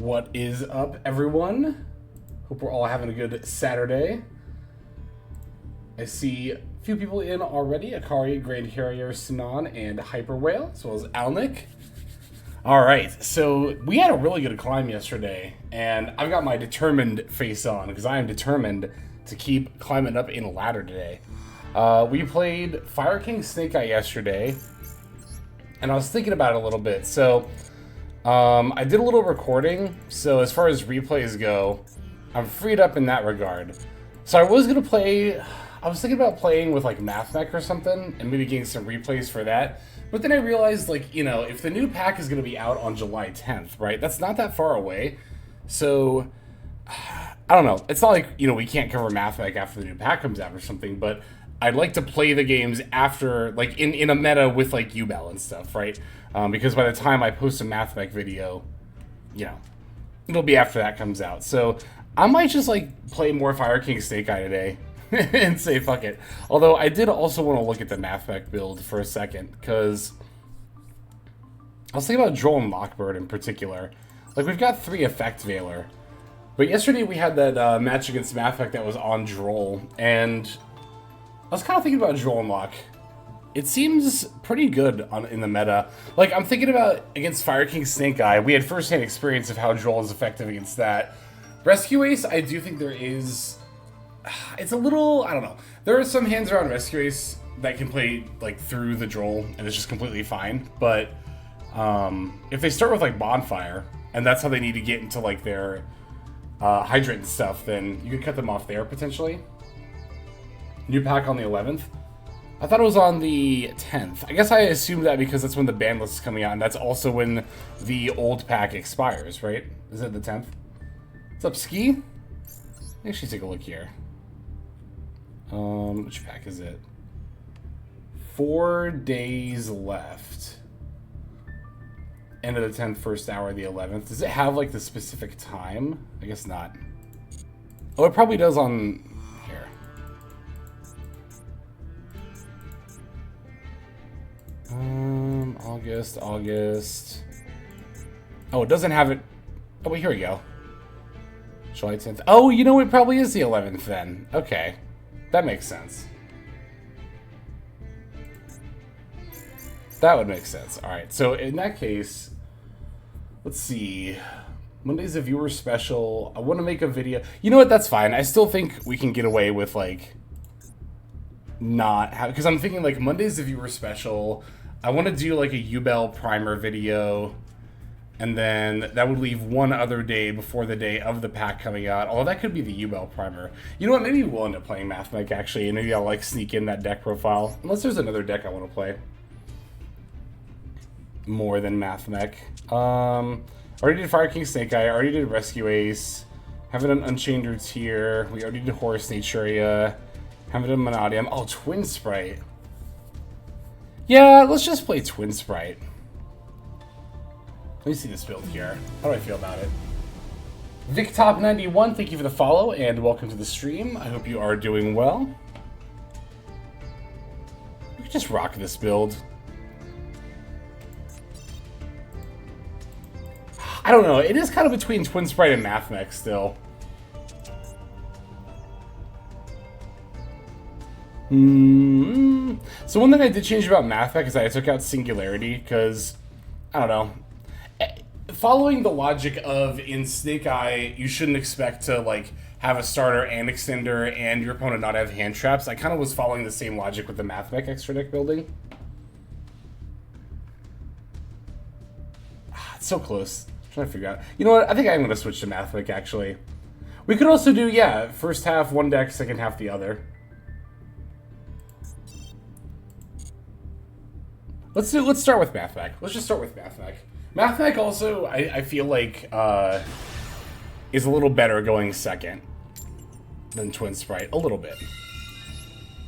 What is up, everyone? Hope we're all having a good Saturday. I see a few people in already. Akari, Grand Harrier, Sinan, and Hyper Whale, as well as Alnick. Alright, so we had a really good climb yesterday, and I've got my determined face on, because I am determined to keep climbing up in a ladder today. We played Fire King Snake Eye yesterday, and I was thinking about it a little bit. So, I did a little recording, so as far as replays go, I'm freed up in that regard. So I was thinking about playing with like Mathmech or something, and maybe getting some replays for that. But then I realized, like, you know, if the new pack is going to be out on July 10th, right, that's not that far away. So, I don't know. It's not like, you know, we can't cover Mathmech after the new pack comes out or something, but I'd like to play the games after, like, in a meta with, like, UBEL and stuff, right? Because by the time I post a Mathmech video, you know, it'll be after that comes out. So I might just, like, play more Fire King Snake Eye today and say fuck it. Although I did also want to look at the Mathmech build for a second, because I was thinking about Duel and Lockbird in particular. Like, we've got 3 Effect Veiler, but yesterday we had that match against Mathmech that was on Droll, and I was kind of thinking about Duel and Lock. It seems pretty good in the meta. Like, I'm thinking about against Fire King Snake Eye. We had first-hand experience of how Droll is effective against that. Rescue Ace, I do think there is... It's a little... I don't know. There are some hands around Rescue Ace that can play, like, through the Droll, and it's just completely fine. But if they start with, like, Bonfire, and that's how they need to get into, like, their Hydrant and stuff, then you could cut them off there, potentially. New pack on the 11th. I thought it was on the 10th. I guess I assumed that because that's when the ban list is coming out, and that's also when the old pack expires, right? Is it the 10th? What's up, Ski? Let me actually take a look here. Which pack is it? 4 days left. End of the 10th, first hour of the 11th. Does it have, like, the specific time? I guess not. Oh, it probably does on... here. August. Oh, it doesn't have it. Oh, wait, here we go. July 10th. Oh, you know, it probably is the 11th then. Okay. That makes sense. That would make sense. Alright, so in that case, let's see. Monday's a viewer special. I want to make a video. You know what? That's fine. I still think we can get away with, like, not have... Because I'm thinking, like, Monday's a viewer special. I want to do, like, a UBEL primer video. And then that would leave one other day before the day of the pack coming out. Although that could be the UBEL primer. You know what? Maybe we'll end up playing Mathmech, actually. And maybe I'll, like, sneak in that deck profile. Unless there's another deck I want to play more than Mathmech. Already did Fire King Snake Eye. Already did Rescue Ace. Haven't done Unchained Roots here. We already did Horus Naturia. Haven't done Monodium. Oh, Twin Sprite. Yeah, let's just play Twin Sprite. Let me see this build here. How do I feel about it? VicTop91, thank you for the follow, and welcome to the stream. I hope you are doing well. We can just rock this build. I don't know. It is kind of between Twin Sprite and Mathmech still. So one thing I did change about Mathmech is that I took out Singularity because, I don't know. Following the logic of in Snake Eye, you shouldn't expect to, like, have a starter and extender and your opponent not have hand traps. I kind of was following the same logic with the Mathmech extra deck building. It's so close. I'm trying to figure out. You know what? I think I'm going to switch to Mathmech, actually. We could also do, yeah, first half one deck, second half the other. Let's start with Mathmech. Let's just start with Mathmech. Mathmech also, I feel like, is a little better going second than Twin Sprite. A little bit.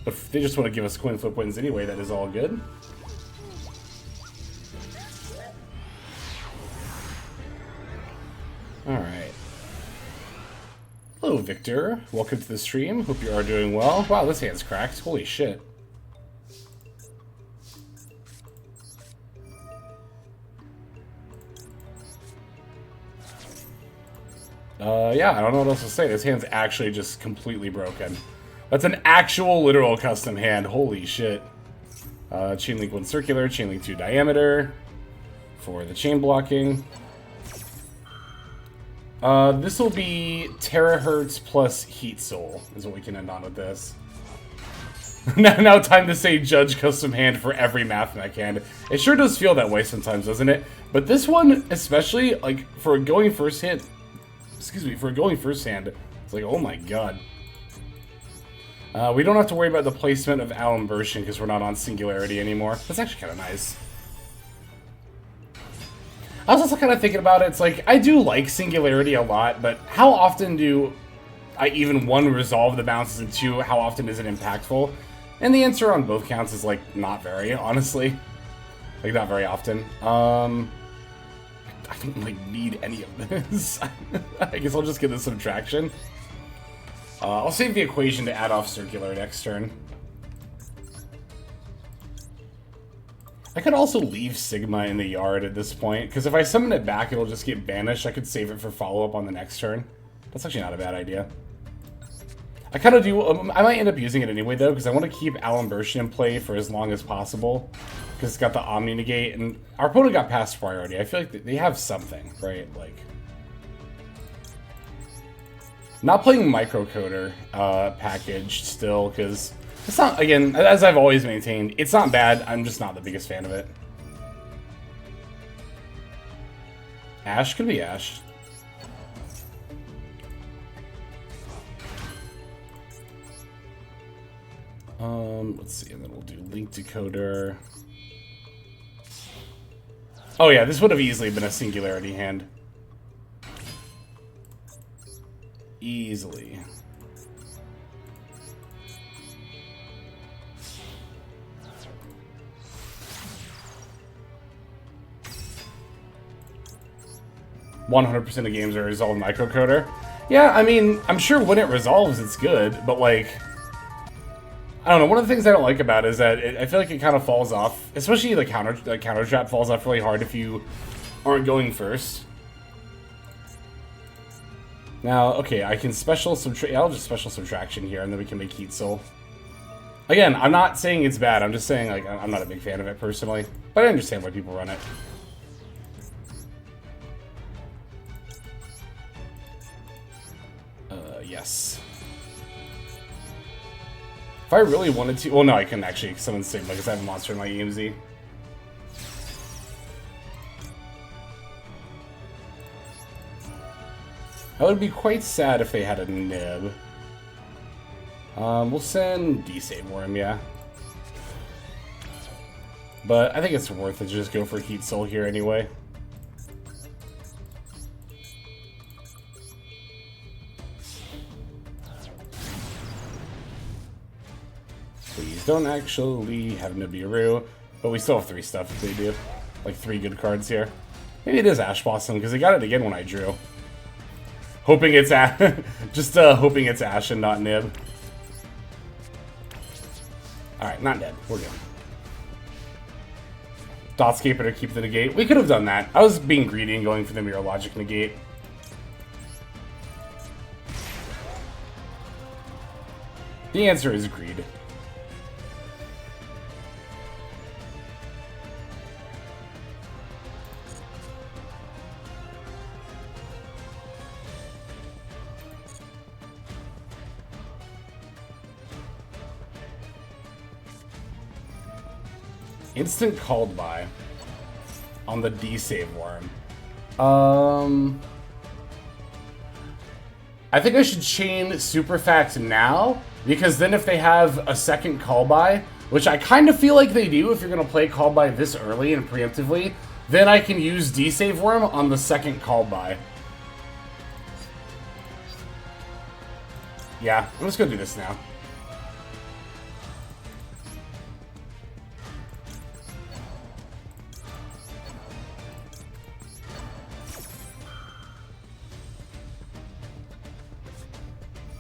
But if they just want to give us coin flip wins anyway, that is all good. Alright. Hello, Victor. Welcome to the stream. Hope you are doing well. Wow, this hand's cracked. Holy shit. Yeah, I don't know what else to say. This hand's actually just completely broken. That's an actual literal custom hand. Holy shit. Chain link 1 circular, chain link 2 diameter for the chain blocking. This will be terahertz plus heat soul is what we can end on with this. now time to say judge custom hand for every Mathmech hand. It sure does feel that way sometimes, doesn't it? But this one, especially, like, for a going first hand, for a going first hand, it's like, oh my god. We don't have to worry about the placement of Allen Burschen because we're not on Singularity anymore. That's actually kind of nice. I was also kind of thinking about it, it's like, I do like Singularity a lot, but how often do I even, 1, resolve the bounces, and 2, how often is it impactful? And the answer on both counts is, like, not very, honestly. Like, not very often. I don't, like, need any of this. I guess I'll just get the subtraction. I'll save the equation to add off circular next turn. I could also leave Sigma in the yard at this point, because if I summon it back, it'll just get banished. I could save it for follow-up on the next turn. That's actually not a bad idea. I kind of do... I might end up using it anyway, though, because I want to keep Allen Burschen in play for as long as possible, because it's got the Omni Negate, and our opponent got past priority. I feel like they have something, right? Like... Not playing Microcoder package still, because... It's not, again, as I've always maintained, it's not bad, I'm just not the biggest fan of it. Ash could be Ash. Let's see, and then we'll do Link Decoder. Oh yeah, this would have easily been a Singularity hand. Easily. "100% of games are resolved microcoder." Yeah, I mean, I'm sure when it resolves, it's good, but like, I don't know. One of the things I don't like about it is that I feel like it kind of falls off, especially the counter trap falls off really hard if you aren't going first. Now, okay, I can special subtract. I'll just special subtraction here, and then we can make Heat Soul. Again, I'm not saying it's bad. I'm just saying, like, I'm not a big fan of it personally, but I understand why people run it. Yes. If I really wanted to... Well, no, I couldn't actually summon Sigma because I have a monster in my EMZ. I would be quite sad if they had a nib. We'll send D-Save Worm, yeah. But I think it's worth it to just go for Heat Soul here anyway. Please don't actually have Nibiru, but we still have 3 stuff if they do. Like 3 good cards here. Maybe it is Ash Blossom, because I got it again when I drew. Hoping it's just hoping it's Ash and not Nib. Alright, not dead. We're good. Dotscaper to keep the negate. We could have done that. I was being greedy and going for the Mirror Logic negate. The answer is greed. Instant called by on the D-Save Worm. I think I should chain Superfact now, because then if they have a second call by, which I kind of feel like they do if you're going to play call by this early and preemptively, then I can use D-Save Worm on the second call by. Yeah, I'm just going to do this now.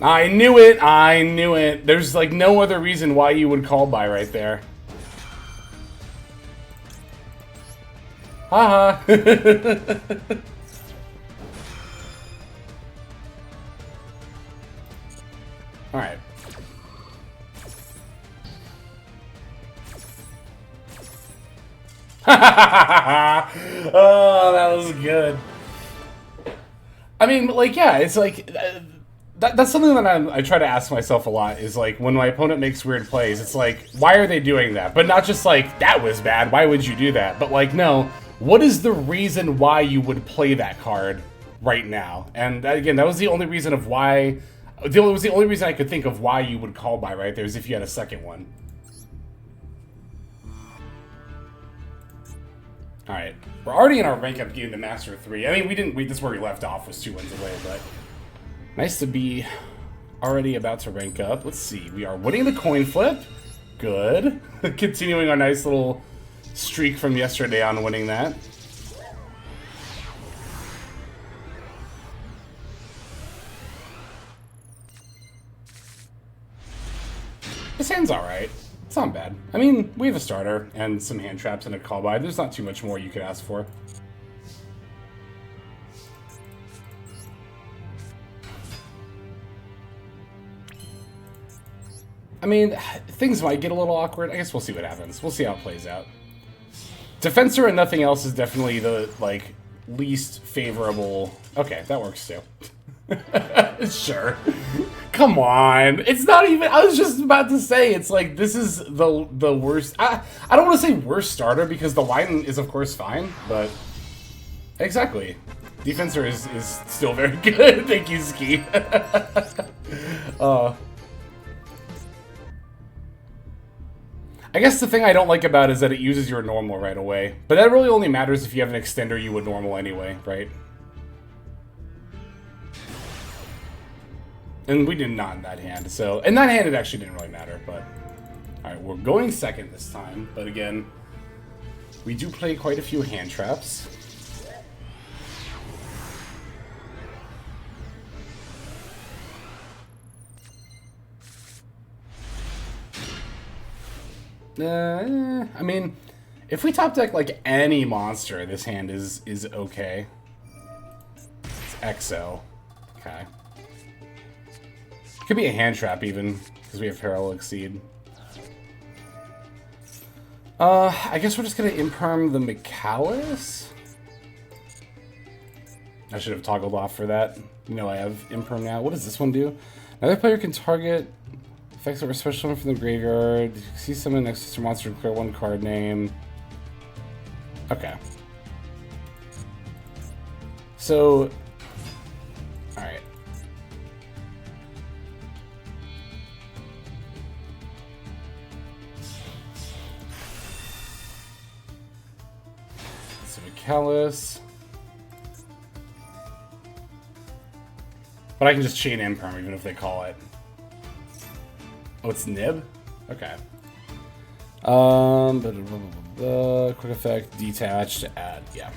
I knew it! I knew it! There's like no other reason why you would call by right there. Haha! Oh, that was good. I mean, like, yeah, it's like that's something that I try to ask myself a lot. Is like when my opponent makes weird plays, it's like, why are they doing that? But not just like that was bad. Why would you do that? But like, no, what is the reason why you would play that card right now? And again, that was the only reason of why. It was the only reason I could think of why you would call by right there is if you had a second one. All right, we're already in our rank up game to Master 3. I mean, we didn't. This is where we left off, was 2 wins away, but nice to be already about to rank up. Let's see, we are winning the coin flip. Good. Continuing our nice little streak from yesterday on winning that. This hand's alright. It's not bad. I mean, we have a starter and some hand traps and a call by. There's not too much more you could ask for. I mean, things might get a little awkward. I guess we'll see what happens. We'll see how it plays out. Defensor and nothing else is definitely the, like, least favorable. Okay, that works too. Sure. Come on. It's not even, I was just about to say, it's like, this is the worst. I don't want to say worst starter because the line is, of course, fine, but exactly. Defensor is still very good. Thank you, Ski. I guess the thing I don't like about it is that it uses your normal right away. But that really only matters if you have an extender you would normal anyway, right? And we did not in that hand, so... In that hand, it actually didn't really matter, but... Alright, we're going second this time, but again... We do play quite a few hand traps. I mean... If we top deck, like, any monster, this hand is okay. It's XO. Okay. Could be a hand trap even, because we have Parallel Exceed. I guess we're just gonna imperm the Mikalis. I should have toggled off for that. You know I have imperm now. What does this one do? Another player can target effects that were special from the graveyard. See someone next to your monster, declare one card name. Okay. So, alright. Mikalis. But I can just chain imperm even if they call it. Oh, it's nib? Okay. Quick effect, detached, add, yeah.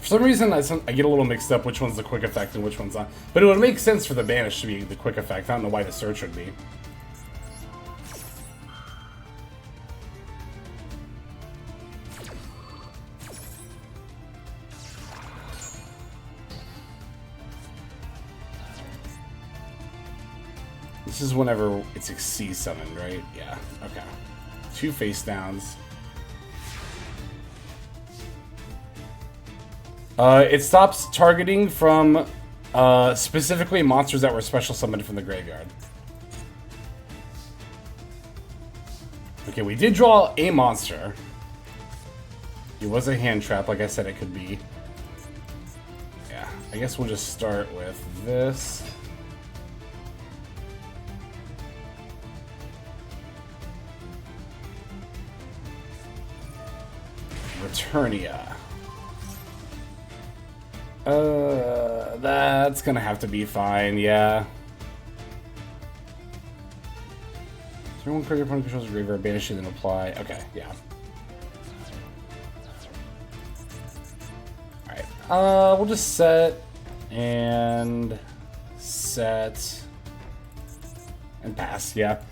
For some reason, I get a little mixed up which one's the quick effect and which one's not. But it would make sense for the banish to be the quick effect. I don't know why the search would be. This is whenever it's a C summon, right? Yeah, okay. 2 face downs. It stops targeting from specifically monsters that were special summoned from the graveyard. Okay, we did draw a monster. It was a hand trap, like I said it could be. Yeah, I guess we'll just start with this. Returnia. That's gonna have to be fine, yeah. So one card your opponent controls a graveyard, banish it, then apply. Okay, yeah. Alright, we'll just set and set and pass, yeah.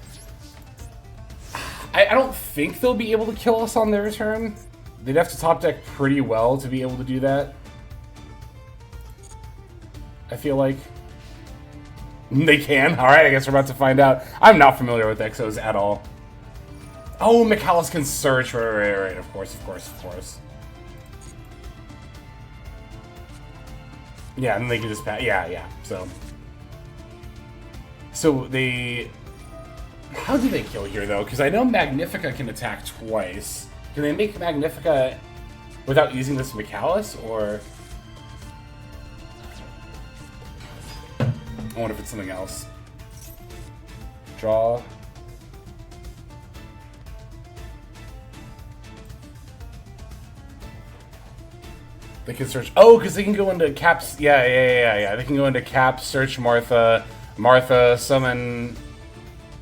I don't think they'll be able to kill us on their turn. They'd have to top deck pretty well to be able to do that. I feel like. They can? Alright, I guess we're about to find out. I'm not familiar with Exos at all. Oh, McAllis can search. Right. Of course. Yeah, and they can just pass. Yeah. So they... How do they kill here, though? Because I know Magnifica can attack twice. Can they make Magnifica without using this McAllis, or... I wonder if it's something else. Draw. They can search. Oh, because they can go into Caps. Yeah. They can go into Caps, search Martha, summon.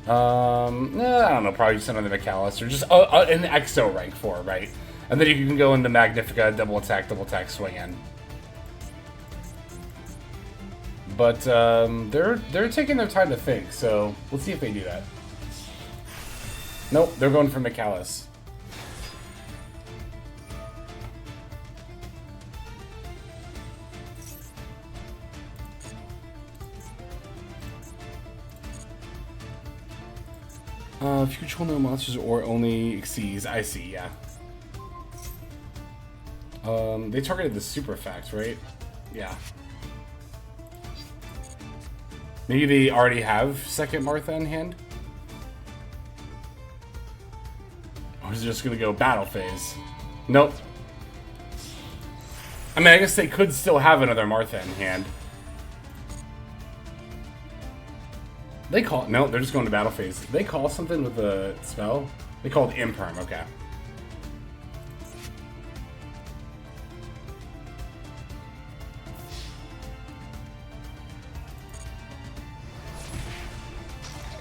I don't know. Probably just another McAllis or just an EXO rank 4, right? And then you can go into Magnifica, double attack, swing in. But they're taking their time to think. So let's see if they do that. Nope, they're going for McAllis. If you control no monsters or only exceeds, I see, yeah. They targeted the super fact, right? Yeah. Maybe they already have second Martha in hand? Or is it just gonna go battle phase? Nope. I mean, I guess they could still have another Martha in hand. They call... No, they're just going to battle phase. They call something with the spell? They called Imperm, okay.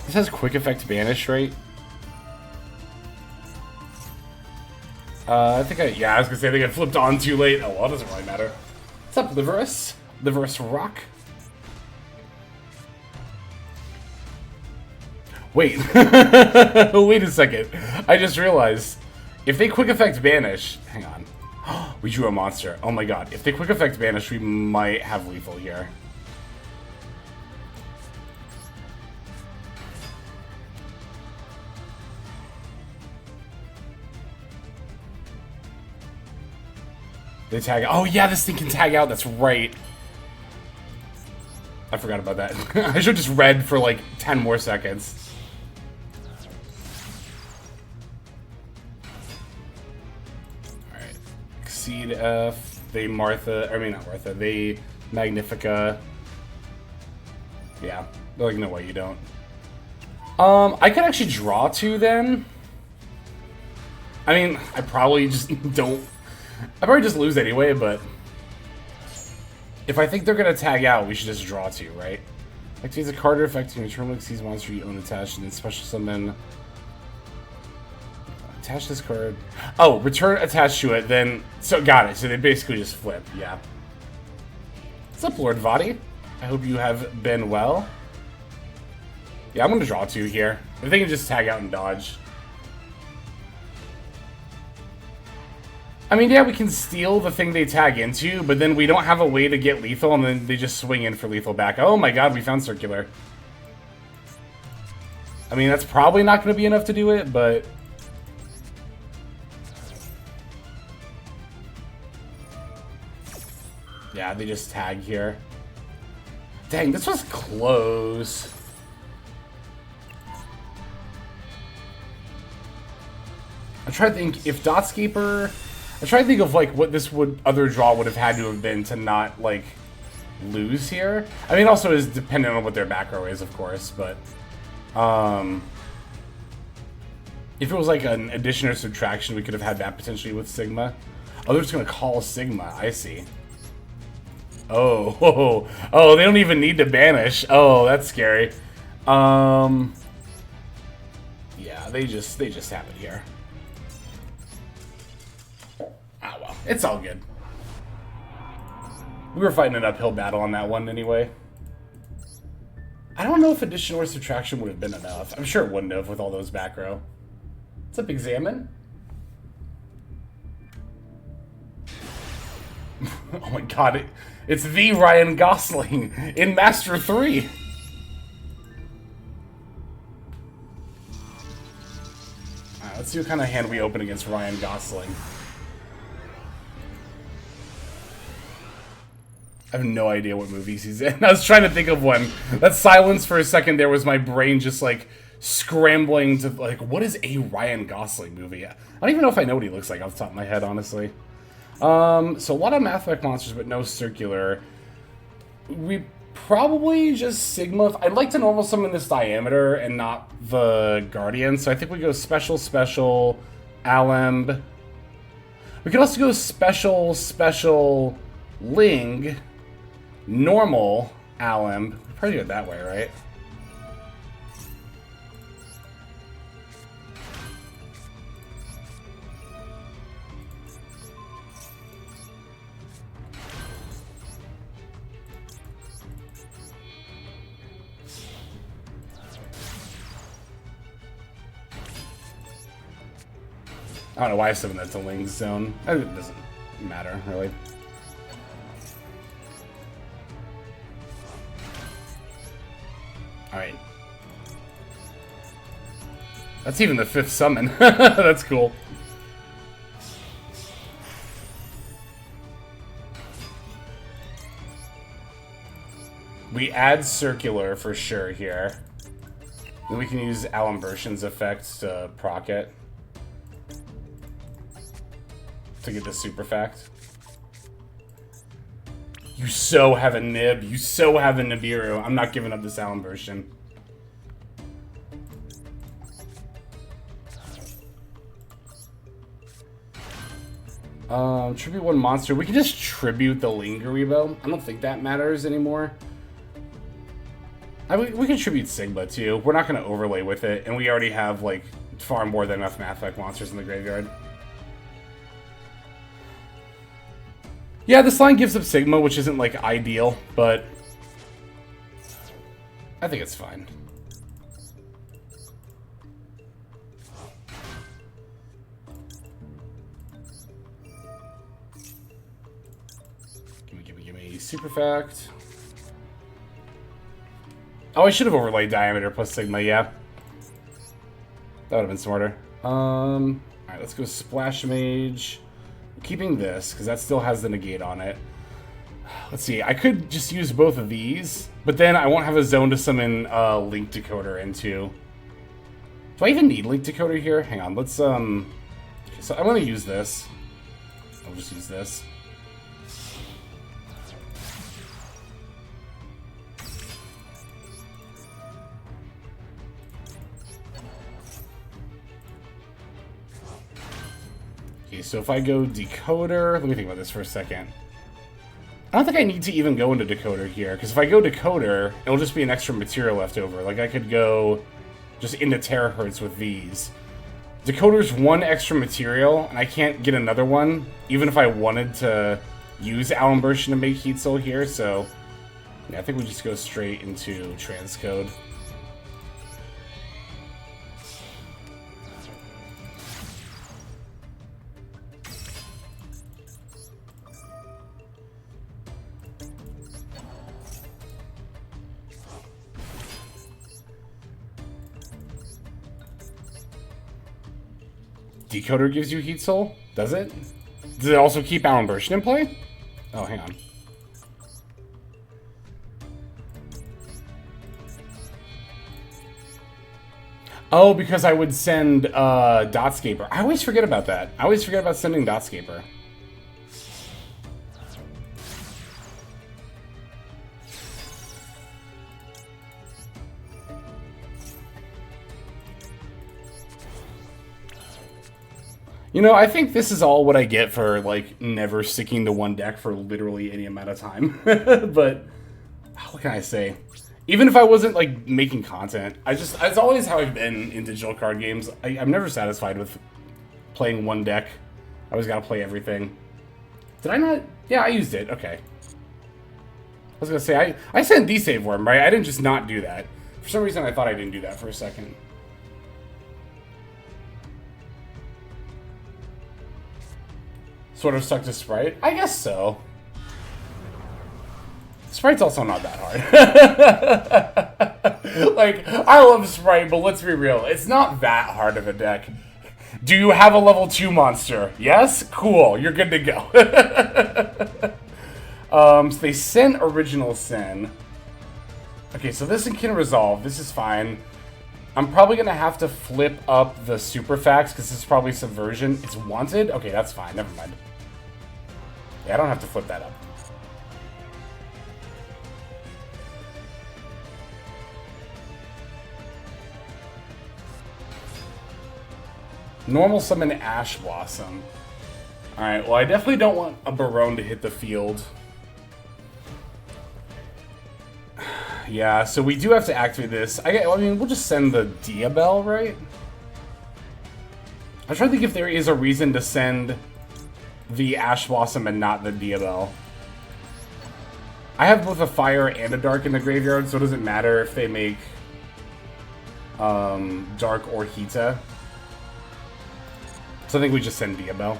This has quick effect banish, right? I think I was gonna say I think I flipped on too late. Oh well, it doesn't really matter. What's up, Liverus? Liverus Rock? Wait. Wait a second. I just realized. If they quick effect banish... Hang on. We drew a monster. Oh my god. If they quick effect banish, we might have lethal here. They tag out. Oh yeah, this thing can tag out. That's right. I forgot about that. I should have just read for like 10 more seconds. Alright. Exceed F. They Martha. I mean, not Martha. They Magnifica. Yeah. They're like, no way, you don't. I could actually draw 2 then. I mean, I probably just don't. I probably just lose anyway, but if I think they're gonna tag out, we should just draw 2, right? Activates a card affecting a terminal exceeds monster you own attached, and then special summon. Attach this card. Oh, return attached to it, then. So, got it. So they basically just flip, yeah. What's up, Lord Vadi? I hope you have been well. Yeah, I'm gonna draw 2 here. If they can just tag out and dodge. I mean, yeah, we can steal the thing they tag into, but then we don't have a way to get lethal, and then they just swing in for lethal back. Oh my god, we found circular. I mean, that's probably not going to be enough to do it, but... Yeah, they just tag here. Dang, this was close. I'm trying to think, if Dotscaper... I try to think of like what this other draw would have had to have been to not like lose here. I mean, also is dependent on what their back row is, of course, but if it was like an addition or subtraction, we could have had that potentially with Sigma. Oh, they're just gonna call Sigma. I see. Oh, they don't even need to banish. Oh, that's scary. Yeah, they just have it here. It's all good. We were fighting an uphill battle on that one anyway. I don't know if addition or subtraction would have been enough. I'm sure it wouldn't have with all those back row. What's up, Examine? Oh my god, it's the Ryan Gosling in Master 3. let's see what kind of hand we open against Ryan Gosling. I have no idea what movies he's in. I was trying to think of one. That silence for a second there was my brain just like scrambling to like, what is a Ryan Gosling movie? I don't even know if I know what he looks like off the top of my head, honestly. So a lot of Mathmech monsters, but no circular. We probably just Sigma. I'd like to normal summon this Diameter and not the Guardian, so I think we go Special, Alemb. We could also go Special, Ling, normal, Alemb. We'll probably do it that way, right? I don't know why I summoned that to Ling's Zone. It doesn't matter, really. Alright. That's even the 5th summon. That's cool. We add circular for sure here. Then we can use Alembertion's effects to proc it. To get the super fact. You so have a nib. You so have a Nibiru. I'm not giving up this Alembertion. Tribute one monster. We can just tribute the Lingeribo. I don't think that matters anymore. We can tribute Sigma too. We're not going to overlay with it, and we already have like far more than enough Mathmech monsters in the graveyard. Yeah, this line gives up Sigma, which isn't, like, ideal, but I think it's fine. Give me super fact. Oh, I should have overlaid Diameter plus Sigma, yeah. That would have been smarter. Alright, let's go Splash Mage. Keeping this, because that still has the negate on it. Let's see, I could just use both of these, but then I won't have a zone to summon Link Decoder into. Do I even need Link Decoder here? Hang on, let's, okay, so I'm going to use this. I'll just use this. Okay, so if I go Decoder, let me think about this for a second. I don't think I need to even go into Decoder here, because if I go Decoder, it'll just be an extra material left over. Like, I could go just into Terahertz with these. Decoder's one extra material, and I can't get another one, even if I wanted to use Alembertion to make Heat Soul here, so yeah, I think we just go straight into Transcode. Decoder gives you Heat Soul? Does it? Does it also keep Alembertion in play? Oh, hang on. Oh, because I would send Dotscaper. I always forget about that. I always forget about sending Dotscaper. You know, I think this is all what I get for, like, never sticking to one deck for literally any amount of time. But, what can I say? Even if I wasn't, like, making content, it's always how I've been in digital card games. I'm never satisfied with playing one deck. I always gotta play everything. Did I not? Yeah, I used it. Okay. I was gonna say, I sent D-Save Worm, right? I didn't just not do that. For some reason, I thought I didn't do that for a second. Sort of stuck to Sprite? I guess so. Sprite's also not that hard. Like, I love Sprite, but let's be real. It's not that hard of a deck. Do you have a level 2 monster? Yes? Cool. You're good to go. So they sent Original Sin. Okay, so this can resolve. This is fine. I'm probably going to have to flip up the super facts because this is probably Subversion. It's wanted? Okay, that's fine. Never mind. Yeah, I don't have to flip that up. Normal summon Ash Blossom. Alright, well I definitely don't want a Barone to hit the field. Yeah, so we do have to activate this. I mean, we'll just send the Diabell, right? I'm trying to think if there is a reason to send the Ash Blossom and not the Diabell. I have both a Fire and a Dark in the graveyard, so it doesn't matter if they make Dark or Hita. So I think we just send Diabell.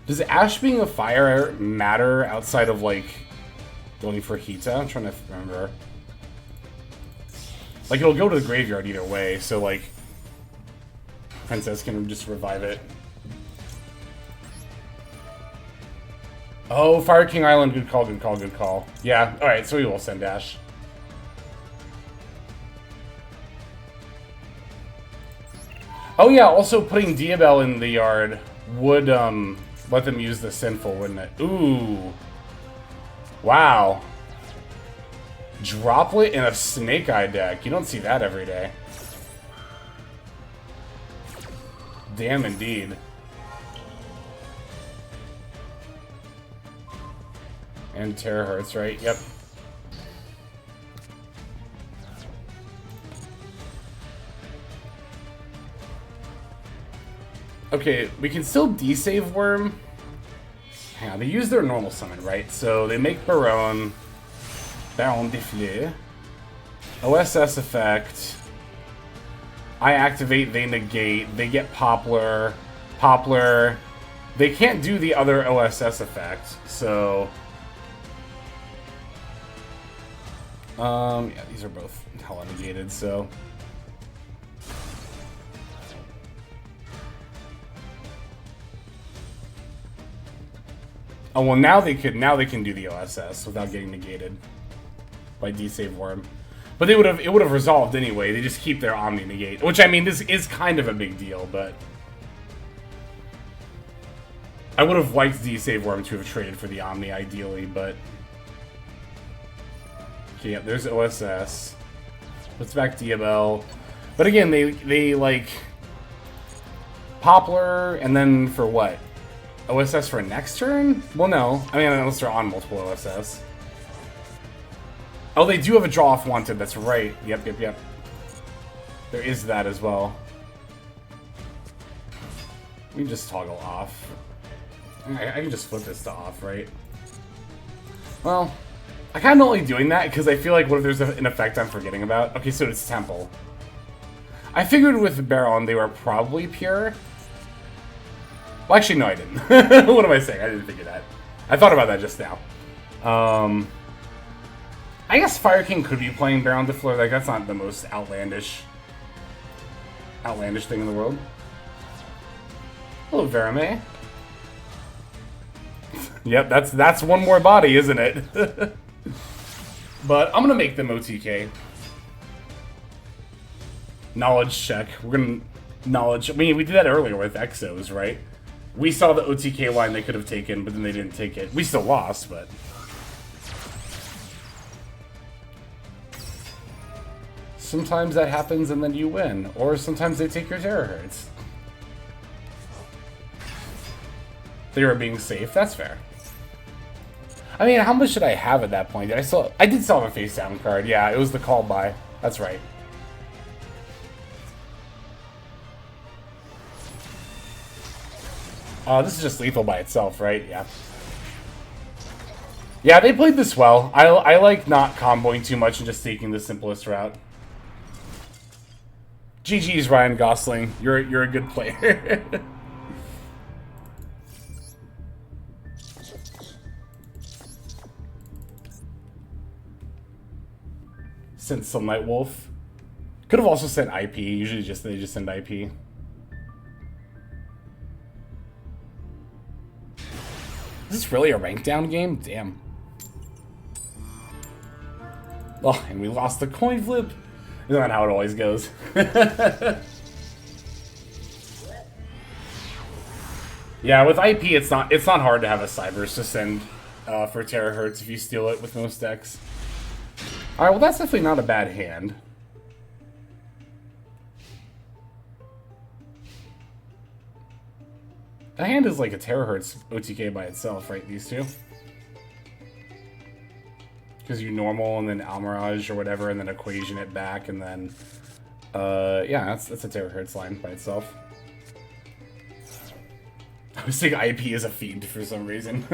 Does Ash being a fire matter outside of, like, going for Hita? I'm trying to remember. Like, it'll go to the graveyard either way, so, like, Princess can just revive it. Oh, Fire King Island, good call, good call, good call. Yeah, alright, so we will send Ash. Oh yeah, also putting Diabell in the yard would, let them use the Sinful, wouldn't it? Ooh. Wow. Droplet in a Snake Eye deck. You don't see that every day. Damn indeed. And Terahertz, right? Yep. Okay, we can still desave Worm. Hang on, they use their normal summon, right? So they make Baron de Fleur. OSS effect. I activate, they negate. They get Poplar. Poplar. They can't do the other OSS effect, so... yeah, these are both hella negated, so... Oh well, now they can do the OSS without getting negated by desave Worm, but it would have resolved anyway. They just keep their Omni negate, which I mean this is kind of a big deal, but I would have liked desave Worm to have traded for the Omni ideally, but okay, yeah, there's OSS. Puts back Diabell, but again they like Poplar and then for what? OSS for next turn? Well, no. I mean, unless they're on multiple OSS. Oh, they do have a draw-off wanted. That's right. Yep, yep, yep. There is that as well. We can just toggle off. I can just flip this to off, right? Well, I kind of only doing that because I feel like what if there's an effect I'm forgetting about? Okay, so it's Temple. I figured with Baron they were probably pure. Well, actually, no, I didn't. What am I saying? I didn't figure that. I thought about that just now. I guess Fire King could be playing Baron de Fleur. Like, that's not the most outlandish thing in the world. Hello, Verame. Yep, that's one more body, isn't it? But I'm gonna make them OTK. Knowledge check. We're gonna knowledge. I mean, we did that earlier with Exos, right? We saw the OTK line they could have taken, but then they didn't take it. We still lost, but... Sometimes that happens and then you win. Or sometimes they take your Terahertz. They were being safe. That's fair. I mean, how much should I have at that point? I did still have a face down card. Yeah, it was the call by. That's right. This is just lethal by itself, right? Yeah. Yeah, they played this well. I like not comboing too much and just taking the simplest route. GG's, Ryan Gosling. You're a good player. Sent Sunlight Wolf. Could have also sent IP. Usually they just send IP. Is this really a rank down game? Damn. Oh, and we lost the coin flip. Isn't that how it always goes? Yeah, with IP, it's not hard to have a Cybers to send for terahertz if you steal it with most decks. All right, well that's definitely not a bad hand. That hand is like a terahertz OTK by itself, right? These two. Because you normal and then Almirage or whatever, and then equation it back, and then yeah, that's a terahertz line by itself. I was thinking IP is a fiend for some reason.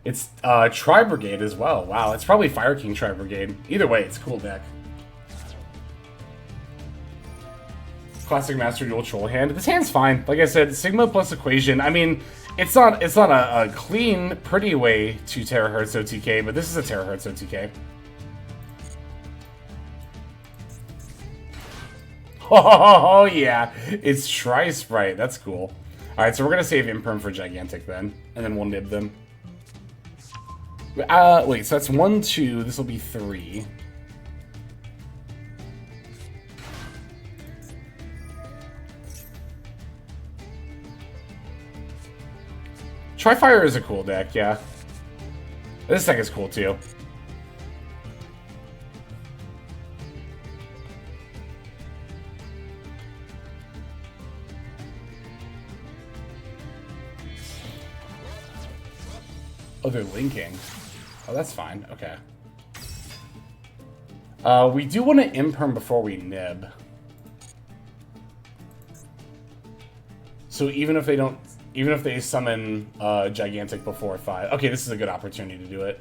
It's Tri-Brigade as well. Wow, it's probably Fire King Tri-Brigade. Either way, it's a cool deck. Classic Master Duel Troll hand. This hand's fine. Like I said, Sigma plus equation. I mean, it's not a clean, pretty way to terahertz OTK, but this is a terahertz OTK. Oh yeah, it's Tri-Sprite. That's cool. All right, so we're gonna save Imperm for Gigantic then, and then we'll nib them. Wait, so that's 1, 2. This will be 3. Tri-Fire is a cool deck, yeah. This deck is cool too. Oh, they're linking. Oh, that's fine. Okay. We do want to imperm before we nib. So even if they summon Gigantic before 5. Okay, this is a good opportunity to do it.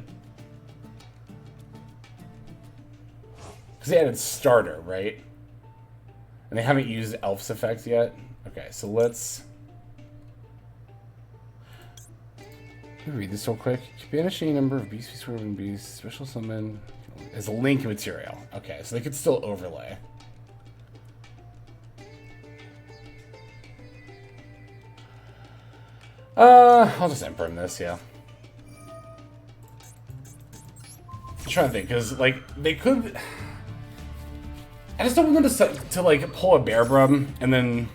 Because they added Starter, right? And they haven't used Elf's effect yet. Okay, so let's... Let me read this real quick. Banish any number of beasts, swerving beasts, special summon as a link material. Okay, so they could still overlay. I'll just imperm this, yeah. I'm trying to think, because, like, they could... I just don't want them to like, pull a Bear Brum, and then...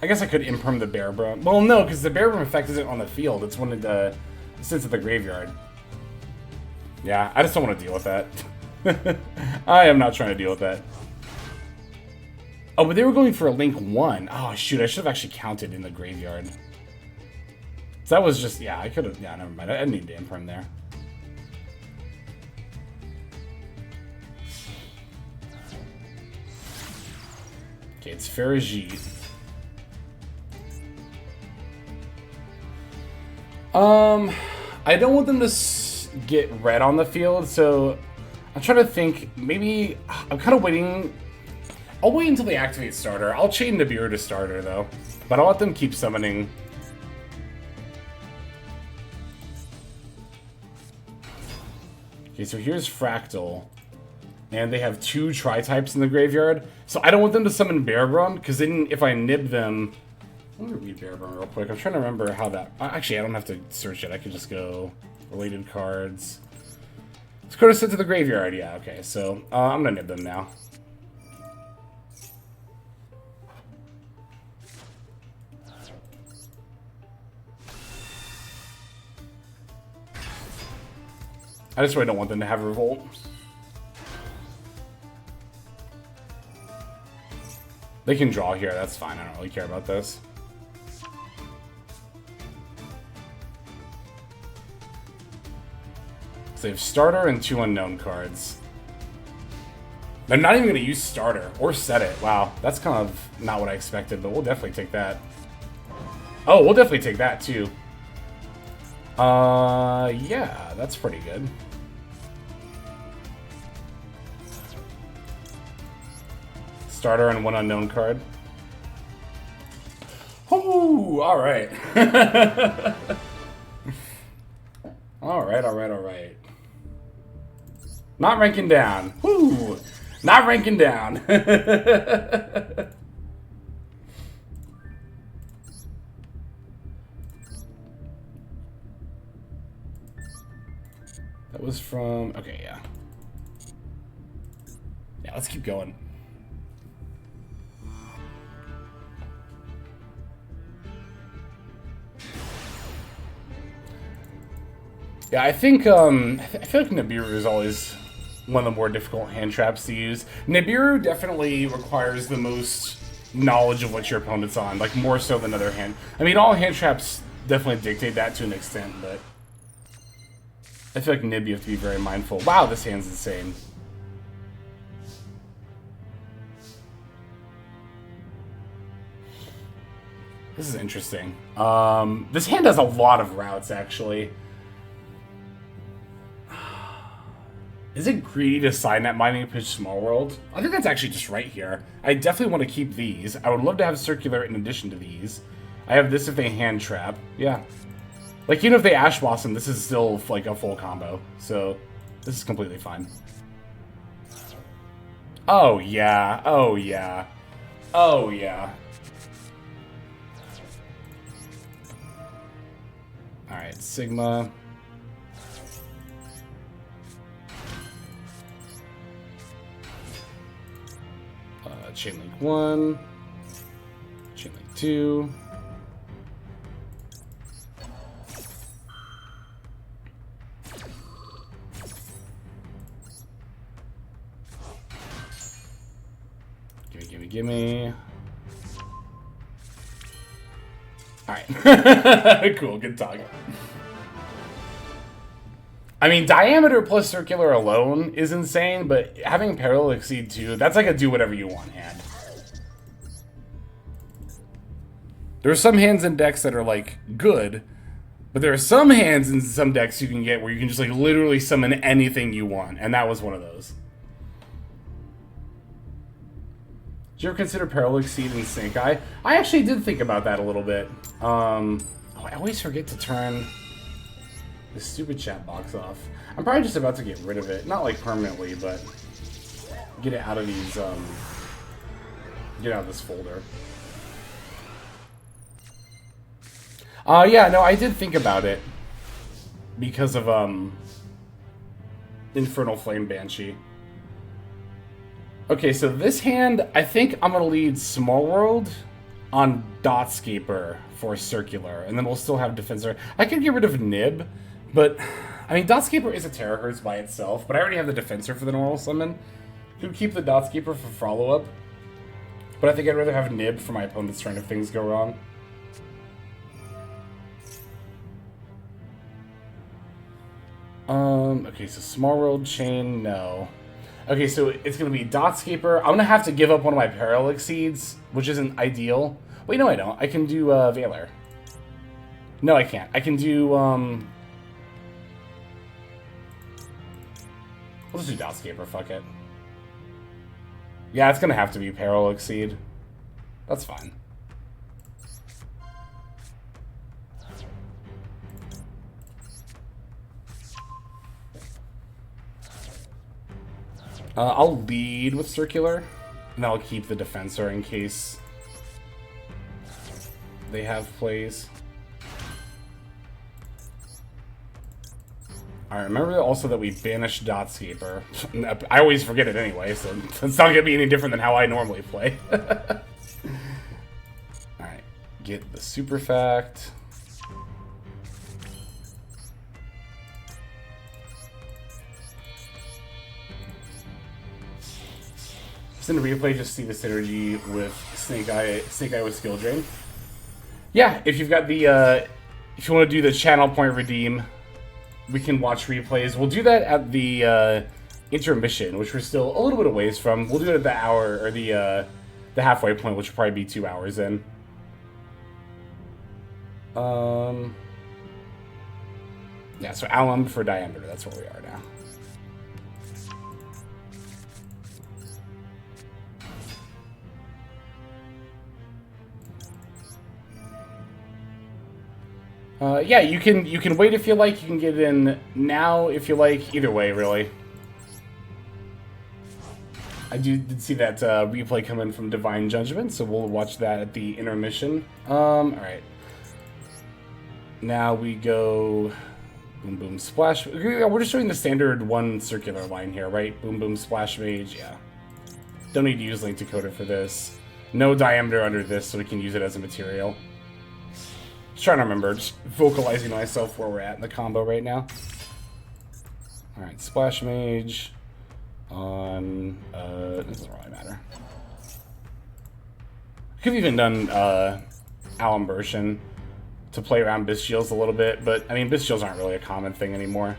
I guess I could imperm the Bear Brum. Well, no, because the Bear Brum effect isn't on the field. It's when it sits at the graveyard. Yeah, I just don't want to deal with that. I am not trying to deal with that. Oh, but they were going for a Link 1. Oh, shoot, I should have actually counted in the graveyard. So that was just, yeah, I could have, yeah, never mind. I didn't need to imperm there. Okay, it's Farajit. I don't want them to get red on the field, so I'm trying to think, maybe, I'm kind of waiting, I'll wait until they activate Starter. I'll chain Nibiru to Starter, though, but I'll let them keep summoning. Okay, so here's Fractal, and they have 2 Tri-types in the graveyard, so I don't want them to summon Bear Brum, because then if I nib them... Let me read Bear Brum real quick. I'm trying to remember how that... Actually, I don't have to search it. I can just go related cards. Let's go to sit to the graveyard. Yeah, okay. So I'm going to nib them now. I just really don't want them to have a Revolt. They can draw here. That's fine. I don't really care about this. They have Starter and 2 unknown cards. They're not even going to use Starter or set it. Wow, that's kind of not what I expected, but we'll definitely take that. Oh, we'll definitely take that too. Yeah, that's pretty good. Starter and 1 unknown card. Ooh, all right. All right. Not ranking down. Woo! Not ranking down. That was from... Okay, yeah. Yeah, let's keep going. Yeah, I think, I feel like Nibiru is always one of the more difficult hand traps to use. Nibiru definitely requires the most knowledge of what your opponent's on, like more so than other hand. I mean, all hand traps definitely dictate that to an extent, but I feel like Nib you have to be very mindful. Wow, this hand's insane. This is interesting. This hand has a lot of routes, actually. Is it greedy to sign that Mining Pitch Small World? I think that's actually just right here. I definitely want to keep these. I would love to have Circular in addition to these. I have this if they hand trap. Yeah. Like, even if they Ash Blossom, this is still, like, a full combo. So, this is completely fine. Oh, yeah. Oh, yeah. Oh, yeah. Alright, Sigma. Chain Link 1. Chain Link 2. Gimme. Alright. Cool, good talk. I mean, Diameter plus Circular alone is insane, but having Parallel Exceed too, that's like a do whatever you want hand. There are some hands in decks that are, like, good, but there are some hands in some decks you can get where you can just, like, literally summon anything you want, and that was one of those. Did you ever consider Parallel Exceed and Snake Eye? I actually did think about that a little bit. Oh, I always forget to turn the stupid chat box off. I'm probably just about to get rid of it. Not like permanently, but get it out of these, get out of this folder. Yeah, no, I did think about it. Because of, Infernal Flame Banshee. Okay, so this hand, I think I'm gonna lead Small World on Dotscaper for Circular, and then we'll still have Defensor. I could get rid of Nib, but, I mean, Dotscaper is a Terahertz by itself, but I already have the Defensor for the normal summon. Could keep the Dotscaper for follow-up, but I think I'd rather have Nib for my opponent's turn if things go wrong. Okay, so Small World Chain, no. Okay, so it's gonna be Dotscaper. I'm gonna have to give up one of my Parallel Exceeds, which isn't ideal. Wait, no I don't. I can do, Valor. No, I can't. I can do, We'll just do Dotscaper, fuck it. Yeah, it's gonna have to be Parallel Exceed. That's fine. I'll lead with Circular, and I'll keep the Defensor in case they have plays. Alright, remember also that we banished Dotscaper. I always forget it anyway, so it's not going to be any different than how I normally play. Alright, get the Super Fact. In the replay, just see the synergy with Snake Eye with Skill Drain. Yeah, if you've got the, if you want to do the channel point redeem, we can watch replays. We'll do that at the intermission, which we're still a little bit of ways from. We'll do it at the hour, or the halfway point, which will probably be 2 hours in. Yeah, so Alum for Diameter, that's where we are now. Yeah, you can wait if you like. You can get it in now if you like. Either way, really. I did see that replay come in from Divine Judgment, so we'll watch that at the intermission. Alright. Now we go... Boom, boom, splash. We're just doing the standard one circular line here, right? Boom, boom, splash mage, yeah. Don't need to use link decoder for this. No diameter under this, so we can use it as a material. Just trying to remember, just vocalizing myself where we're at in the combo right now. Alright, splash mage on, it doesn't really matter. Could have even done, Alimbertion to play around Bystials a little bit, but, I mean, Bystials aren't really a common thing anymore.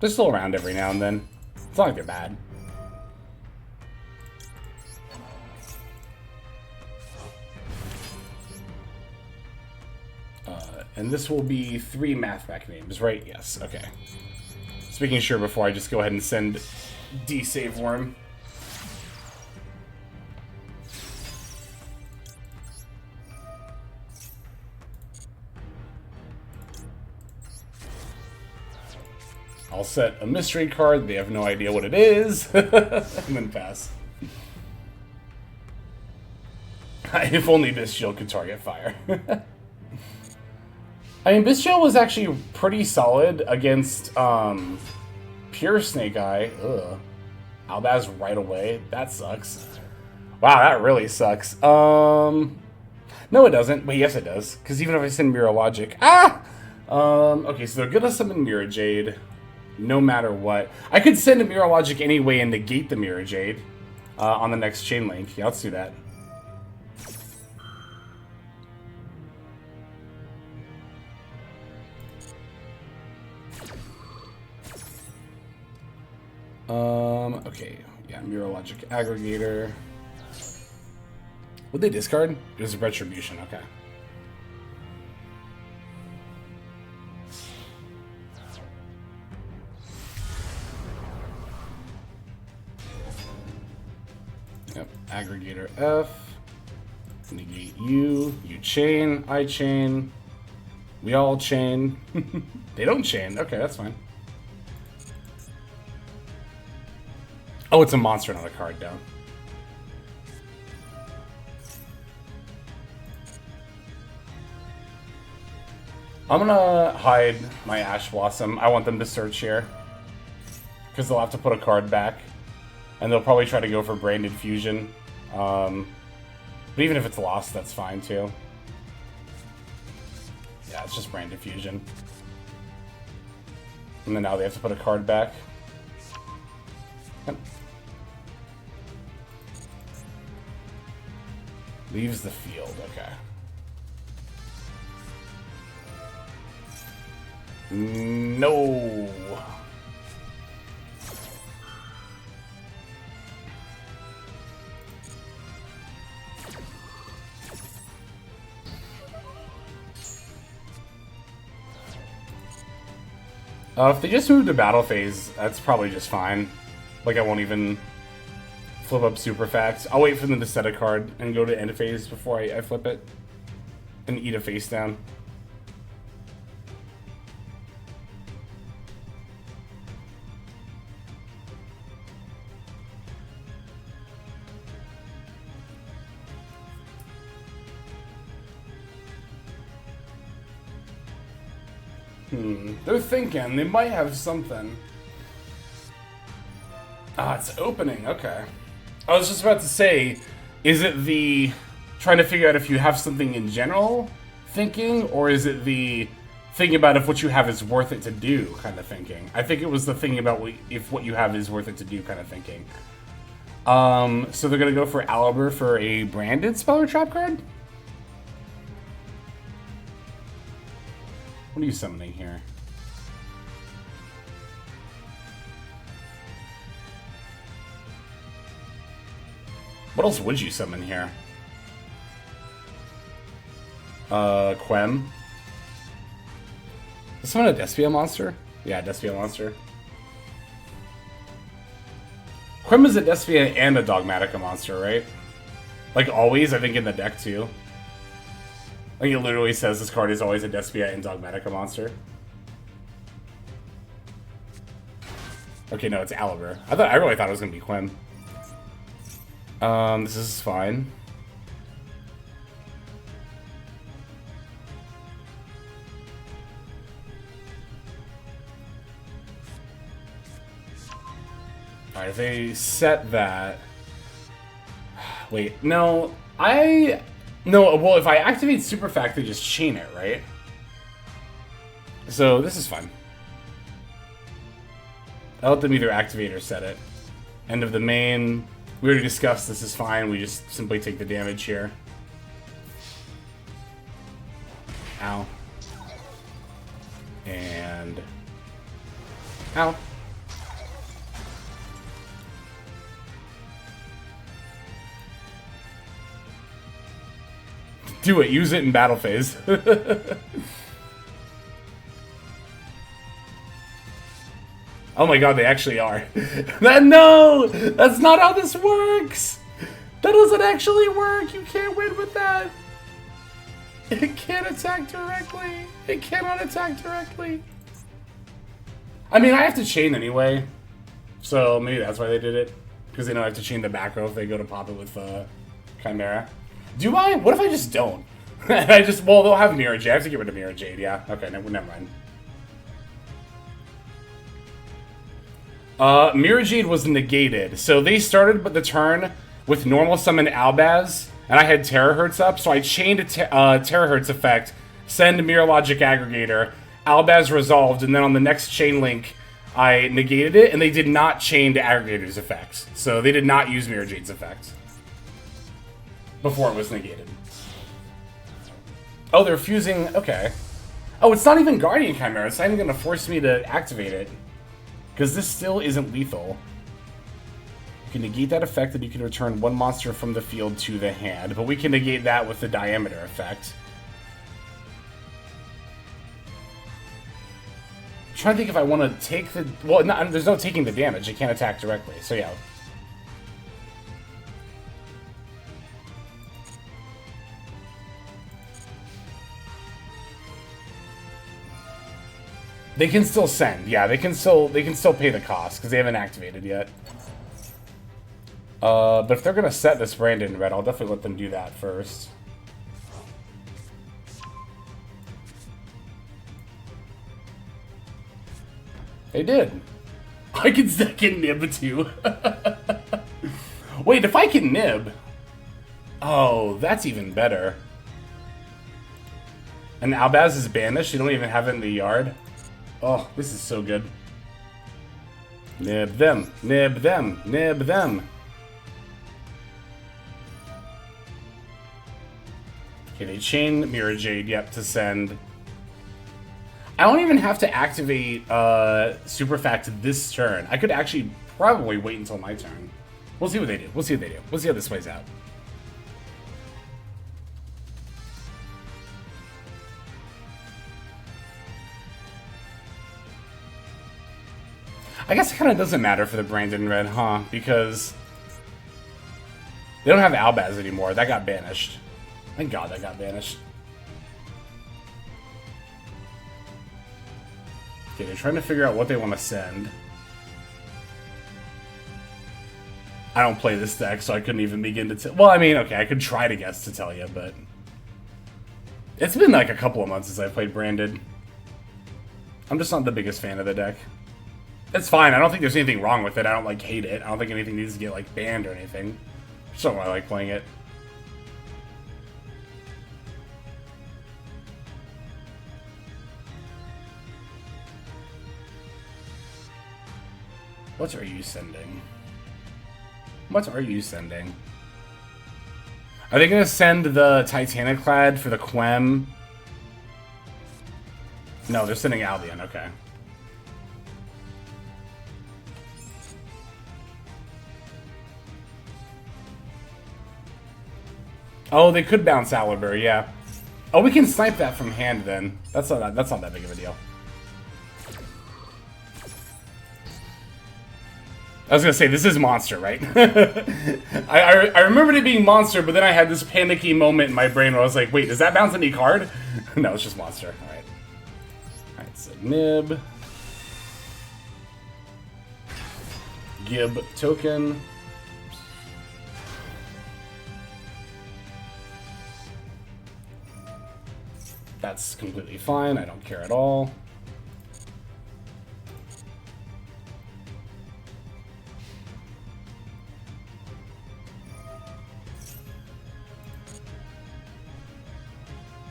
They're still around every now and then. It's not like they're bad. And this will be 3 Mathmech names, right? Yes, okay. Just making sure before I just go ahead and send D-Save Worm. I'll set a mystery card, they have no idea what it is, and then pass. If only Bystial could target fire. I mean, Bystial was actually pretty solid against pure Snake Eye. Ugh. Albaz right away. That sucks. Wow, that really sucks. No, it doesn't. Wait, yes, it does. Because even if I send Mirror Logic... Ah! Okay, so they're gonna summon Mirror Jade. No matter what. I could send a Mirror Logic anyway and negate the Mirror Jade on the next chain link. Yeah, let's do that. Okay. Yeah, Mirror Logic Aggregator. Would they discard? It was a Retribution, okay. Yep, Aggregator F. Negate you. You chain. I chain. We all chain. They don't chain. Okay, that's fine. Oh, it's a monster, not a card down. I'm gonna hide my Ash Blossom. I want them to search here. Because they'll have to put a card back. And they'll probably try to go for Branded Fusion. But even if it's lost, that's fine too. Yeah, it's just Branded Fusion. And then now they have to put a card back. Yep. Leaves the field, okay. No. If they just move to battle phase, that's probably just fine. Like, I won't even flip up super facts. I'll wait for them to set a card and go to end phase before I flip it. And eat a face down. They're thinking. They might have something. Ah, it's opening. Okay. I was just about to say, is it the trying to figure out if you have something in general thinking, or is it the thinking about if what you have is worth it to do kind of thinking? I think it was the thinking about if what you have is worth it to do kind of thinking. So they're going to go for Aliber for a branded Speller Trap card? What are you summoning here? What else would you summon here? Quem. Is summon a Despia monster? Yeah, Despia monster. Quem is a Despia and a Dogmatica monster, right? Like always, I think in the deck too. Like it literally says this card is always a Despia and Dogmatica monster. Okay, no, it's Aliber. I really thought it was gonna be Quinn. This is fine. Alright, if they set that... Wait, no, No, well, if I activate Super Fact, they just chain it, right? So, this is fun. I'll let them either activate or set it. End of the main. We already discussed this is fine, we just simply take the damage here. Ow. And... Ow. Do it. Use it in battle phase. Oh my god, they actually are. No! That's not how this works! That doesn't actually work! You can't win with that! It can't attack directly! It cannot attack directly! I mean, I have to chain anyway. So maybe that's why they did it. Because they know I have to chain the back row if they go to pop it with Chimera. Do I? What if I just don't? Well, they'll have Mirror Jade. I have to get rid of Mirror Jade, yeah. Okay, never mind. Mirror Jade was negated. So they started the turn with normal summon Albaz, and I had Terahertz up, so I chained a Terahertz effect, send Mirror Logic Aggregator, Albaz resolved, and then on the next chain link, I negated it, and they did not chain to Aggregator's effects. So they did not use Mirror Jade's effect before it was negated. Oh, they're fusing... Okay. Oh, it's not even Guardian Chimera. It's not even going to force me to activate it. Because this still isn't lethal. You can negate that effect, and you can return one monster from the field to the hand. But we can negate that with the Diameter effect. I'm trying to think if I want to take the... Well, no, there's no taking the damage. It can't attack directly. So, yeah. They can still send, yeah. They can still pay the cost because they haven't activated yet. But if they're gonna set this Brandon red, I'll definitely let them do that first. They did. I can second nib too. Wait, if I can nib, oh, that's even better. And Albaz is banished. You don't even have it in the yard. Oh, this is so good. Nib them, nib them, nib them. Okay, they chain Mirror Jade, yep, to send. I don't even have to activate Super Fact this turn. I could actually probably wait until my turn. We'll see what they do. We'll see what they do. We'll see how this plays out. I guess it kind of doesn't matter for the Brandon Red, huh? Because they don't have Albaz anymore. That got banished. Thank God that got banished. Okay, they're trying to figure out what they want to send. I don't play this deck, so I couldn't even begin to tell. Well, I mean, okay, I could try to guess to tell you, but it's been like a couple of months since I played Branded. I'm just not the biggest fan of the deck. It's fine. I don't think there's anything wrong with it. I don't, like, hate it. I don't think anything needs to get, like, banned or anything. Just don't really like playing it. What are you sending? What are you sending? Are they gonna send the Titaniclad for the Quem? No, they're sending Albion. Okay. Oh, they could bounce Aliber, yeah. Oh, we can snipe that from hand then. That's not that big of a deal. I was gonna say, this is Monster, right? I remembered it being Monster, but then I had this panicky moment in my brain where I was like, wait, does that bounce any card? No, it's just Monster. Alright. Alright, so Nib. Gib token. That's completely fine. I don't care at all.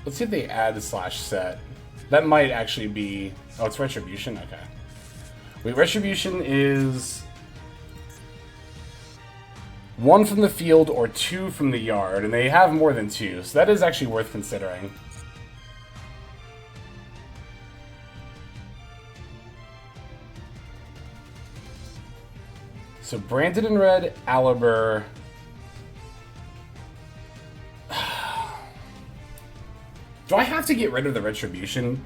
Let's see if they add /set. That might actually be... Oh, it's Retribution? Okay. Wait, Retribution is... 1 from the field or 2 from the yard, and they have more than 2, so that is actually worth considering. So Branded in red, Aliber... Do I have to get rid of the Retribution?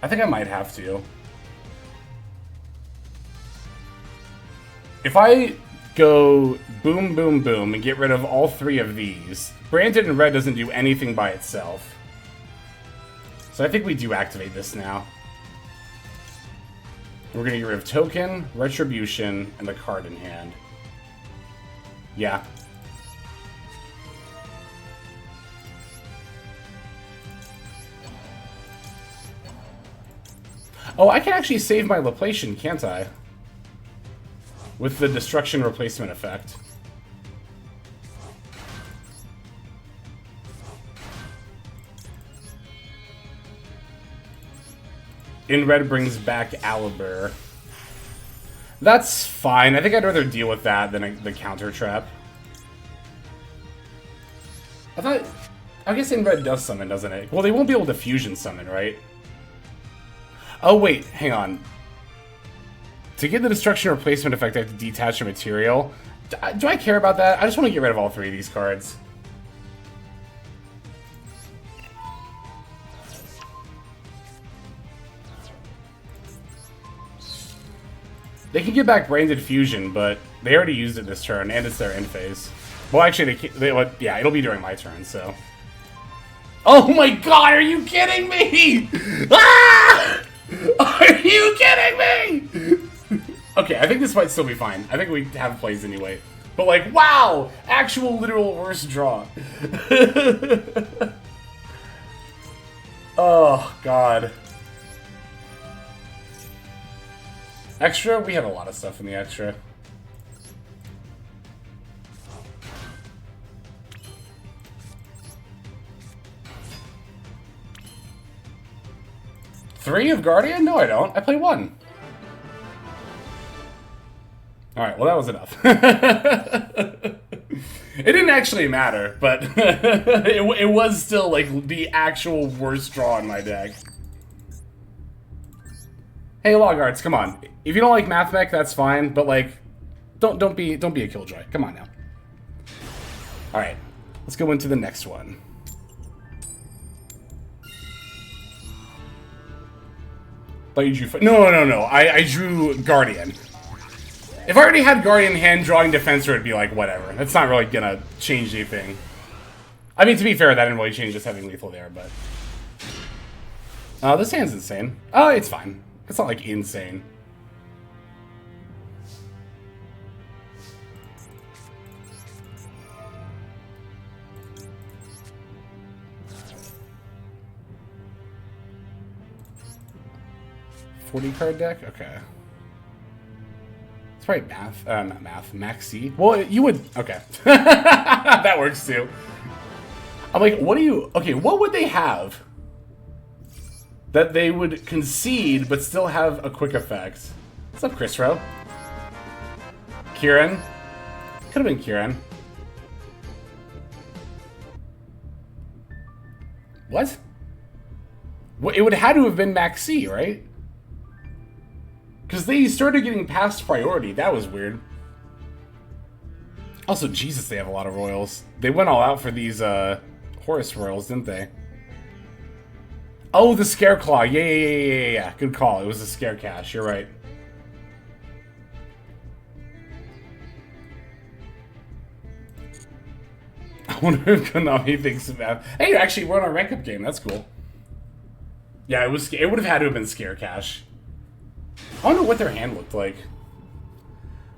I think I might have to. If I go boom, boom, boom, and get rid of all 3 of these, Branded in red doesn't do anything by itself. So I think we do activate this now. We're going to get rid of Token, Retribution, and the card in hand. Yeah. Oh, I can actually save my Laplacian, can't I? With the Destruction Replacement effect. In red brings back Aliber. That's fine. I think I'd rather deal with that than the counter trap. I guess in red does summon, doesn't it? Well, they won't be able to fusion summon, right? Oh, wait, hang on. To get the Destruction Replacement effect, I have to detach a material. Do I care about that? I just want to get rid of all 3 of these cards. They can get back Branded Fusion, but they already used it this turn, and it's their end phase. Well, actually, yeah, it'll be during my turn, so... Oh my god, are you kidding me? Ah! Are you kidding me? Okay, I think this might still be fine. I think we have plays anyway. But like, wow! Actual literal worst draw. Oh, God. Extra? We have a lot of stuff in the extra. Three of Guardian? No, I don't. I play 1. Alright, well that was enough. It didn't actually matter, but it was still like the actual worst draw in my deck. Hey, Log Arts, come on. If you don't like Mathmech, that's fine, but like, don't be a killjoy. Come on now. All right, let's go into the next one. But you drew. No. I drew Guardian. If I already had Guardian in hand, drawing Defensor would be like whatever. That's not really gonna change anything. I mean, to be fair, that didn't really change just having lethal there, but. This hand's insane. Oh, it's fine. It's not like insane. $40 deck? Okay. It's probably not math. Maxi. Well, you would... Okay. That works too. I'm like, what do you... Okay, what would they have that they would concede but still have a quick effect? What's up, Chris Rowe? Kieran? Could have been Kieran. What? It would have had to have been Maxi, right? Because they started getting past priority. That was weird. Also, Jesus, they have a lot of royals. They went all out for these Horus royals, didn't they? Oh, the Scareclaw. Yeah. Good call. It was a Scare Cash. You're right. I wonder if Konami thinks about... Hey, actually, we're on a rank-up game. That's cool. Yeah, it would have had to have been Scare Cash. I wonder what their hand looked like.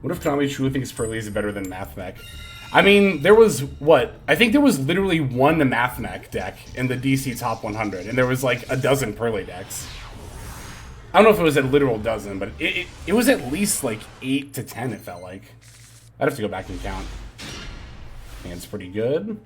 What if Konami truly thinks Pearly is better than Mathmech? I mean, there was, what? I think there was literally one Mathmech deck in the DC Top 100, and there was like a dozen Pearly decks. I don't know if it was a literal dozen, but it was at least like 8 to 10, it felt like. I'd have to go back and count. Hand's pretty good.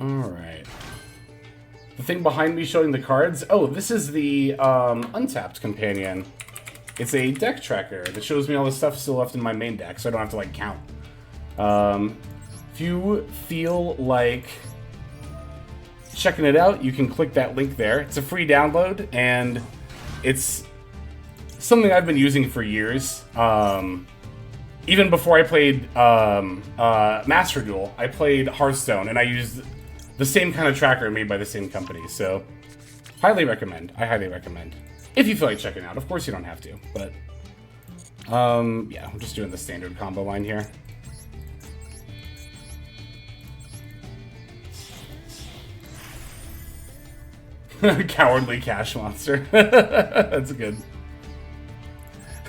Alright. The thing behind me showing the cards... Oh, this is the Untapped Companion. It's a deck tracker that shows me all the stuff still left in my main deck, so I don't have to, like, count. If you feel like checking it out, you can click that link there. It's a free download, and it's something I've been using for years. Even before I played Master Duel, I played Hearthstone, and I used the same kind of tracker made by the same company. So, highly recommend. I highly recommend. If you feel like checking it out. Of course you don't have to, but yeah, I'm just doing the standard combo line here. Cowardly Cash Monster. That's good.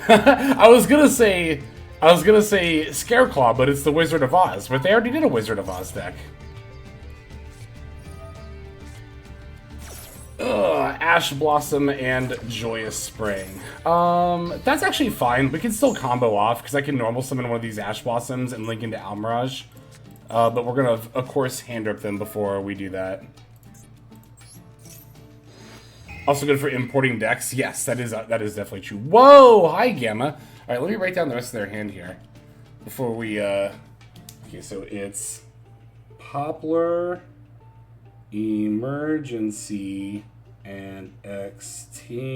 I was gonna say Scareclaw, but it's the Wizard of Oz. But they already did a Wizard of Oz deck. Ugh, Ash Blossom and Joyous Spring. That's actually fine. We can still combo off, because I can normal summon one of these Ash Blossoms and link into Almirage. But we're gonna, of course, hand rip them before we do that. Also good for importing decks. Yes, that is definitely true. Whoa! Hi, Gamma. Alright, let me write down the rest of their hand here. Before we, Okay, so it's Poplar, Emergency, and Extinguish.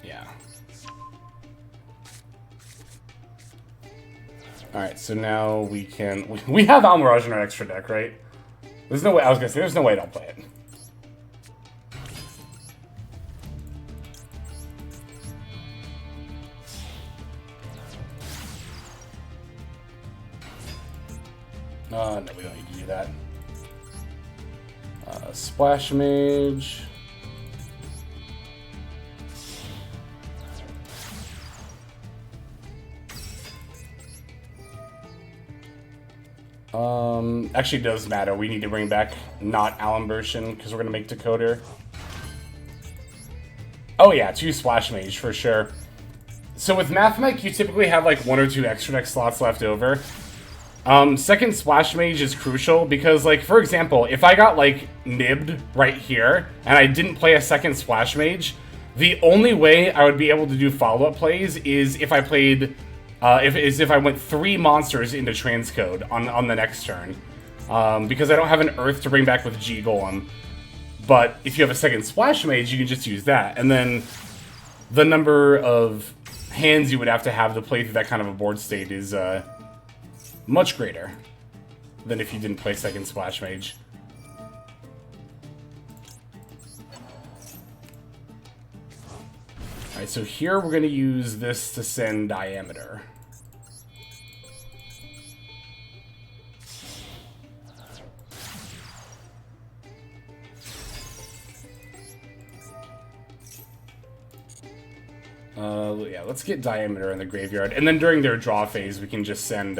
Yeah. Alright, so now we can... We have Almirage in our extra deck, right? There's no way... I was gonna say, there's no way I don't play it. No, we don't need to do that. Splash Mage. Actually, it does matter. We need to bring back not Alimbertion, because we're going to make Decoder. Oh yeah, 2 Splash Mage, for sure. So with Mathmech, you typically have like 1 or 2 extra deck slots left over. Second Splash Mage is crucial, because, like, for example, if I got, like, nibbed right here, and I didn't play a second Splash Mage, the only way I would be able to do follow-up plays is if I played... if I went 3 monsters into Transcode on the next turn. Because I don't have an Earth to bring back with G-Golem. But if you have a second Splash Mage, you can just use that. And then the number of hands you would have to play through that kind of a board state is much greater than if you didn't play second Splash Mage. Alright, so here we're going to use this to send Diameter. Yeah, let's get Diameter in the graveyard. And then during their draw phase, we can just send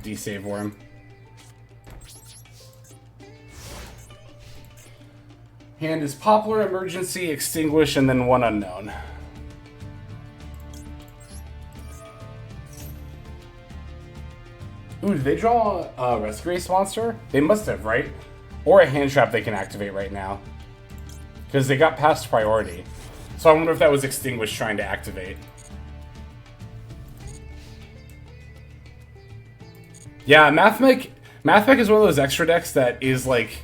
D-Save Worm. Hand is Poplar, Emergency, Extinguish, and then 1 unknown. Ooh, did they draw a Rescue Monster? They must have, right? Or a hand trap they can activate right now. Because they got past priority. So I wonder if that was Extinguish trying to activate. Yeah, Mathmech is one of those extra decks that is like...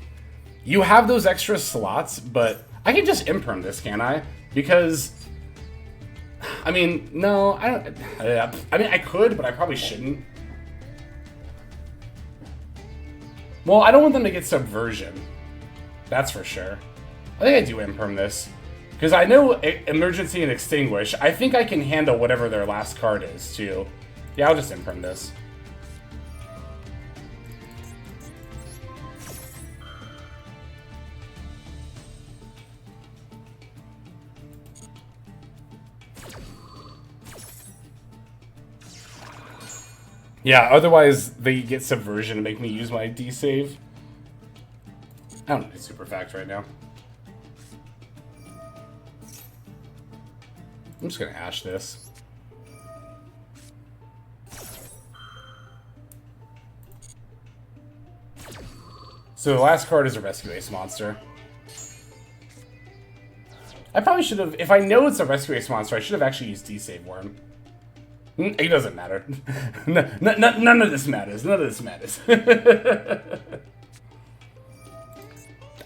You have those extra slots, but I can just imperm this, can't I? Because... I mean, no, I don't... I mean, I could, but I probably shouldn't. Well, I don't want them to get Subversion. That's for sure. I think I do imperm this. Because I know Emergency and Extinguish. I think I can handle whatever their last card is, too. Yeah, I'll just imperm this. Yeah, otherwise they get Subversion and make me use my D-save. I don't need Super Fact right now. I'm just gonna Ash this. So the last card is a Rescue Ace monster. I probably should have, if I know it's a Rescue Ace monster, I should have actually used D-Save Worm. It doesn't matter. None of this matters. None of this matters.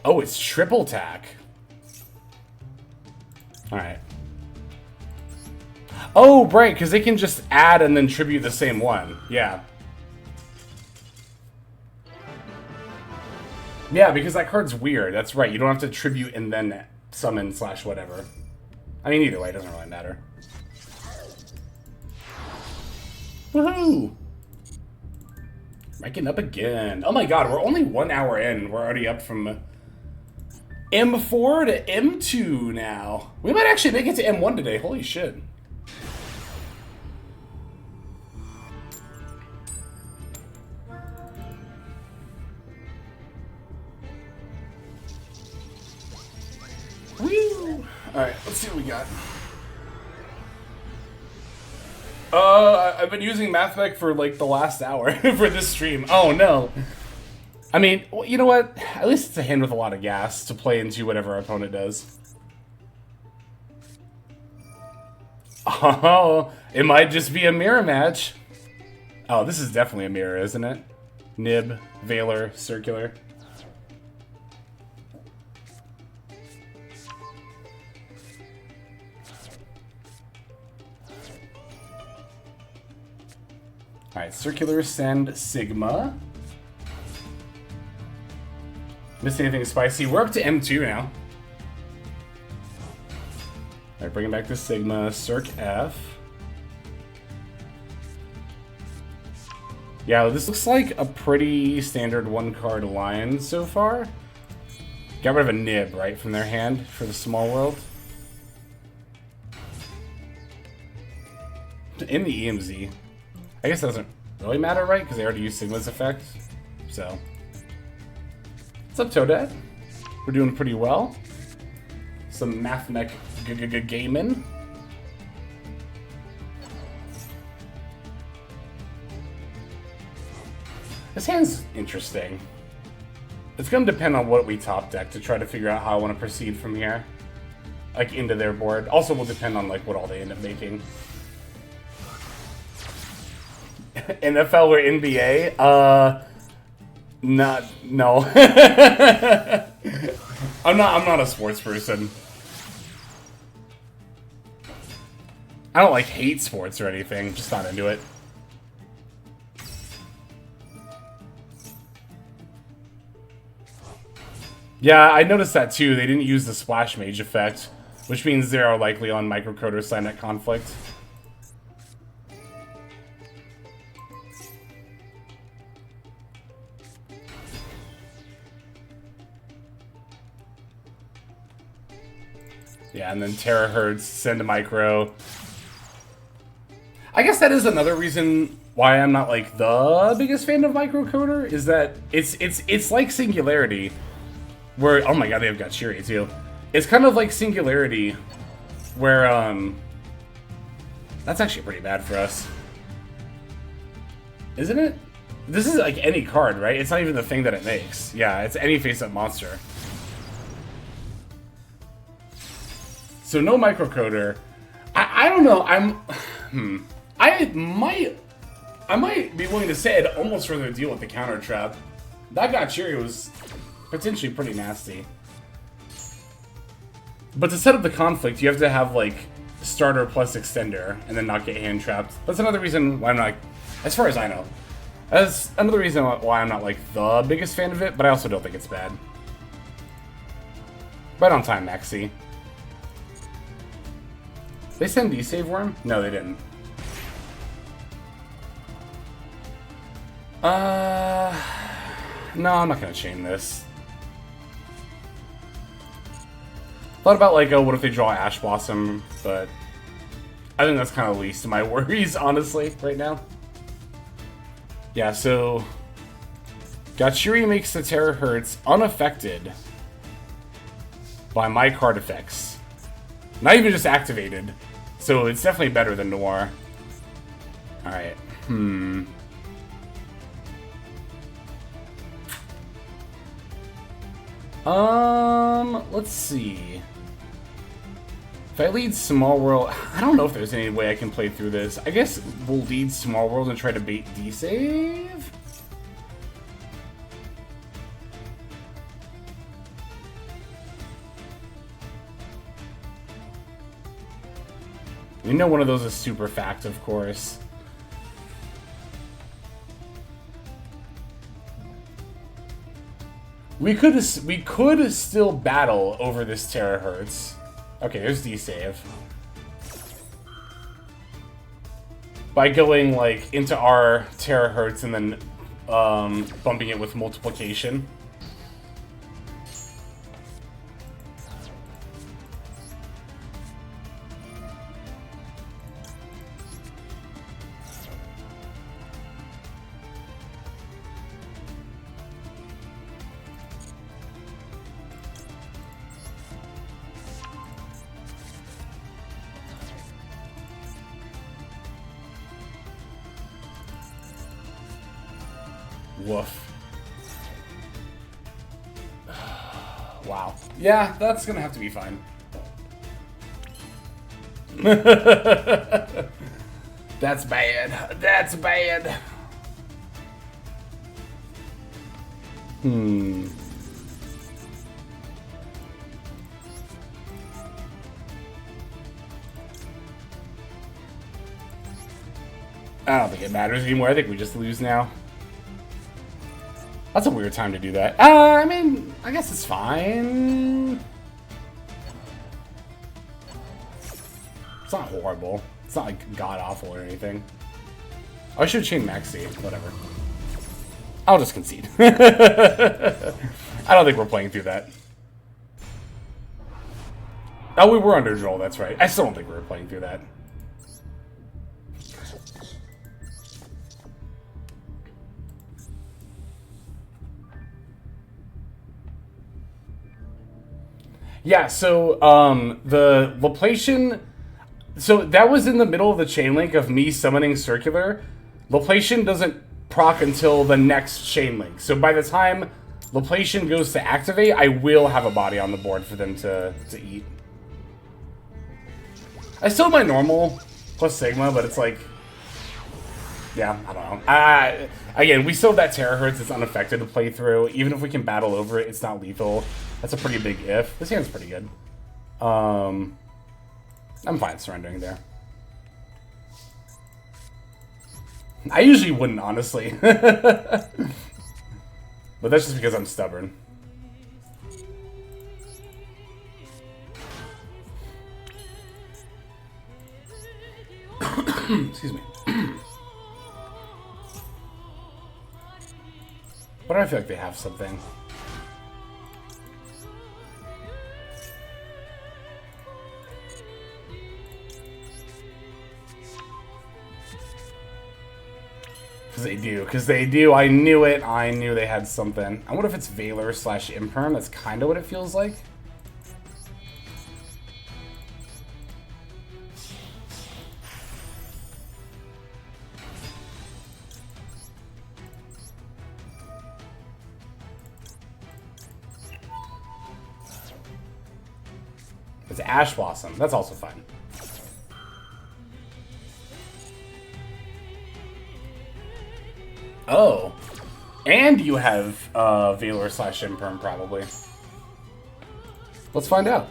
Oh, it's triple tack. Alright. Oh, right, because they can just add and then tribute the same one. Yeah. Yeah, because that card's weird. That's right. You don't have to tribute and then summon / whatever. I mean, either way, it doesn't really matter. Woohoo! Ranking up again. Oh my god, we're only 1 hour in. We're already up from M4 to M2 now. We might actually make it to M1 today. Holy shit. Woo! Alright, let's see what we got. I've been using Mathmech for like the last hour for this stream. Oh no. I mean, you know what? At least it's a hand with a lot of gas to play into whatever our opponent does. Oh, it might just be a mirror match. Oh, this is definitely a mirror, isn't it? Nib, Valor, Circular. Alright, Circular, Send, Sigma. Missed anything spicy? We're up to M2 now. Alright, bringing back the Sigma, Circ F. Yeah, this looks like a pretty standard one-card line so far. Got rid of a Nib, right, from their hand for the Small World. In the EMZ. I guess it doesn't really matter, right? Because they already used Sigma's effect. So. What's up, Toadette? We're doing pretty well. Some Mathmech gaming. This hand's interesting. It's going to depend on what we top deck to try to figure out how I want to proceed from here. Like, into their board. Also will depend on, like, what all they end up making. NFL or NBA? No. I'm not a sports person. I don't like hate sports or anything, just not into it. Yeah, I noticed that too. They didn't use the Splash Mage effect, which means they are likely on Microcoder Signet Conflict. Yeah, and then Terahertz, Send a Micro. I guess that is another reason why I'm not like the biggest fan of Microcoder, is that it's like Singularity, where, oh my god, they've got Shiri too. It's kind of like Singularity, where that's actually pretty bad for us, isn't it? This is like any card, right? It's not even the thing that it makes. Yeah, it's any face-up monster. So no Microcoder. I don't know. I might be willing to say I'd almost rather deal with the counter trap. That Gachiri was potentially pretty nasty. But to set up the conflict, you have to have like starter plus extender and then not get hand trapped. That's another reason why I'm not, as far as I know, that's another reason why I'm not like the biggest fan of it. But I also don't think it's bad. Right on time, Maxi. They send D-Save Worm? No, they didn't. No, I'm not gonna chain this. Thought about like, oh, what if they draw Ash Blossom, but I think that's kind of least of my worries, honestly, right now. Yeah, so Gachiri makes the Terahertz unaffected by my card effects. Not even just activated. So it's definitely better than Noir. Alright. Let's see. If I lead Small World, I don't know if there's any way I can play through this. I guess we'll lead Small World and try to bait D-Save? You know one of those is super fact, of course. We could still battle over this Terahertz. Okay, there's D-Save. By going, like, into our Terahertz and then bumping it with multiplication. Woof. Wow. Yeah, that's gonna have to be fine. That's bad. That's bad. I don't think it matters anymore. I think we just lose now. That's a weird time to do that. I mean, I guess it's fine. It's not horrible. It's not like god-awful or anything. Oh, I should chain Maxi. Whatever. I'll just concede. I don't think we're playing through that. Oh, we were under Joel, that's right. I still don't think we were playing through that. Yeah, so, the Laplacian... So, that was in the middle of the chain link of me summoning Circular. Laplacian doesn't proc until the next chain link. So, by the time Laplacian goes to activate, I will have a body on the board for them to eat. I still have my normal plus Sigma, but it's like... Yeah, I don't know. Again, we still have that Terahertz. It's unaffected to play through. Even if we can battle over it, it's not lethal. That's a pretty big if. This hand's pretty good. I'm fine surrendering there. I usually wouldn't, honestly. But that's just because I'm stubborn. Excuse me. But I feel like they have something. Because they do. I knew it. I knew they had something. I wonder if it's Valor / Imperm. That's kind of what it feels like. It's Ash Blossom. That's also fine. Oh. And you have Valor / Imperm, probably. Let's find out.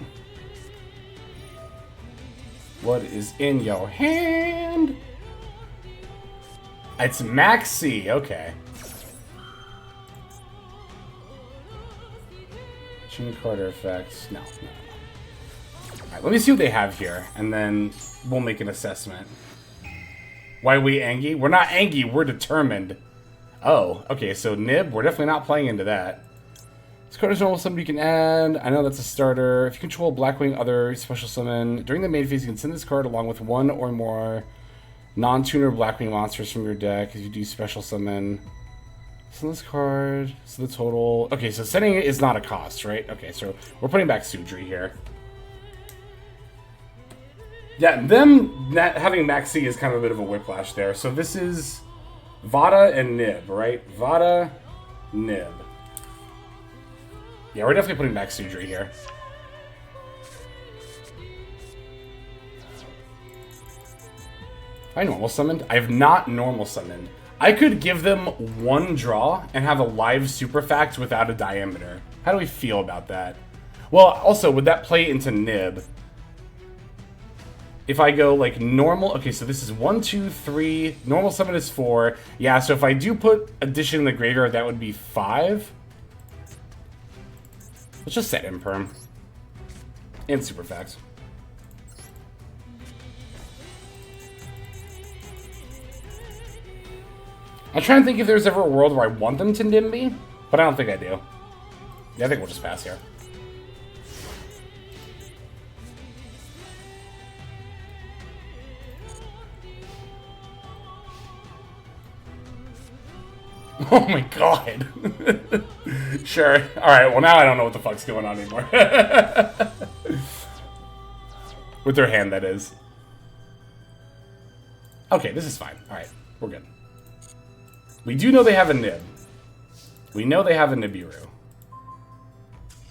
What is in your hand? It's Maxi. Okay. Chain Carter effect. No. Alright, let me see what they have here, and then we'll make an assessment. Why are we angry? We're not angry, we're determined. Oh, okay, so Nib, we're definitely not playing into that. This card is normal summon you can add. I know that's a starter. If you control Blackwing other special summon, during the main phase you can send this card along with one or more non-tuner Blackwing monsters from your deck. If you do special summon, send this card. So the total. Okay, so sending it is not a cost, right? Okay, so we're putting back Sudri here. Yeah, them having Maxi is kind of a bit of a whiplash there. So this is Vada and Nib, right? Vada, Nib. Yeah, we're definitely putting back Sudri here. I normal summoned? I have not normal summoned. I could give them one draw and have a live super fact without a diameter. How do we feel about that? Well, also, would that play into Nib? If I go like normal, okay, so this is 1, 2, 3, normal summon is 4. Yeah, so if I do put addition in the graveyard, that would be 5. Let's just set Imperm. And Superfax. I'm trying to think if there's ever a world where I want them to nim me, but I don't think I do. Yeah, I think we'll just pass here. Oh my god. Sure. Alright, well now I don't know what the fuck's going on anymore. With their hand, that is. Okay, this is fine. Alright, we're good. We do know they have a Nib. We know they have a Nibiru.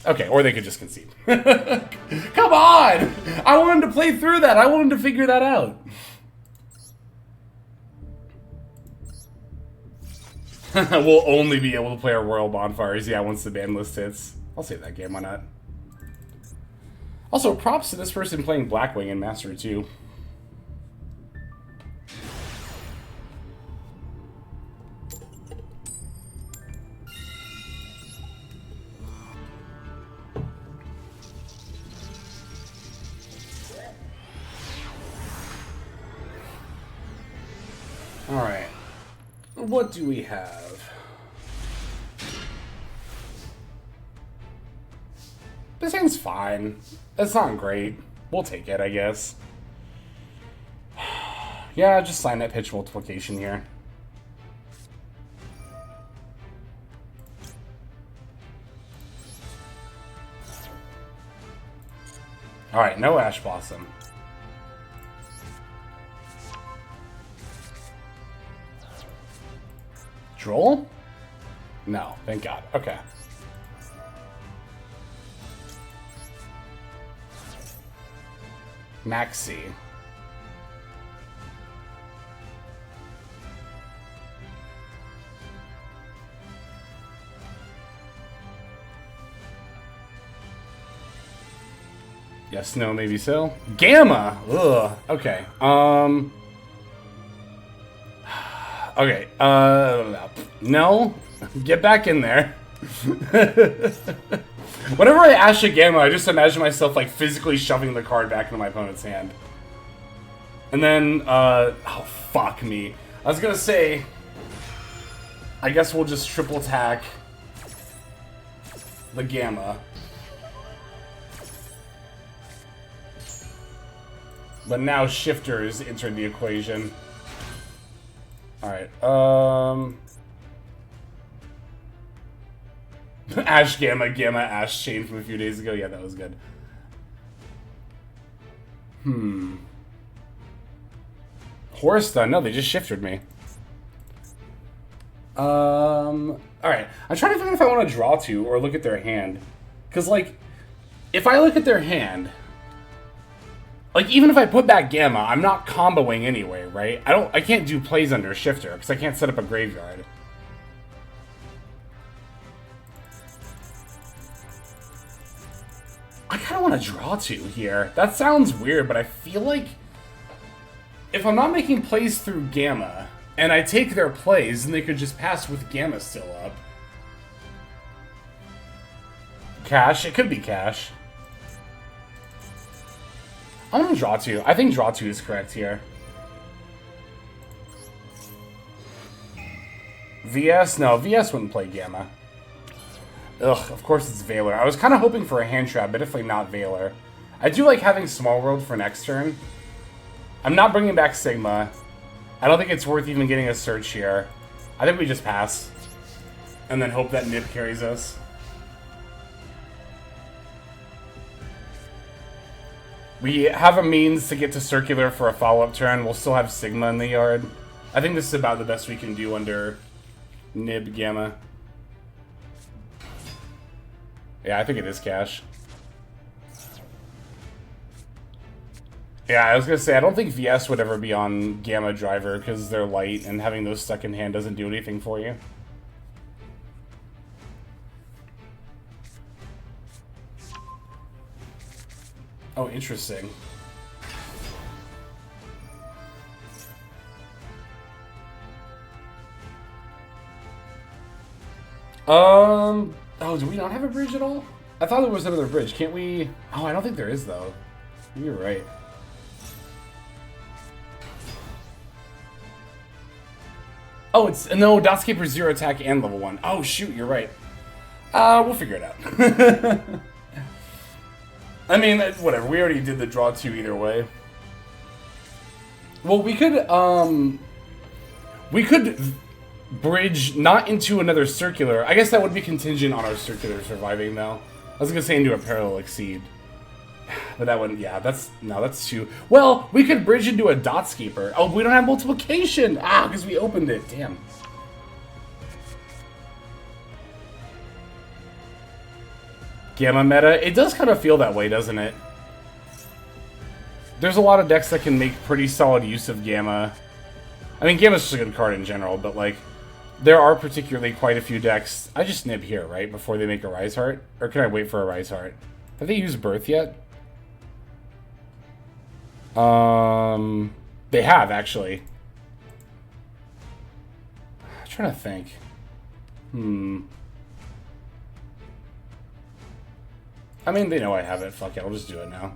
Okay, or they could just concede. Come on! I wanted to play through that. I wanted to figure that out. We'll only be able to play our Royal Bonfires, yeah, once the ban list hits. I'll save that game, why not? Also, props to this person playing Blackwing in Master 2. Alright. What do we have? This hand's fine. It's not great. We'll take it, I guess. Yeah, just sign that pitch multiplication here. Alright, no Ash Blossom. Droll? No, thank God. Okay. Maxi. Yes, no, maybe so. Gamma! Ugh. Okay. Okay, no. Get back in there. Whenever I Ash a Gamma, I just imagine myself, like, physically shoving the card back into my opponent's hand. And then, oh, fuck me. I was gonna say, I guess we'll just triple attack the Gamma. But now Shifters entered the equation. Alright, Ash Gamma, Gamma Ash chain from a few days ago. Yeah, that was good. Horse Stun? No, they just shifted me. Alright. I'm trying to figure out if I want to draw two or look at their hand. Because, like, if I look at their hand, like, even if I put back Gamma, I'm not comboing anyway, right? I can't do plays under Shifter, because I can't set up a graveyard. I kind of want to draw two here. That sounds weird, but I feel like if I'm not making plays through Gamma, and I take their plays, then they could just pass with Gamma still up. cash. It could be cash. I'm gonna draw 2. I think draw 2 is correct here. VS? No, VS wouldn't play Gamma. Ugh, of course it's Valor. I was kind of hoping for a hand trap, but definitely not Valor. I do like having Small World for next turn. I'm not bringing back Sigma. I don't think it's worth even getting a search here. I think we just pass. And then hope that Nib carries us. We have a means to get to Circular for a follow-up turn. We'll still have Sigma in the yard. I think this is about the best we can do under Nib Gamma. Yeah, I think it is cash. Yeah, I was gonna say, I don't think VS would ever be on Gamma Driver because they're light, and having those stuck in hand doesn't do anything for you. Oh, interesting. Oh, do we not have a bridge at all? I thought there was another bridge. Can't we? Oh, I don't think there is, though. You're right. Oh, it's... No, Dotscaper's 0 attack and level 1. Oh, shoot, you're right. We'll figure it out. I mean, whatever. We already did the draw 2 either way. Well, we could bridge not into another circular. I guess that would be contingent on our circular surviving, though. I was gonna say into a parallel exceed. But that wouldn't, yeah, that's 2. Well, we could bridge into a Dotscaper. Oh, we don't have multiplication! Ah, because we opened it, damn. Gamma meta, it does kind of feel that way, doesn't it? There's a lot of decks that can make pretty solid use of Gamma. I mean, Gamma's just a good card in general, but like, there are particularly quite a few decks. I just nib here, right, before they make a Rise Heart? Or can I wait for a Rise Heart? Have they used Birth yet? They have, actually. I'm trying to think. I mean, they know I have it. Fuck it, I'll just do it now.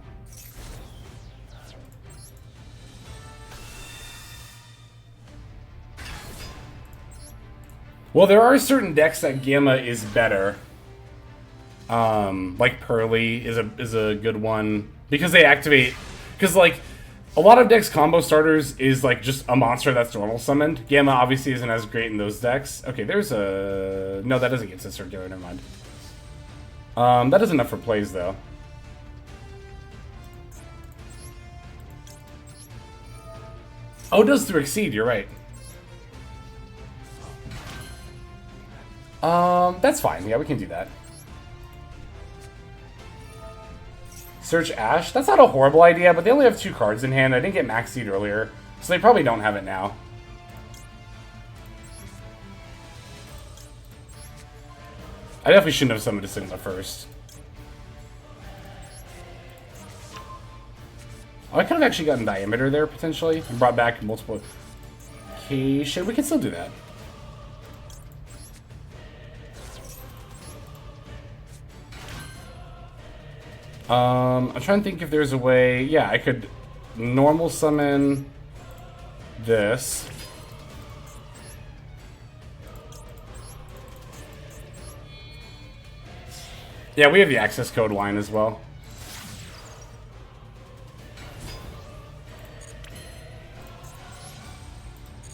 Well, there are certain decks that Gamma is better. Like Pearly is a good one because they activate. Because like a lot of decks combo starters is like just a monster that's normal summoned. Gamma obviously isn't as great in those decks. Okay, there's a no, that doesn't get to circular. Never mind. That is enough for plays though. Oh, it does through Exceed. You're right. That's fine. Yeah, we can do that. Search Ash? That's not a horrible idea, but they only have 2 cards in hand. I didn't get Max Seed earlier, so they probably don't have it now. I definitely shouldn't have summoned a Sigma first. Oh, I could have actually gotten Diameter there, potentially, and brought back multiple... Okay, shit, we can still do that. I'm trying to think if there's a way... Yeah, I could normal summon this. Yeah, we have the access code line as well.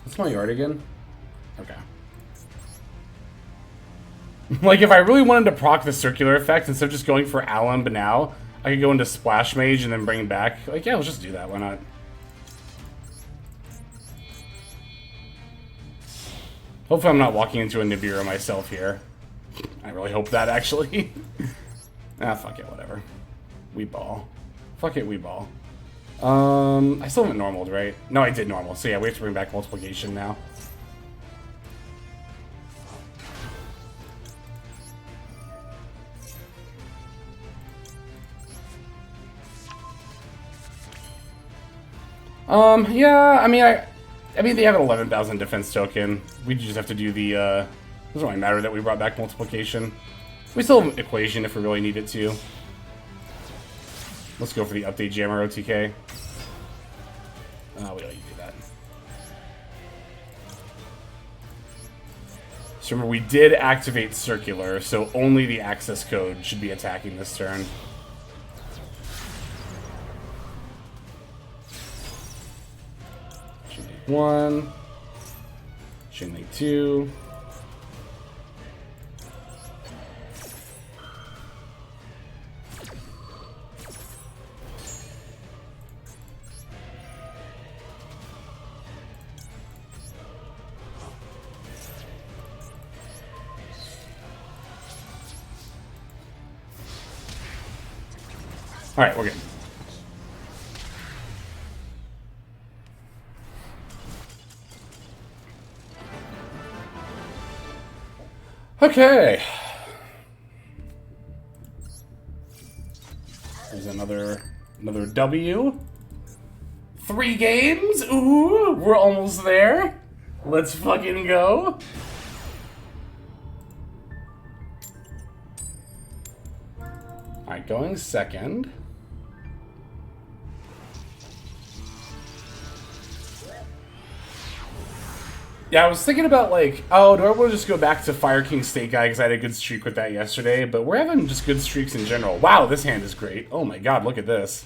What's my yard again? Okay. Like, if I really wanted to proc the circular effect, instead of just going for Alum Banal, I could go into Splash Mage and then bring back... Like, yeah, let's just do that. Why not? Hopefully I'm not walking into a Nibiru myself here. I really hope that, actually. Ah, fuck it, whatever. We ball. Fuck it, we ball. I still haven't normaled, right? No, I did normal. So yeah, we have to bring back multiplication now. Yeah, I mean they have an 11,000 defense token. We just have to do the, doesn't really matter that we brought back multiplication. We still have an equation if we really need it to. Let's go for the update jammer OTK. We don't need to do that. So remember, we did activate circular, so only the access code should be attacking this turn. Chain link 1. Chain link 2. Alright, we're good. Okay. There's another W. 3 games? Ooh, we're almost there. Let's fucking go. Alright, going second. Yeah, I was thinking about, like, oh, do I want to just go back to Fire King State Guy because I had a good streak with that yesterday, but we're having just good streaks in general. Wow, this hand is great. Oh my god, look at this.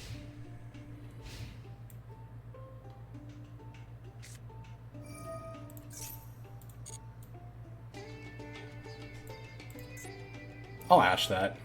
I'll ash that.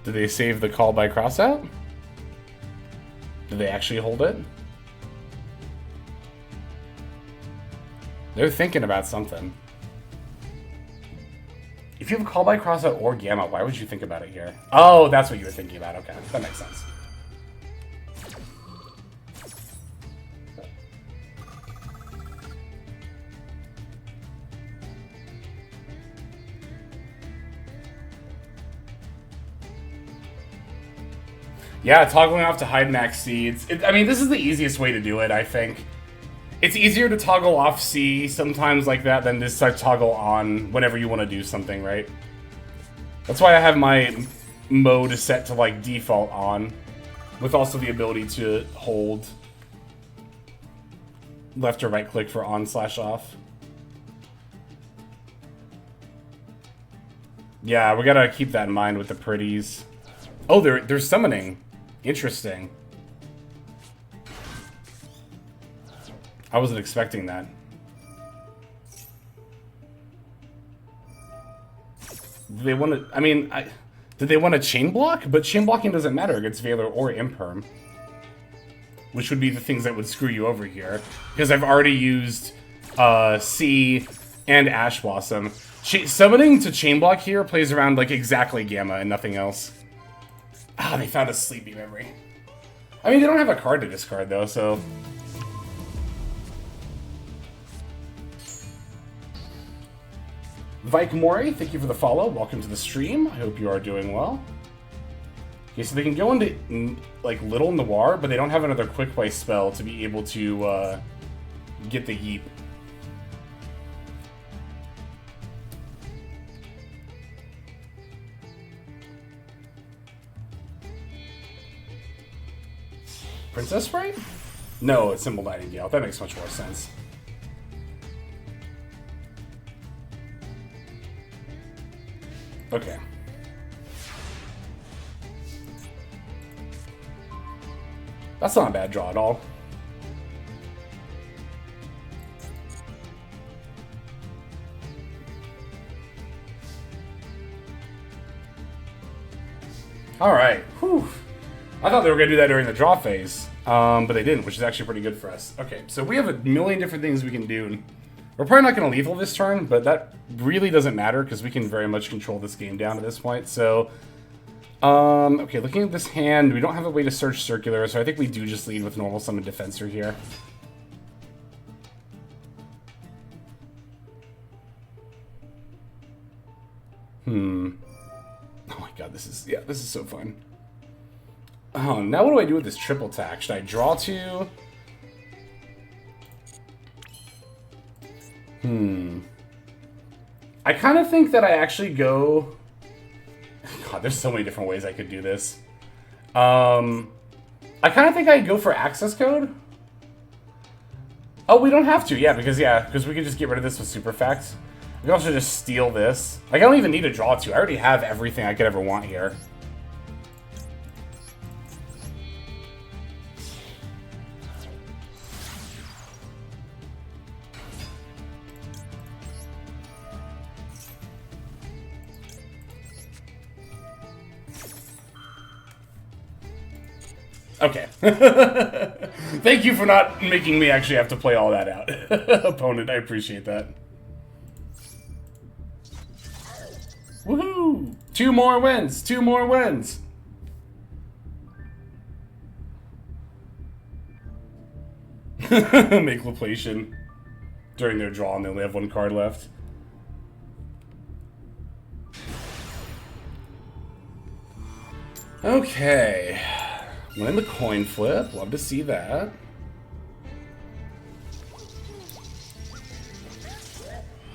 Did they save the call by crossout? Did they actually hold it? They're thinking about something. If you have a call by crossout or gamma, why would you think about it here? Oh, that's what you were thinking about. Okay, that makes sense. Yeah, toggling off to hide max seeds. I mean, this is the easiest way to do it, I think. It's easier to toggle off C sometimes like that than just to toggle on whenever you want to do something, right? That's why I have my mode set to, like, default on, with also the ability to hold left or right click for on/off. Yeah, we gotta keep that in mind with the pretties. Oh, they're summoning. Interesting. I wasn't expecting that. Do they want to? I mean, did they want to chain block? But chain blocking doesn't matter against Valor or Imperm, which would be the things that would screw you over here. Because I've already used C and Ash Blossom. Summoning to chain block here plays around like exactly Gamma and nothing else. Ah, they found a Sleepy Memory. I mean, they don't have a card to discard, though, so... Vike Mori, thank you for the follow. Welcome to the stream. I hope you are doing well. Okay, so they can go into, like, Little Noir, but they don't have another Quick Play spell to be able to, get the Yeep. Princess Sprite? No, it's Symbol Nightingale. That makes much more sense. Okay. That's not a bad draw at all. Alright. Whew. I thought they were going to do that during the draw phase, but they didn't, which is actually pretty good for us. Okay, so we have a million different things we can do. We're probably not going to lethal this turn, but that really doesn't matter because we can very much control this game down to this point. So Okay, looking at this hand, we don't have a way to search circular, so I think we do just lead with normal summon Defensor here. Oh my god, this is so fun. Oh, now what do I do with this triple attack? Should I draw two? I kind of think that I actually go... God, there's so many different ways I could do this. I kind of think I'd go for access code. Oh, we don't have to, because we can just get rid of this with super facts. We can also just steal this. Like, I don't even need to draw two. I already have everything I could ever want here. Okay. Thank you for not making me actually have to play all that out. Opponent, I appreciate that. Woohoo! 2 more wins! 2 more wins! Make Laplation during their draw and they only have 1 card left. Okay. Win the coin flip. Love to see that.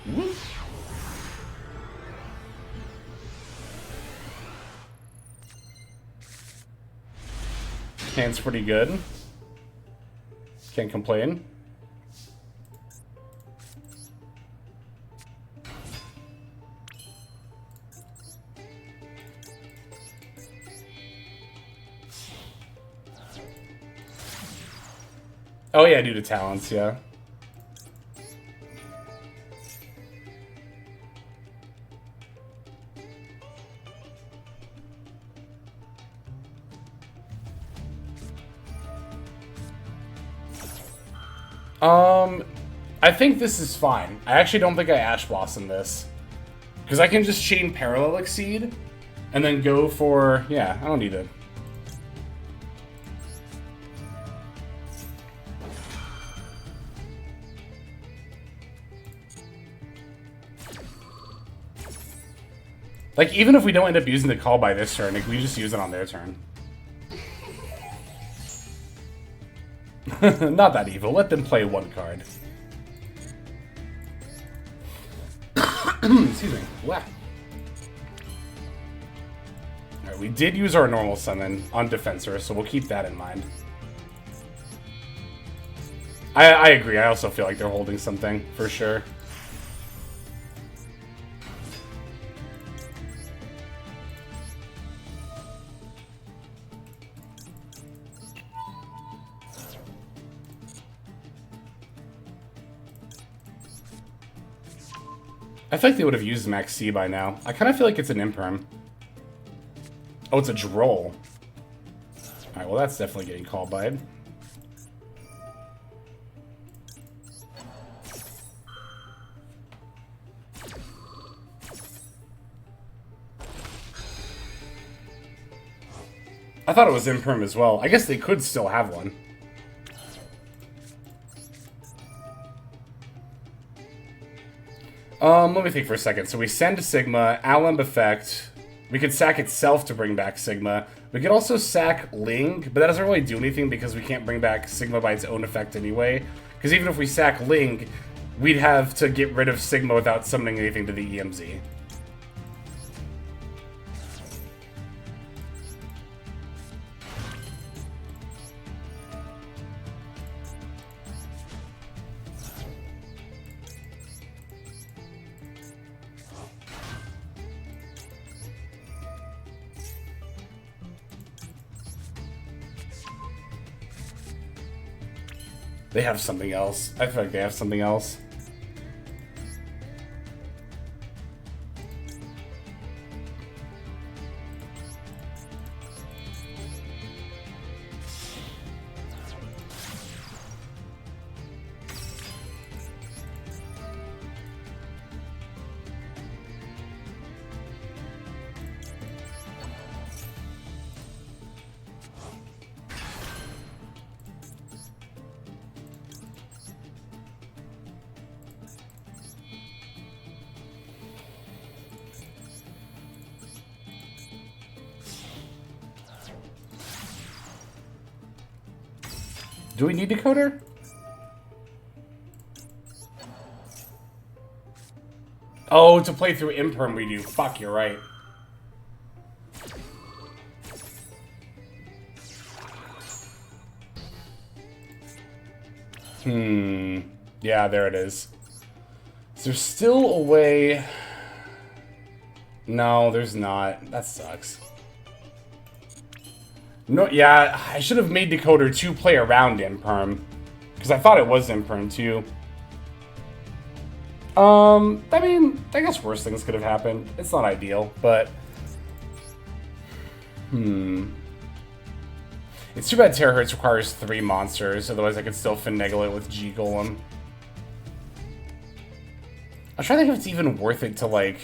Woo. Hand's pretty good. Can't complain. Oh yeah, due to talents, yeah. I think this is fine. I actually don't think I Ash Blossom this. Because I can just chain Parallel Exceed, and then go for... Yeah, I don't need it. Like, even if we don't end up using the call by this turn, like, we just use it on their turn. Not that evil. Let them play 1 card. Excuse me. Wow. Alright, we did use our normal summon on Defensor, so we'll keep that in mind. I agree. I also feel like they're holding something, for sure. I feel like they would have used Max C by now. I kind of feel like it's an Imperm. Oh, it's a Droll. Alright, well that's definitely getting called by it. I thought it was Imperm as well. I guess they could still have one. Let me think for a second. So we send Sigma, Alemb effect. We could sack itself to bring back Sigma. We could also sack Ling, but that doesn't really do anything because we can't bring back Sigma by its own effect anyway. Because even if we sack Ling, we'd have to get rid of Sigma without summoning anything to the EMZ. They have something else. I feel like they have something else. Do we need decoder? Oh, to play through Imperm we do. Fuck, you're right. Yeah, there it is. Is there still a way? No, there's not. That sucks. No, yeah, I should have made decoder to play around Imperm. Because I thought it was Imperm too. I mean, I guess worse things could have happened. It's not ideal, but... It's too bad Terahertz requires 3 monsters, otherwise I could still finagle it with G-Golem. I'm trying to think if it's even worth it to, like...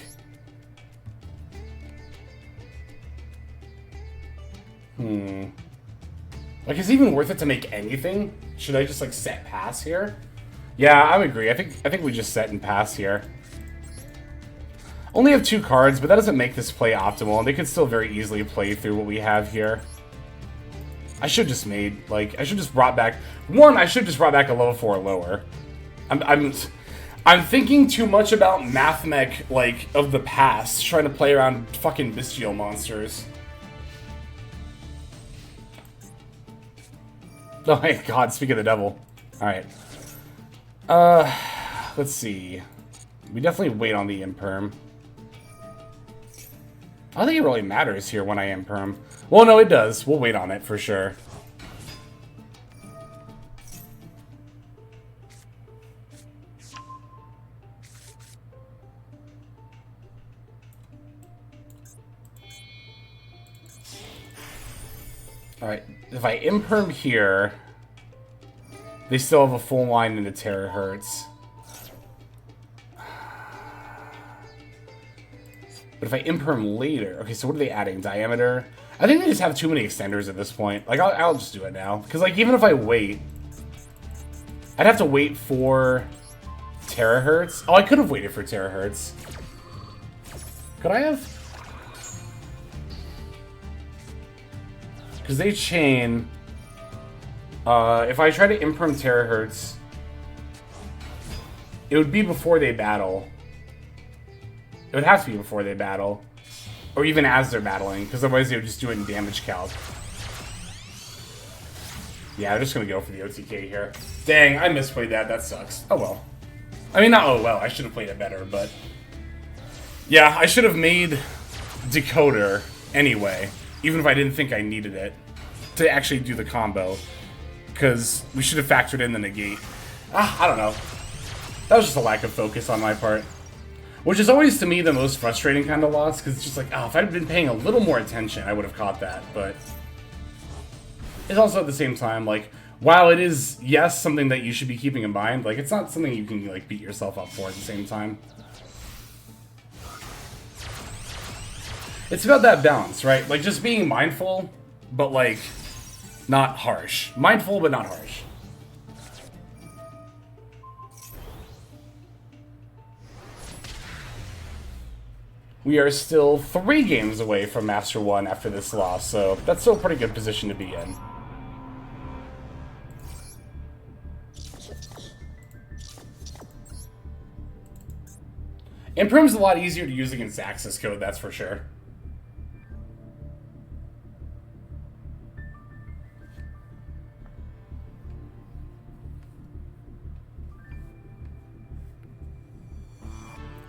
Like, is it even worth it to make anything? Should I just, like, set pass here? Yeah, I would agree. I think we just set and pass here. Only have 2 cards, but that doesn't make this play optimal, and they could still very easily play through what we have here. I should just made, like, I should just brought back... One, I should just brought back a level 4 lower. I'm thinking too much about Mathmech, like, of the past, trying to play around fucking bestial monsters. Oh my god, speak of the devil. Alright. Let's see. We definitely wait on the Imperm. I don't think it really matters here when I Imperm. Well, no, it does. We'll wait on it for sure. Alright, if I Imperm here, they still have a full line into Terahertz. But if I Imperm later... Okay, so what are they adding? Diameter? I think they just have too many extenders at this point. Like, I'll just do it now. Because, like, even if I wait... I'd have to wait for Terahertz. Oh, I could have waited for Terahertz. Could I have? Because they chain... if I try to Imperm Terahertz... It would be before they battle. It would have to be before they battle. Or even as they're battling, because otherwise they would just do it in damage calc. Yeah, I'm just going to go for the OTK here. Dang, I misplayed that. That sucks. Oh well. I mean, not oh well. I should have played it better, but... Yeah, I should have made Decoder anyway, even if I didn't think I needed it, to actually do the combo. Because we should have factored in the negate. I don't know. That was just a lack of focus on my part. Which is always, to me, the most frustrating kind of loss, because it's just like, oh, if I'd been paying a little more attention, I would have caught that, but... It's also at the same time, like, while it is, yes, something that you should be keeping in mind, like, it's not something you can, like, beat yourself up for at the same time. It's about that balance, right? Like, just being mindful, but, like, not harsh. Mindful, but not harsh. We are still 3 games away from Master 1 after this loss, so that's still a pretty good position to be in. Imperm's a lot easier to use against Axis code, that's for sure.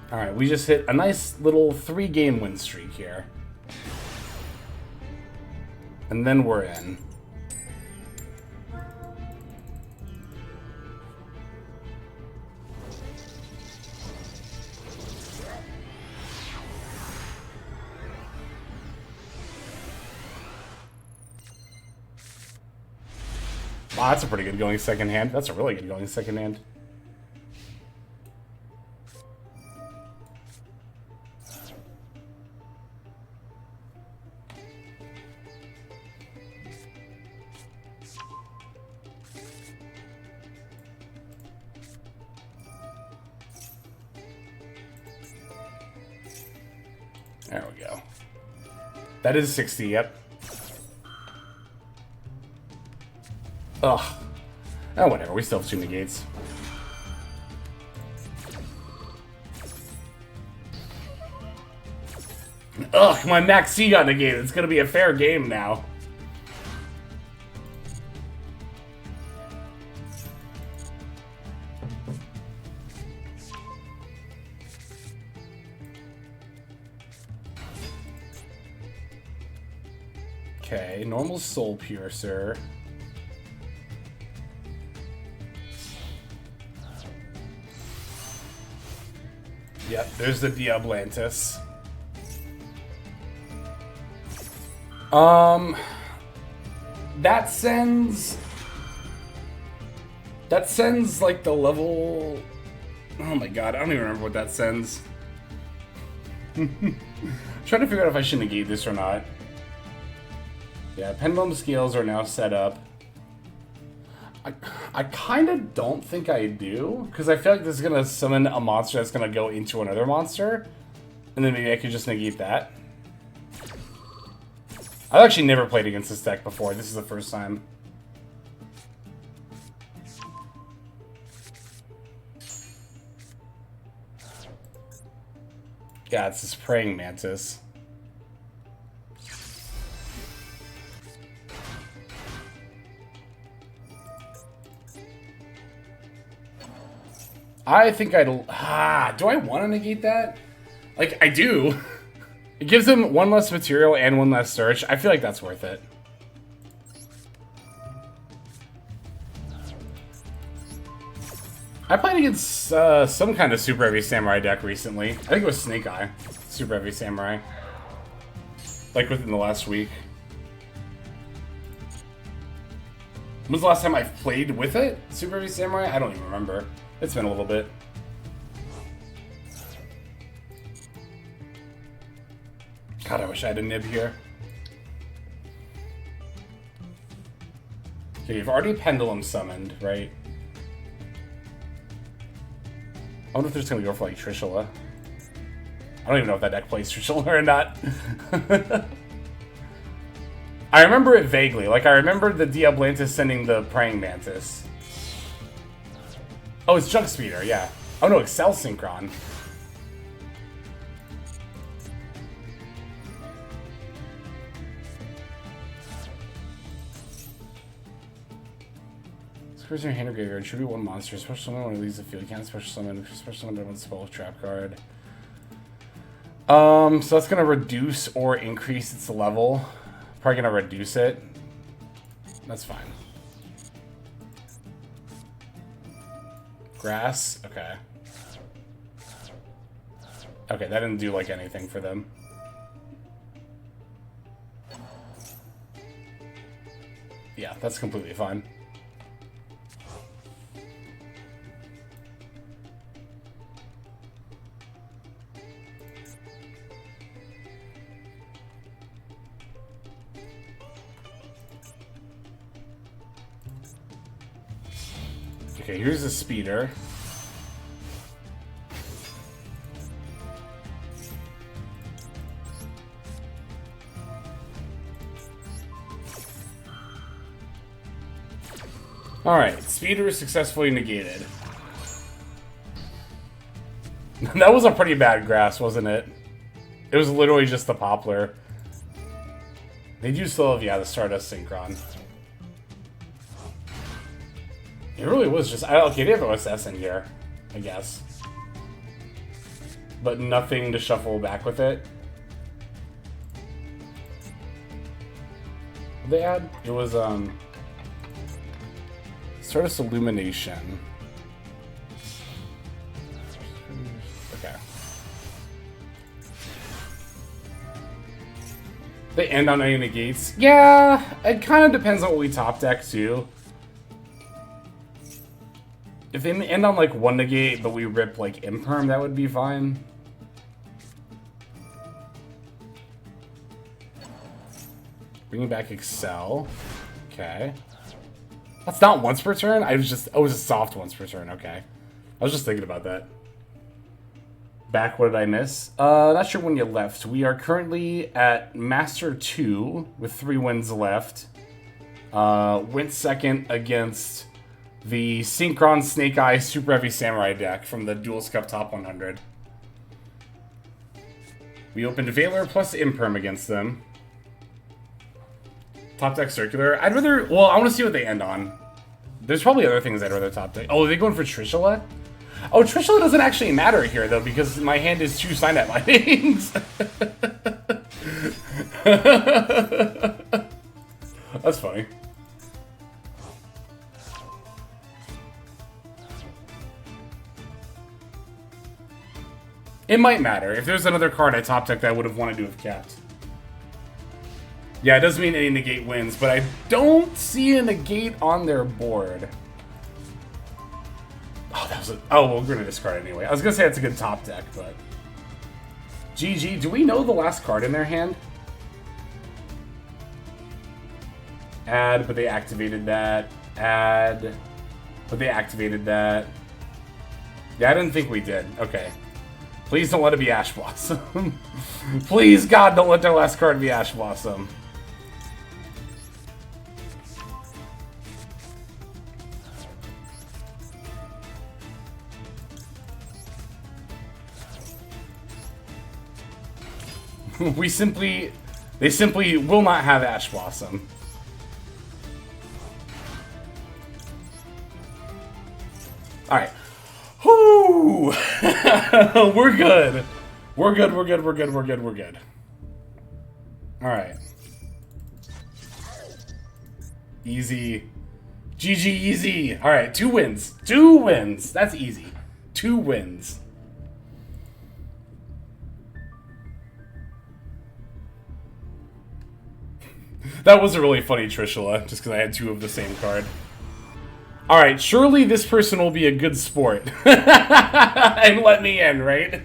Alright, we just hit a nice little 3-game win streak here. And then we're in. Wow, that's a pretty good going second hand. That's a really good going second hand. There we go. That is 60, yep. Ugh. Oh, whatever. We still have 2 negates. Ugh, my Max C got negated. It's gonna be a fair game now. Okay, normal Soul Piercer. Yep, there's the Diablantis. That sends like the level. Oh my god, I don't even remember what that sends. Trying to figure out if I should negate this or not. Yeah, pendulum scales are now set up. I kind of don't think I do, because I feel like this is gonna summon a monster that's gonna go into another monster, and then maybe I could just negate that. I've actually never played against this deck before. This is the first time. Yeah, it's this Praying Mantis. I think I'd... do I want to negate that? Like, I do. It gives him 1 less material and 1 less search. I feel like that's worth it. I played against some kind of Super Heavy Samurai deck recently. I think it was Snake Eye. Super Heavy Samurai. Like within the last week. When was the last time I played with it? Super Heavy Samurai? I don't even remember. It's been a little bit. God, I wish I had a nib here. Okay, you've already Pendulum summoned, right? I wonder if there's gonna go for like Trishula. I don't even know if that deck plays Trishula or not. I remember it vaguely. Like, I remember the Diablantis sending the Praying Mantis. Oh, it's Junk Speeder, yeah. Oh no, Excel Synchron. Screws in your hand or graveyard. Should be 1 monster. Special summon when it leaves the field. You can't special summon. Special summon 1 spell trap card. So that's gonna reduce or increase its level. Probably gonna reduce it. That's fine. Grass? Okay. Okay, that didn't do, like, anything for them. Yeah, that's completely fine. Okay, here's a speeder. Alright, speeder is successfully negated. That was a pretty bad grass, wasn't it? It was literally just the poplar. They do still have, yeah, the Stardust Synchron. It really was just... okay, they have OSS in here, I guess. But nothing to shuffle back with it. What they had? It was, Stardust Illumination. Okay. They end on any negates? Yeah, it kind of depends on what we top deck, too. If they end on, like, 1 negate, but we rip, like, Imperm, that would be fine. Bringing back Excel. Okay. That's not once per turn? I was just... oh, it was a soft once per turn. Okay. I was just thinking about that. Back, what did I miss? Not sure when you left. We are currently at Master 2 with 3 wins left. Went second against The Synchron Snake Eye Super Heavy Samurai deck from the Duels Cup Top 100. We opened Valor plus Imperm against them. Top deck Circular. I'd rather... Well, I want to see what they end on. There's probably other things I'd rather top deck. Oh, are they going for Trishula? Oh, Trishula doesn't actually matter here, though, because my hand is 2 Signet Lightnings. That's funny. It might matter. If there's another card I top decked, I would have wanted to have kept. Yeah, it doesn't mean any negate wins, but I don't see a negate on their board. Oh, that was a... Oh, well, we're going to discard it anyway. I was going to say it's a good top deck, but... GG. Do we know the last card in their hand? Add, but they activated that. Add, but they activated that. Yeah, I didn't think we did. Okay. Please don't let it be Ash Blossom. Please, God, don't let their last card be Ash Blossom. They simply will not have Ash Blossom. Alright. Whoo! We're good. We're good. Alright. Easy. GG easy. Alright, 2 wins. 2 wins. That's easy. 2 wins. That was a really funny Trishula, just because I had 2 of the same card. Alright, surely this person will be a good sport. And let me in, right?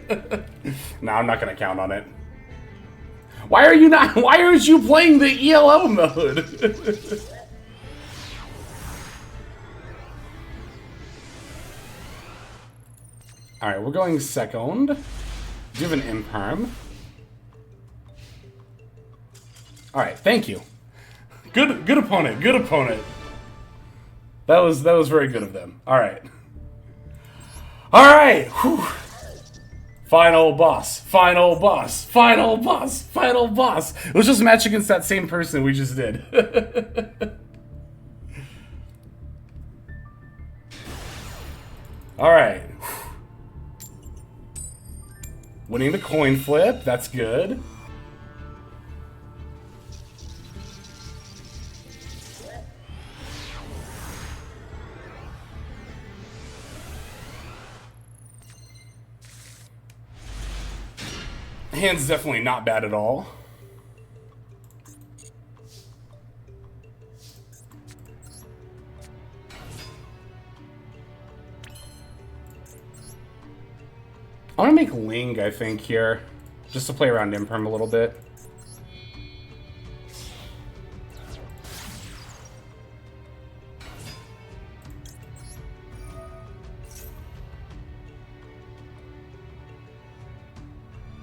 No, I'm not going to count on it. Why aren't you playing the ELO mode? Alright, we're going second. Do you have an Imperm? Alright, thank you. Good opponent, good opponent. That was very good of them. Alright. Alright! Final boss. Final boss. Final boss. Final boss. Let's just match against that same person we just did. Alright. Winning the coin flip. That's good. Hand's definitely not bad at all. I want to make Ling, I think, here. Just to play around Imperm a little bit.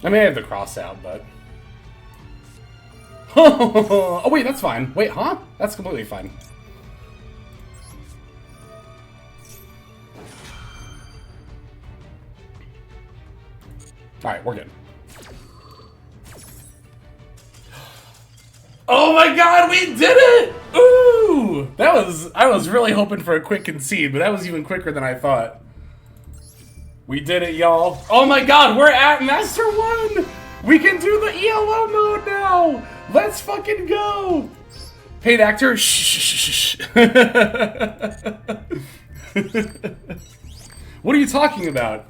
I mean, I have the cross out, but... Oh, wait, that's fine. Wait, huh? That's completely fine. Alright, we're good. Oh my god, we did it! Ooh! I was really hoping for a quick concede, but that was even quicker than I thought. We did it, y'all. Oh my god, we're at Master 1! We can do the ELO mode now! Let's fucking go! Paid actor, shh. What are you talking about?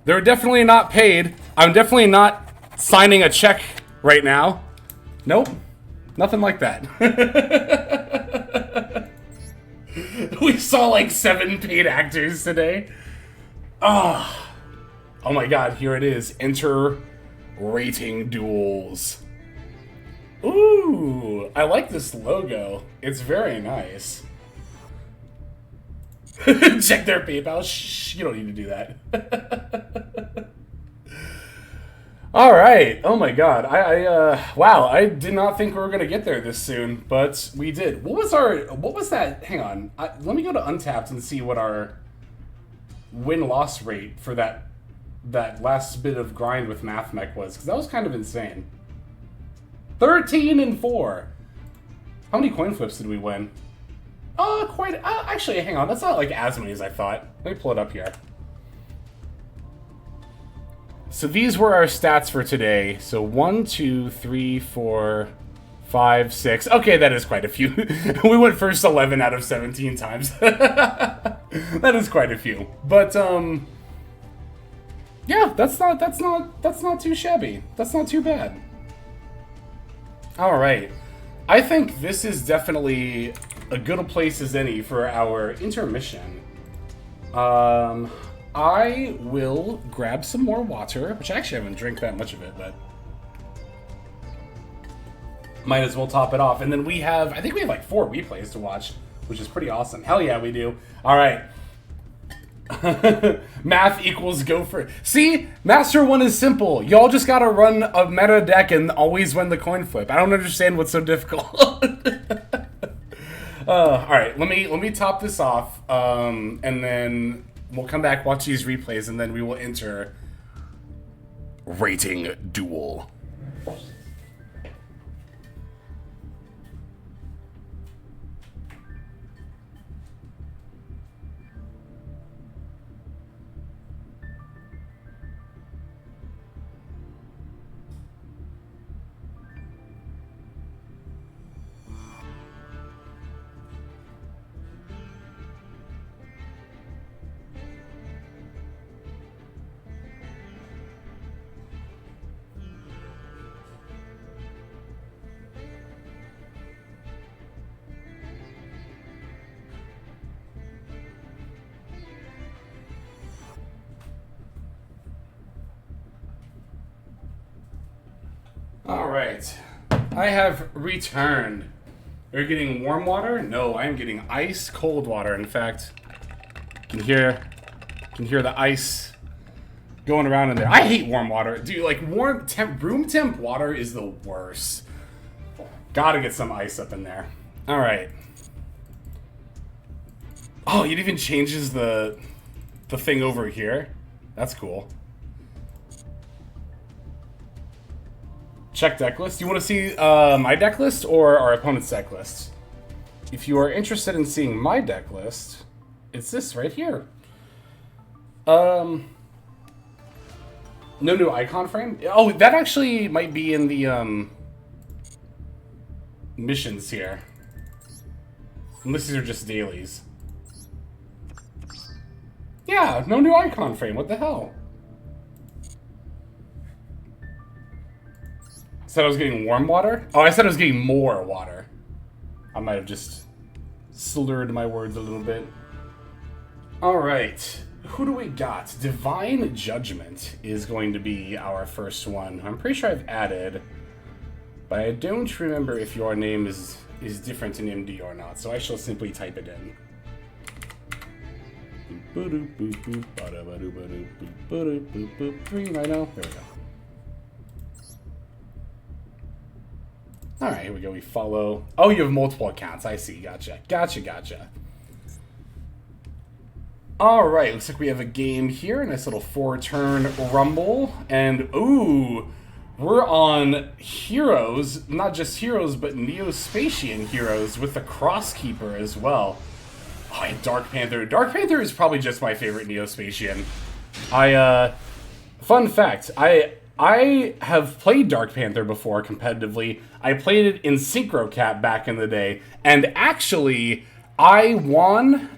They're definitely not paid. I'm definitely not signing a check right now. Nope. Nothing like that. We saw like 7 paid actors today. Oh my god, here it is. Enter rating duels. Ooh, I like this logo. It's very nice. Check their PayPal. Shh, you don't need to do that. All right. Oh my God. Wow. I did not think we were gonna get there this soon, but we did. What was that? Hang on. Let me go to Untapped and see what our win-loss rate for that last bit of grind with Mathmech was, because that was kind of insane. 13-4. How many coin flips did we win? Quite. Actually, hang on. That's not like as many as I thought. Let me pull it up here. So these were our stats for today. So 1, 2, 3, 4, 5, 6. Okay, that is quite a few. We went first 11 out of 17 times. That is quite a few. But yeah, that's not too shabby. That's not too bad. All right. I think this is definitely a good a place as any for our intermission. I will grab some more water, which actually I haven't drank that much of it, but might as well top it off. And then I think we have like 4 replays to watch, which is pretty awesome. Hell yeah, we do. All right. Math equals go for it. See, Master 1 is simple. Y'all just gotta run a meta deck and always win the coin flip. I don't understand what's so difficult. All right, let me top this off, and then we'll come back, watch these replays, and then we will enter Rating Duel. All right, I have returned. Are you getting warm water? No, I am getting ice cold water. In fact, you can hear the ice going around in there. I hate warm water, dude. Like room temp water is the worst. Gotta get some ice up in there. All right. Oh, it even changes the thing over here. That's cool. Check deck list. You want to see my deck list or our opponent's deck list? If you are interested in seeing my deck list, it's this right here. No new icon frame. Oh, that actually might be in the missions here. Unless these are just dailies. Yeah, no new icon frame. What the hell? Said I was getting warm water? Oh, I said I was getting more water. I might have just slurred my words a little bit. Alright. Who do we got? Divine Judgment is going to be our first one. I'm pretty sure I've added, but I don't remember if your name is different in MD or not, so I shall simply type it in. Green Rhino. There we go. Alright, here we go. We follow. Oh, you have multiple accounts. I see. Gotcha. Gotcha. Alright, looks like we have a game here. A nice little 4-turn rumble. And, ooh, we're on heroes. Not just heroes, but Neo-Spatian heroes with the Crosskeeper as well. Oh, and Dark Panther. Dark Panther is probably just my favorite Neo-Spatian. Fun fact, I have played Dark Panther before competitively. I played it in Synchro Cap back in the day, and actually, I won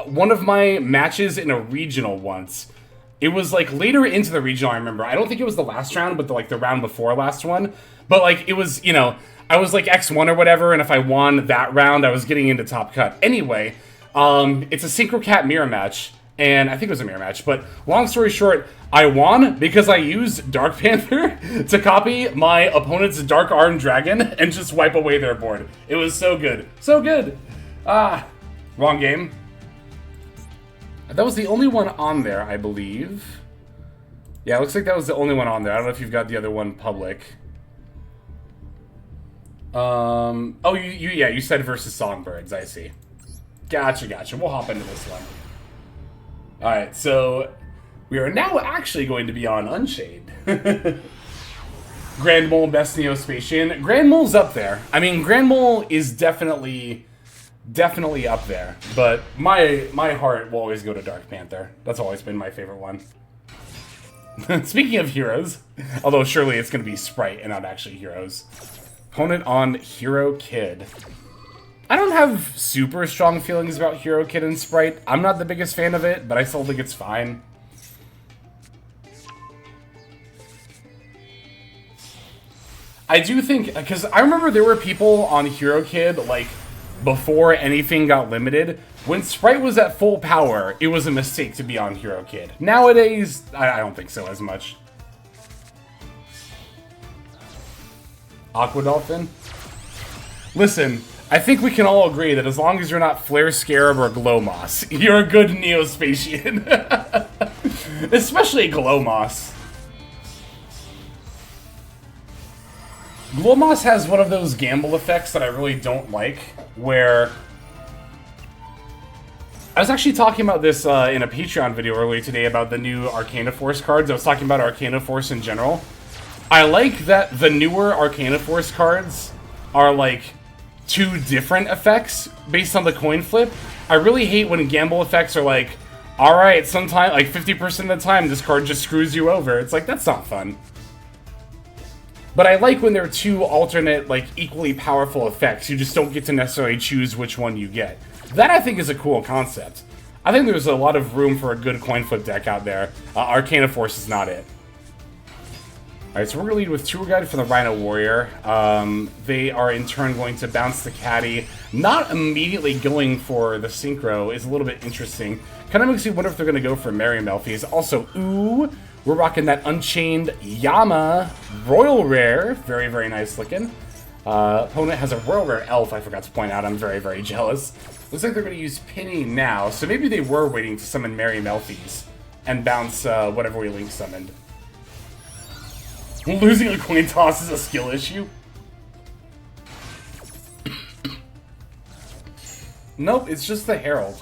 one of my matches in a regional once. It was like later into the regional, I remember. I don't think it was the last round, but the round before last one. But like it was, you know, I was like X1 or whatever, and if I won that round, I was getting into top cut. Anyway, it's a Synchro Cap mirror match. And I think it was a mirror match, but long story short, I won because I used Dark Panther to copy my opponent's Dark Arm Dragon and just wipe away their board. It was so good. So good. Wrong game. That was the only one on there, I believe. Yeah, it looks like that was the only one on there. I don't know if you've got the other one public. Oh, yeah, you said versus Songbirds, I see. Gotcha. We'll hop into this one. Alright, so we are now actually going to be on Unchained. Grand Mole, best Neospatian. Grand Mole's up there. I mean, Grand Mole is definitely up there. But my heart will always go to Dark Panther. That's always been my favorite one. Speaking of heroes, although surely it's going to be Sprite and not actually heroes. Opponent on Hero Kid. I don't have super strong feelings about Hero Kid and Sprite. I'm not the biggest fan of it, but I still think it's fine. I do think, because I remember there were people on Hero Kid, like, before anything got limited. When Sprite was at full power, it was a mistake to be on Hero Kid. Nowadays, I don't think so as much. Aqua Dolphin? Listen, I think we can all agree that as long as you're not Flare Scarab or Glowmoss, you're a good Neospatian. Especially Glowmoss. Glowmoss has one of those gamble effects that I really don't like, where... I was actually talking about this in a Patreon video earlier today about the new Arcana Force cards. I was talking about Arcana Force in general. I like that the newer Arcana Force cards are like two different effects based on the coin flip. I really hate when gamble effects are like, alright, sometimes, like 50% of the time, this card just screws you over. It's like, that's not fun. But I like when there are two alternate, like, equally powerful effects. You just don't get to necessarily choose which one you get. That, I think, is a cool concept. I think there's a lot of room for a good coin flip deck out there. Arcana Force is not it. Alright, so we're going to lead with Tour Guide for the Rhino Warrior. They are, in turn, going to bounce the Caddy. Not immediately going for the Synchro is a little bit interesting. Kind of makes me wonder if they're going to go for Mary Melfi's. Also, ooh, we're rocking that Unchained Yama Royal Rare. Very, very nice looking. Opponent has a Royal Rare Elf, I forgot to point out. I'm very, very jealous. Looks like they're going to use Penny now, so maybe they were waiting to summon Mary Melfi's and bounce whatever we Link summoned. Losing a coin toss is a skill issue. Nope, it's just the Herald.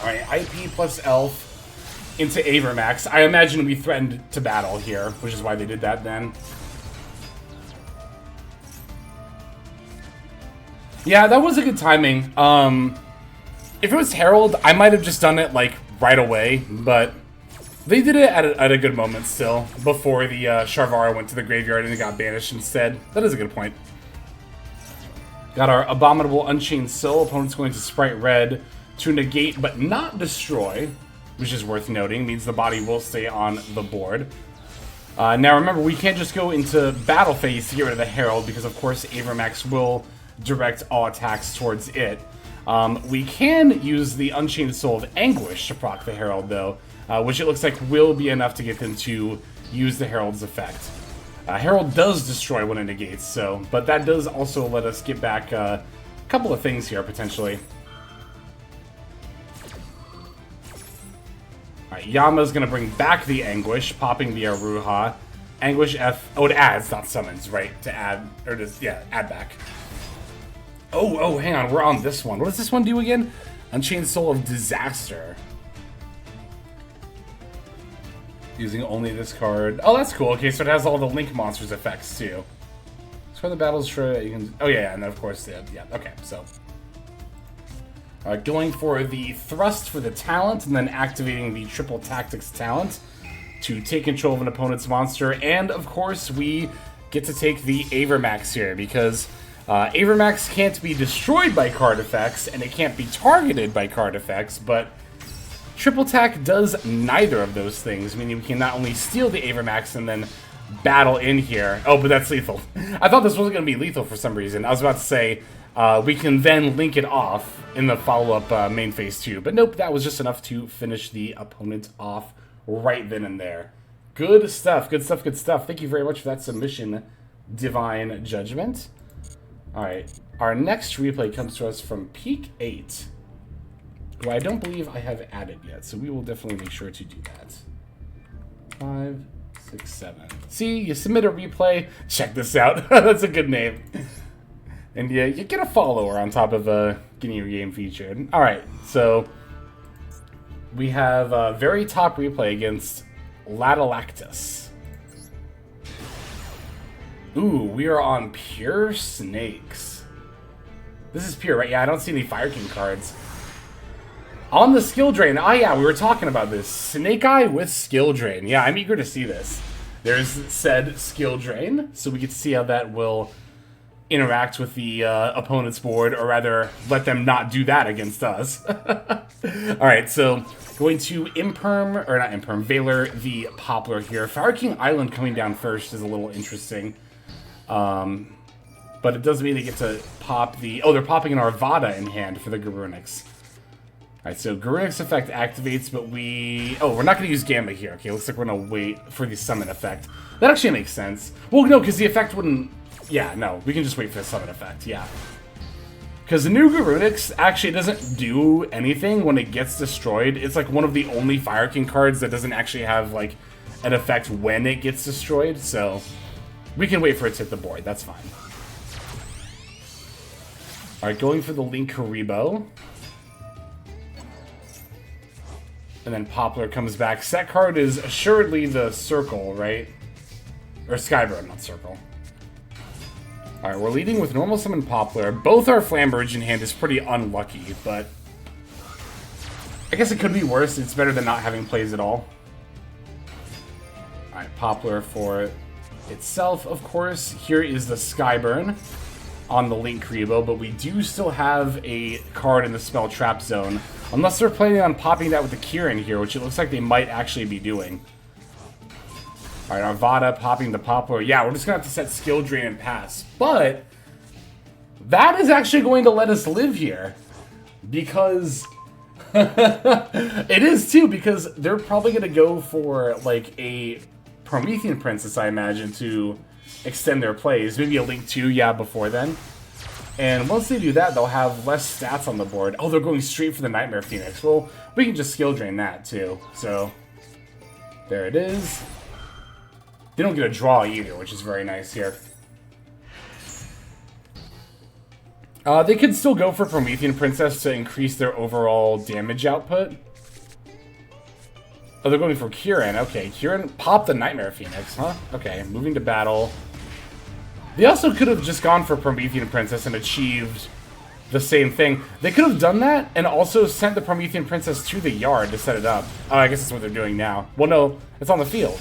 Alright, IP plus Elf into Avermax. I imagine we threatened to battle here, which is why they did that then. Yeah, that was a good timing. If it was Herald, I might have just done it, like, right away, but they did it at a good moment still, before the Sharvara went to the graveyard and it got banished instead. That is a good point. Got our Abominable Unchained Soul. Opponent's going to Sprite Red to negate but not destroy, which is worth noting. Means the body will stay on the board. Now remember, we can't just go into battle phase to get rid of the Herald, because of course Avermax will direct all attacks towards it. We can use the Unchained Soul of Anguish to proc the Herald, though, which it looks like will be enough to get them to use the Herald's effect. Herald does destroy when it negates, so, but that does also let us get back a couple of things here, potentially. Alright, Yama's going to bring back the Anguish, popping the Aruha. Anguish F... Oh, it adds, not summons, right? To add, or just, yeah, add back. Oh, hang on, we're on this one. What does this one do again? Unchained Soul of Disaster. Using only this card. Oh, that's cool. Okay, so it has all the Link Monsters effects, too. So for the battles, you can... Oh, yeah, and then, of course, yeah, okay, so... going for the Thrust for the talent, and then activating the Triple Tactics talent to take control of an opponent's monster. And, of course, we get to take the Avermax here, because... Avermax can't be destroyed by card effects, and it can't be targeted by card effects, but Triple Tack does neither of those things, meaning we can not only steal the Avermax and then battle in here. Oh, but that's lethal. I thought this wasn't going to be lethal for some reason. I was about to say we can then link it off in the follow-up main phase 2, but nope, that was just enough to finish the opponent off right then and there. Good stuff, good stuff, good stuff. Thank you very much for that submission, Divine Judgment. Alright, our next replay comes to us from Peak 8. who I don't believe I have added yet, so we will definitely make sure to do that. 5, 6, 7. See, you submit a replay. Check this out. That's a good name. And yeah, you get a follower on top of getting your game featured. All right, so we have a very top replay against Ladalactus. Ooh, we are on Pure Snakes. This is pure, right? Yeah, I don't see any Fire King cards. On the skill drain. Ah, yeah, we were talking about this. Snake Eye with skill drain. Yeah, I'm eager to see this. There's said skill drain, so we get to see how that will interact with the opponent's board, or rather, let them not do that against us. Alright, so going to Imperm, or not Imperm, Valor the Poplar here. Fire King Island coming down first is a little interesting. But it doesn't mean they get to pop the... Oh, they're popping an Arvada in hand for the Garunix. Alright, so Garunix effect activates, but we... Oh, we're not going to use Gamma here. Okay, looks like we're going to wait for the summon effect. That actually makes sense. Well, no, because the effect wouldn't... Yeah, no, we can just wait for the summon effect, yeah. Because the new Garunix actually doesn't do anything when it gets destroyed. It's like one of the only Fire King cards that doesn't actually have, like, an effect when it gets destroyed, so... We can wait for it to hit the board, that's fine. Alright, going for the Link Haribo. And then Poplar comes back. Set card is assuredly the Circle, right? Or Skybird, not Circle. Alright, we're leading with normal summon Poplar. Both our Flamberge in hand is pretty unlucky, but... I guess it could be worse. It's better than not having plays at all. Alright, Poplar for itself, of course. Here is the Skyburn on the Link Haribo, but we do still have a card in the Spell Trap Zone. Unless they're planning on popping that with the Kieran here, which it looks like they might actually be doing. Alright, Arvada popping the Poplar. Yeah, we're just going to have to set Skill Drain and pass. But that is actually going to let us live here. Because... it is too, because they're probably going to go for like a Promethean Princess, I imagine, to extend their plays. Maybe a Link 2, yeah, before then. And once they do that, they'll have less stats on the board. Oh, they're going straight for the Nightmare Phoenix. Well, we can just skill drain that, too. So, there it is. They don't get a draw either, which is very nice here. They could still go for Promethean Princess to increase their overall damage output. Oh, they're going for Kieran. Okay, Kieran popped the Nightmare Phoenix, huh? Okay, moving to battle. They also could have just gone for Promethean Princess and achieved the same thing. They could have done that and also sent the Promethean Princess to the yard to set it up. Oh, I guess that's what they're doing now. Well, no, it's on the field.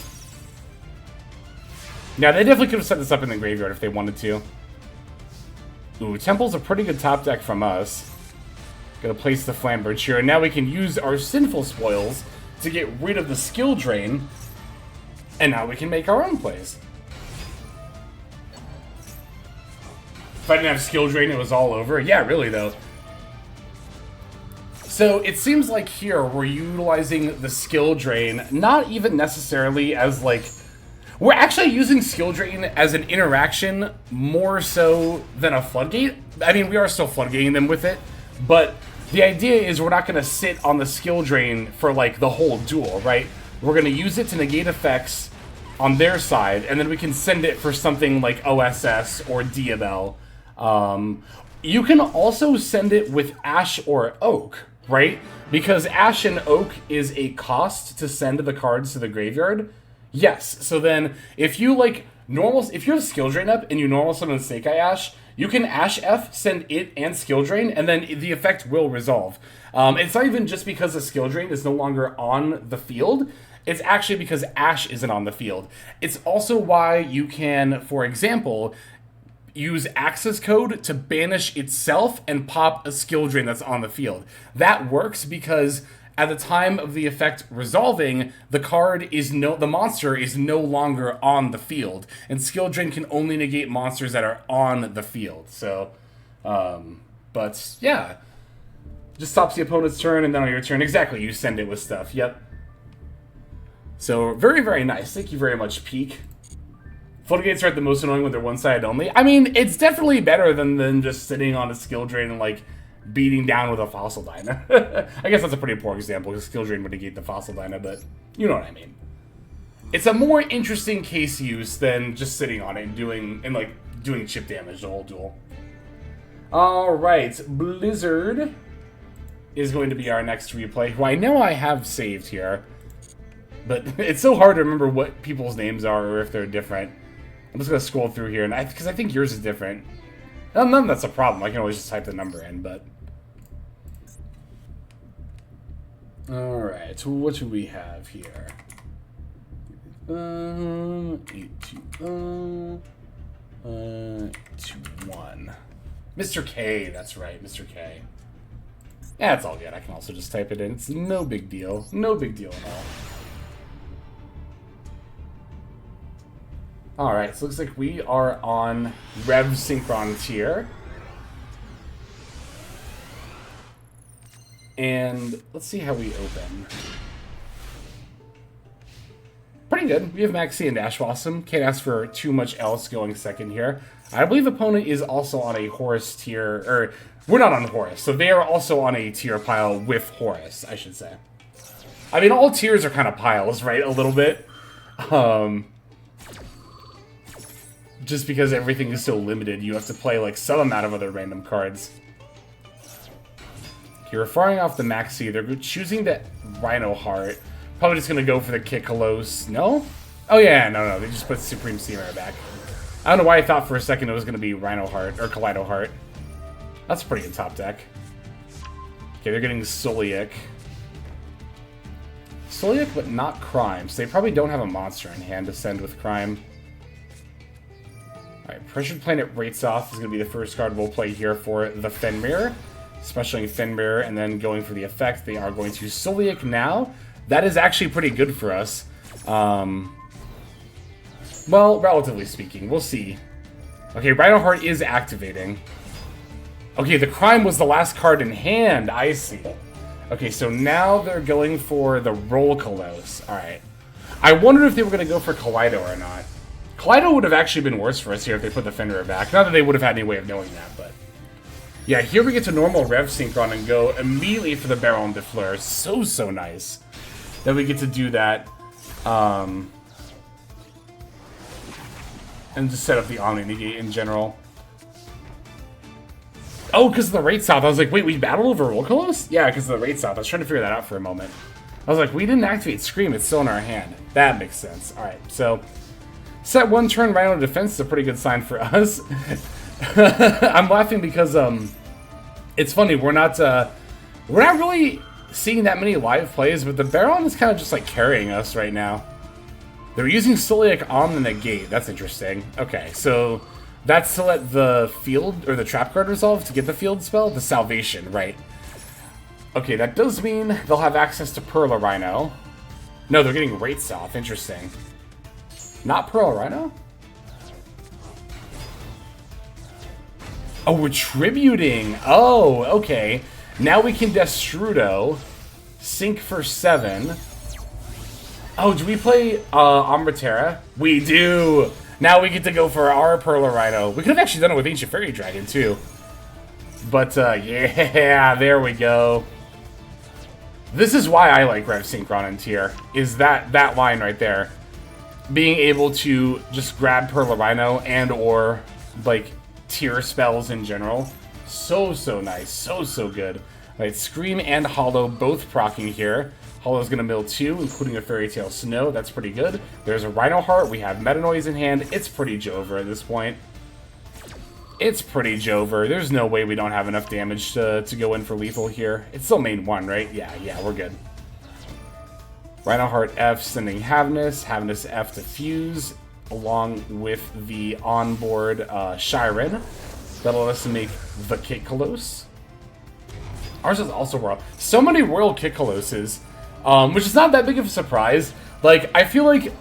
Yeah, they definitely could have set this up in the graveyard if they wanted to. Ooh, Temple's a pretty good top deck from us. Gonna place the Flamberge here, and now we can use our Sinful Spoils to get rid of the skill drain, and now we can make our own plays. If I didn't have skill drain, it was all over. Yeah, really, though. So, it seems like here we're utilizing the skill drain, not even necessarily as, like... We're actually using skill drain as an interaction more so than a floodgate. I mean, we are still floodgating them with it, but the idea is we're not going to sit on the skill drain for, like, the whole duel, right? We're going to use it to negate effects on their side, and then we can send it for something like OSS or Diabel. You can also send it with Ash or Oak, right? Because Ash and Oak is a cost to send the cards to the graveyard. Yes, so then if you if you have skill drain up and you normal summon Snake Eye Ash, you can Ash F, send it and skill drain, and then the effect will resolve. It's not even just because the skill drain is no longer on the field. It's actually because Ash isn't on the field. It's also why you can, for example, use access code to banish itself and pop a skill drain that's on the field. That works because at the time of the effect resolving, the monster is no longer on the field, and skill drain can only negate monsters that are on the field. So, but yeah, just stops the opponent's turn, and then on your turn, exactly, you send it with stuff. Yep. So very, very nice. Thank you very much, Peak. Floodgates are the most annoying when they're one-sided only. I mean, it's definitely better than just sitting on a skill drain and like beating down with a Fossil Dyna. I guess that's a pretty poor example, because Skill Drain would negate the Fossil Dyna, but you know what I mean. It's a more interesting case use than just sitting on it and doing chip damage the whole duel. Alright, Blizzard is going to be our next replay, who I know I have saved here. But it's so hard to remember what people's names are or if they're different. I'm just going to scroll through here, and because I think yours is different. None of that's a problem. I can always just type the number in, but... Alright, so what should we have here? 820... 21. Mr. K, that's right, Mr. K. Yeah, it's all good. I can also just type it in. It's no big deal. No big deal at all. Alright, so it looks like we are on Rev Synchron tier. And let's see how we open. Pretty good. We have Maxi and Dash Blossom. Can't ask for too much else going second here. I believe opponent is also on a Horus tier, or we're not on Horus, so they are also on a tier pile with Horus, I should say. I mean, all tiers are kind of piles, right? A little bit. Just because everything is so limited, you have to play like some amount of other random cards. You're firing off the Maxi. They're choosing the Rhino Heart. Probably just going to go for the Kikkalos. No? Oh, yeah, no. They just put Supreme Seamare back. I don't know why I thought for a second it was going to be Rhino Heart, or Kaleido Heart. That's a pretty good top deck. Okay, they're getting Solic. Solic, but not Crime. So they probably don't have a monster in hand to send with Crime. Alright, Pressured Planet Rates Off is going to be the first card we'll play here for the Fenrir. Specialing Fenrir, and then going for the effect, they are going to Solic now. That is actually pretty good for us. Well, relatively speaking. We'll see. Okay, Rhino Heart is activating. Okay, the Crime was the last card in hand. I see. Okay, so now they're going for the Rolkalos. Alright. I wondered if they were going to go for Kaleido or not. Kaleido would have actually been worse for us here if they put the Fenrir back. Not that they would have had any way of knowing that, but... Yeah, here we get to normal Rev Synchron and go immediately for the Barrel and Defleur. So nice that we get to do that. And just set up the Omni Negate in general. Oh, because of the rate south. I was like, wait, we battled over Rolkalos? Yeah, because of the rate south. I was trying to figure that out for a moment. I was like, we didn't activate Scream. It's still in our hand. That makes sense. All right, so set one turn Rhino Defense is a pretty good sign for us. I'm laughing because it's funny. We're not really seeing that many live plays, but the Baron is kind of just like carrying us right now. They're using Solic on the negate. That's interesting. Okay, so that's to let the field or the trap card resolve to get the field spell, the Salvation, right? Okay, that does mean they'll have access to Perla Rhino. No, they're getting rates off. Interesting. Not Perla Rhino? Oh, we're tributing. Oh, okay. Now we can Destrudo. Sync for 7. Oh, do we play Amritera? We do. Now we get to go for our Perla Rhino. We could have actually done it with Ancient Fairy Dragon, too. But, yeah, there we go. This is why I like Rev Synchron in tier, is that line right there. Being able to just grab Perla Rhino and or, like, tier spells in general. So nice. So good. Alright, Scream and Hollow both proccing here. Hollow's going to mill 2, including a Fairy Tail Snow. That's pretty good. There's a Rhino Heart. We have Meta Noise in hand. It's pretty Jover at this point. It's pretty Jover. There's no way we don't have enough damage to go in for lethal here. It's still main 1, right? Yeah, we're good. Rhino Heart F sending Havnus. Havnus F to Fuse, along with the onboard Shiren. That'll let us make the Kikkalos. Ours is also Royal. So many Royal Kikkaloses, which is not that big of a surprise. Like, I feel like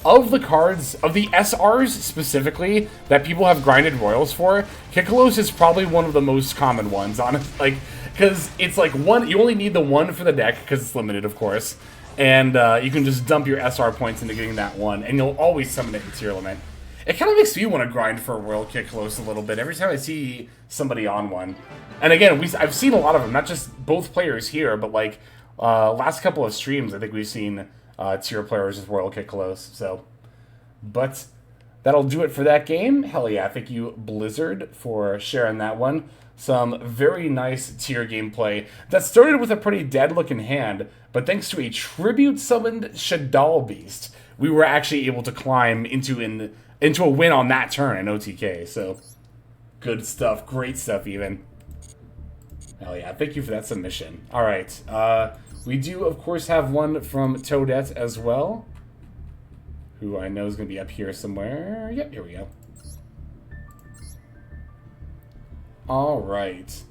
of the cards, of the SRs specifically, that people have grinded Royals for, Kikkalos is probably one of the most common ones, honestly. Like, because it's like one, you only need the one for the deck, because it's limited, of course. And you can just dump your SR points into getting that one, and you'll always summon it in tier limit. It kind of makes me want to grind for a Royal Kick Close a little bit every time I see somebody on one. And again, I've seen a lot of them, not just both players here, but like last couple of streams, I think we've seen tier players with Royal Kick Close. So, but that'll do it for that game. Hell yeah, thank you, Blizzard, for sharing that one. Some very nice tier gameplay that started with a pretty dead-looking hand, but thanks to a tribute summoned Shadal Beast, we were actually able to climb into a win on that turn in OTK. So, good stuff, great stuff even. Hell yeah, thank you for that submission. All right, we do of course have one from Toadette as well, who I know is going to be up here somewhere. Yep, here we go. All right.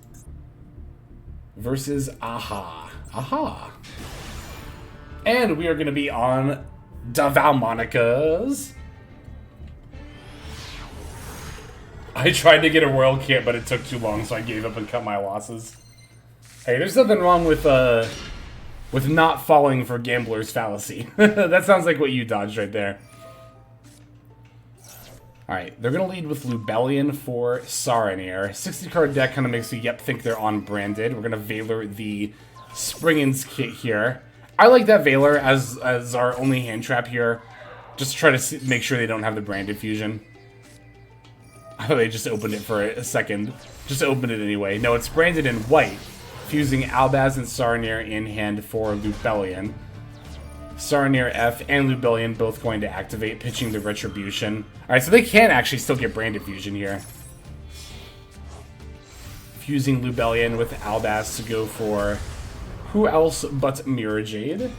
Versus Aha. Aha. And we are going to be on Valmonicas. I tried to get a Royal Kit, but it took too long, so I gave up and cut my losses. Hey, there's nothing wrong with not falling for Gambler's Fallacy. That sounds like what you dodged right there. Alright, they're going to lead with Lubellion for Saronir. 60-card deck kind of makes me, think they're on-branded. We're going to Valor the Springin's Kit here. I like that Valor as our only hand trap here. Just to try to make sure they don't have the branded fusion. I thought they just opened it for a second. Just opened it anyway. No, it's branded in white, fusing Albaz and Saronir in hand for Lubellion. Saronir F and Lubellion both going to activate, pitching the Retribution. Alright, so they can actually still get branded fusion here. Fusing Lubellion with Albaz to go for who else but Mirror Jade.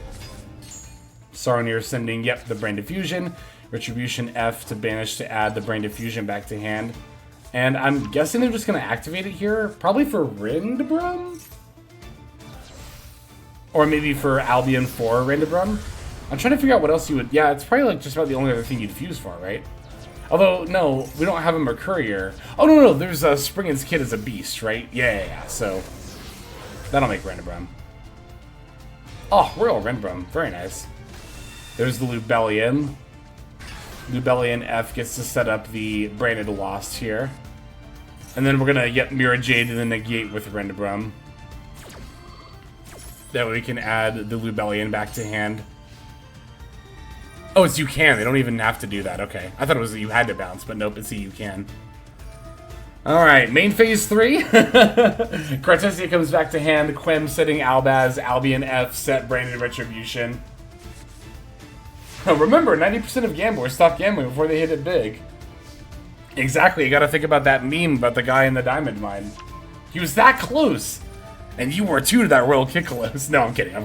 Saronir sending, the branded fusion. Retribution F to banish to add the branded fusion back to hand. And I'm guessing they're just going to activate it here, probably for Rindbrum? Or maybe for Albion 4 Rindbrum. I'm trying to figure out what else you would... Yeah, it's probably like just about the only other thing you'd fuse for, right? Although, no, we don't have a Mercurier. Oh, no, there's a Springin's Kid as a beast, right? Yeah, so... That'll make Rindbrum. Oh, Royal Rindbrum. Very nice. There's the Lubellion. Lubellion F gets to set up the branded Lost here. And then we're going to get Mirror Jade to the negate with Rindbrum. That way we can add the Lubellion back to hand. Oh, it's you can. They don't even have to do that. Okay. I thought it was that you had to bounce, but nope, it's a you can. Alright, main phase 3. Cartesia comes back to hand. Quem setting Albaz. Albion F set branded Retribution. Remember, 90% of gamblers stop gambling before they hit it big. Exactly, you gotta think about that meme about the guy in the diamond mine. He was that close! And you were too to that Royal Kick Close. No, I'm kidding.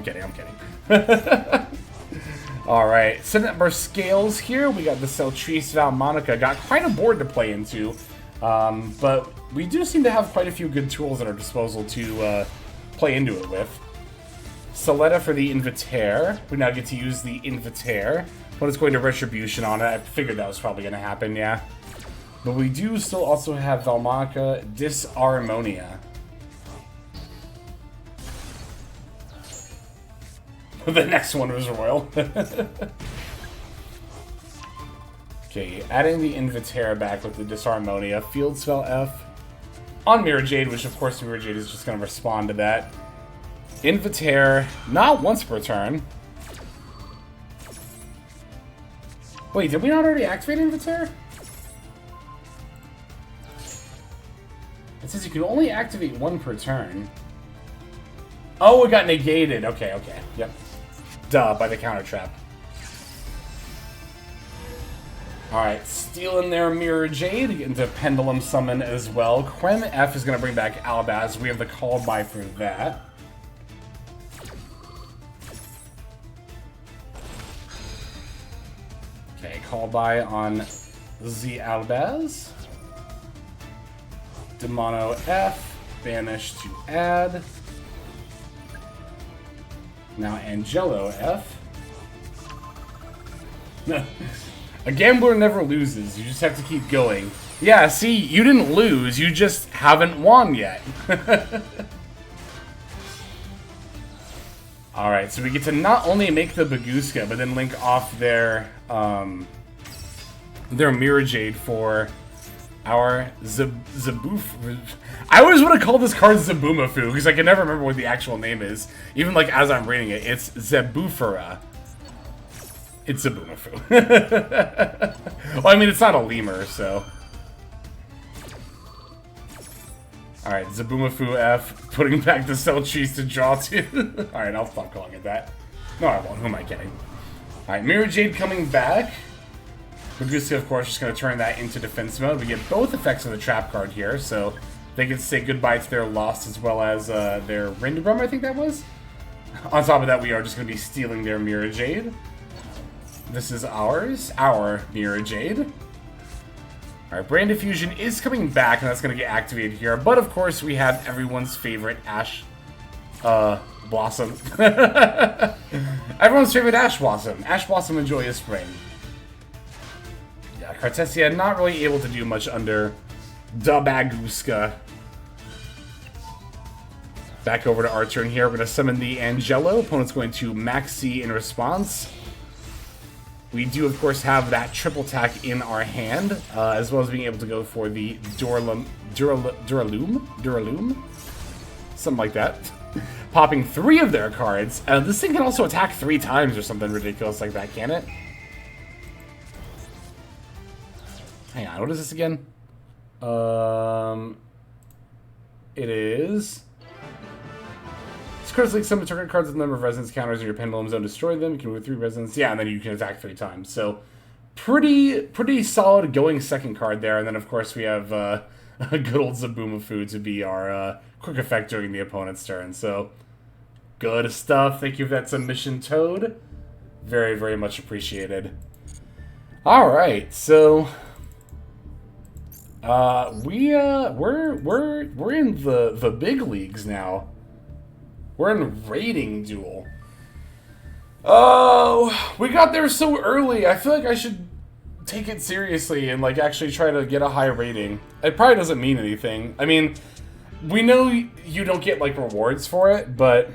Alright, setting up our scales here. We got the Celtrice Valmonica. Got quite a board to play into. But we do seem to have quite a few good tools at our disposal to play into it with. Soletta for the Invitaire. We now get to use the Invitaire. But it's going to Retribution on it. I figured that was probably going to happen, yeah. But we do still also have Valmonica Disharmonia. The next one was Royal. Okay, adding the Invitaire back with the Disharmonia. Field Spell F on Mirror Jade, which of course Mirror Jade is just going to respond to that. Invitaire, not once per turn. Wait, did we not already activate Invitaire? It says you can only activate one per turn. Oh, it got negated. Okay. Yep. Duh, by the counter trap. Alright, stealing their Mirror Jade, getting to Pendulum Summon as well. Quem F is going to bring back Albaz. We have the call by for that. Okay, call by on Z Albaz. Demono F, banish to add. Now Angelo F. A gambler never loses, you just have to keep going. Yeah, see, you didn't lose, you just haven't won yet. Alright, so we get to not only make the Baguska, but then link off their their Mirror Jade for our Zaboof. I always want to call this card Zaboomafoo because I can never remember what the actual name is. Even like as I'm reading it, it's Zaboofera. It's Zaboomafoo. Well, I mean, it's not a lemur, so. Alright, Zaboomafoo F, putting back the cell trees to draw to. Alright, I'll stop calling it that. No, I won't. Who am I kidding? Alright, Mirror Jade coming back. Magusa, of course, just going to turn that into defense mode. We get both effects of the trap card here, so they can say goodbye to their loss as well as their Rindabrum, I think that was. On top of that, we are just going to be stealing their Mirror Jade. This is ours, our Mirror Jade. Alright, Brand Diffusion is coming back, and that's going to get activated here. But, of course, we have everyone's favorite Ash Blossom. Everyone's favorite Ash Blossom. Ash Blossom and Joyous Spring. Yeah, Cartesia not really able to do much under Dabaguska. Back over to our turn here. We're going to summon the Angelo. Opponent's going to Maxi in response. We do, of course, have that triple attack in our hand, as well as being able to go for the Duraloom? Something like that. Popping 3 of their cards. This thing can also attack 3 times or something ridiculous like that, can it? Hang on, what is this again? It is... Cards like summon target cards with a number of resonance counters in your pendulum zone, destroy them. You can move 3 resonance. Yeah, and then you can attack 3 times. So, pretty solid going second card there. And then, of course, we have a good old Zaboomafoo to be our quick effect during the opponent's turn. So, good stuff. Thank you for that submission, Toad. Very, very much appreciated. All right, so we're in the big leagues now. We're in Rating Duel. Oh, we got there so early. I feel like I should take it seriously and like actually try to get a high rating. It probably doesn't mean anything. I mean, we know you don't get like rewards for it, but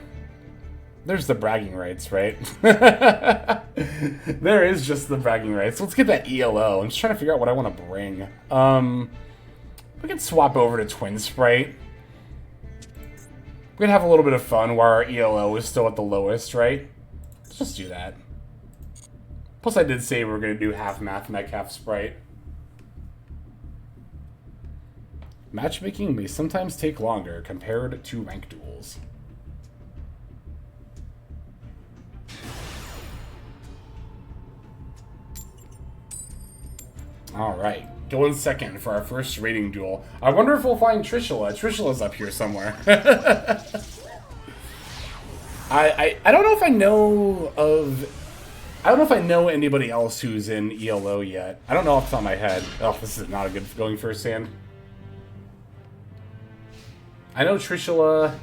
there's the bragging rights, right? There is just the bragging rights. Let's get that ELO. I'm just trying to figure out what I want to bring. We can swap over to Twin Sprite. We're gonna have a little bit of fun while our ELO is still at the lowest, right? Let's just do that. Plus, I did say we were gonna do half Mathmech, half Sprite. Matchmaking may sometimes take longer compared to rank duels. Alright, going second for our first rating duel. I wonder if we'll find Trishula. Trishula's up here somewhere. I don't know if I know of... I don't know if I know anybody else who's in ELO yet. I don't know off the top of my head. Oh, this is not a good going first hand. I know Trishula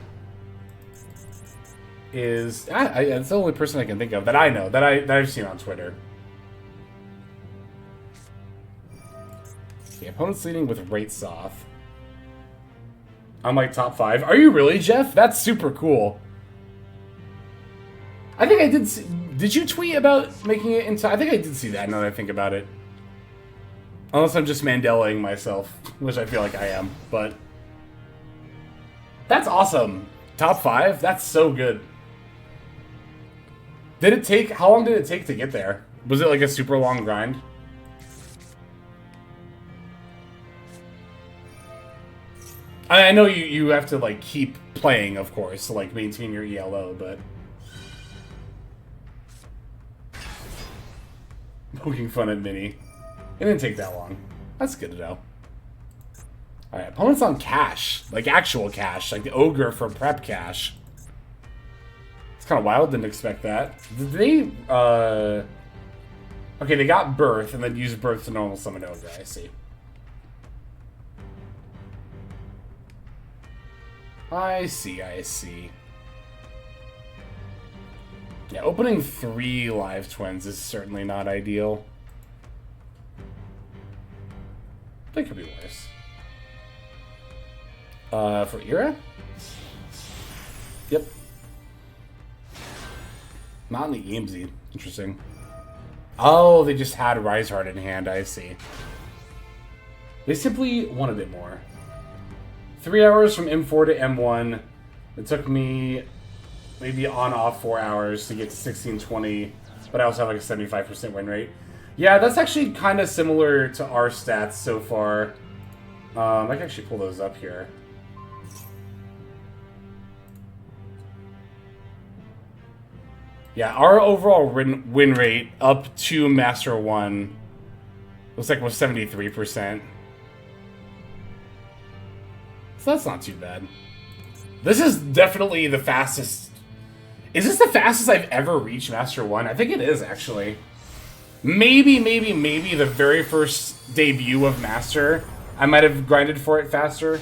is... it's the only person I can think of that I know, that I've seen on Twitter. The opponent's leading with Rates off. I'm like top 5. Are you really, Jeff? That's super cool. I think I did see... Did you tweet about making it into... I think I did see that now that I think about it. Unless I'm just Mandelaing myself, which I feel like I am, but... That's awesome. Top 5? That's so good. Did it take... How long did it take to get there? Was it like a super long grind? I know you have to, like, keep playing, of course, to, like, maintain your ELO, but... Poking fun at Minnie. It didn't take that long. That's good to know. Alright, opponent's on cash. Like, actual cash. Like, the Ogre for prep cash. It's kind of wild. Didn't expect that. Did they, Okay, they got Birth, and then used Birth to normal summon Ogre. I see. I see. Yeah, opening 3 live twins is certainly not ideal. They could be worse. For Era? Yep. Not in the EMZ. Interesting. Oh, they just had Rise Heart in hand, I see. They simply wanted it more. 3 hours from M4 to M1. It took me maybe on-off 4 hours to get to 1620, but I also have like a 75% win rate. Yeah, that's actually kind of similar to our stats so far. I can actually pull those up here. Yeah, our overall win rate up to Master 1 looks like was 73%. So that's not too bad. This is definitely the fastest. Is this the fastest I've ever reached Master 1? I think it is, actually. Maybe the very first debut of Master, I might have grinded for it faster.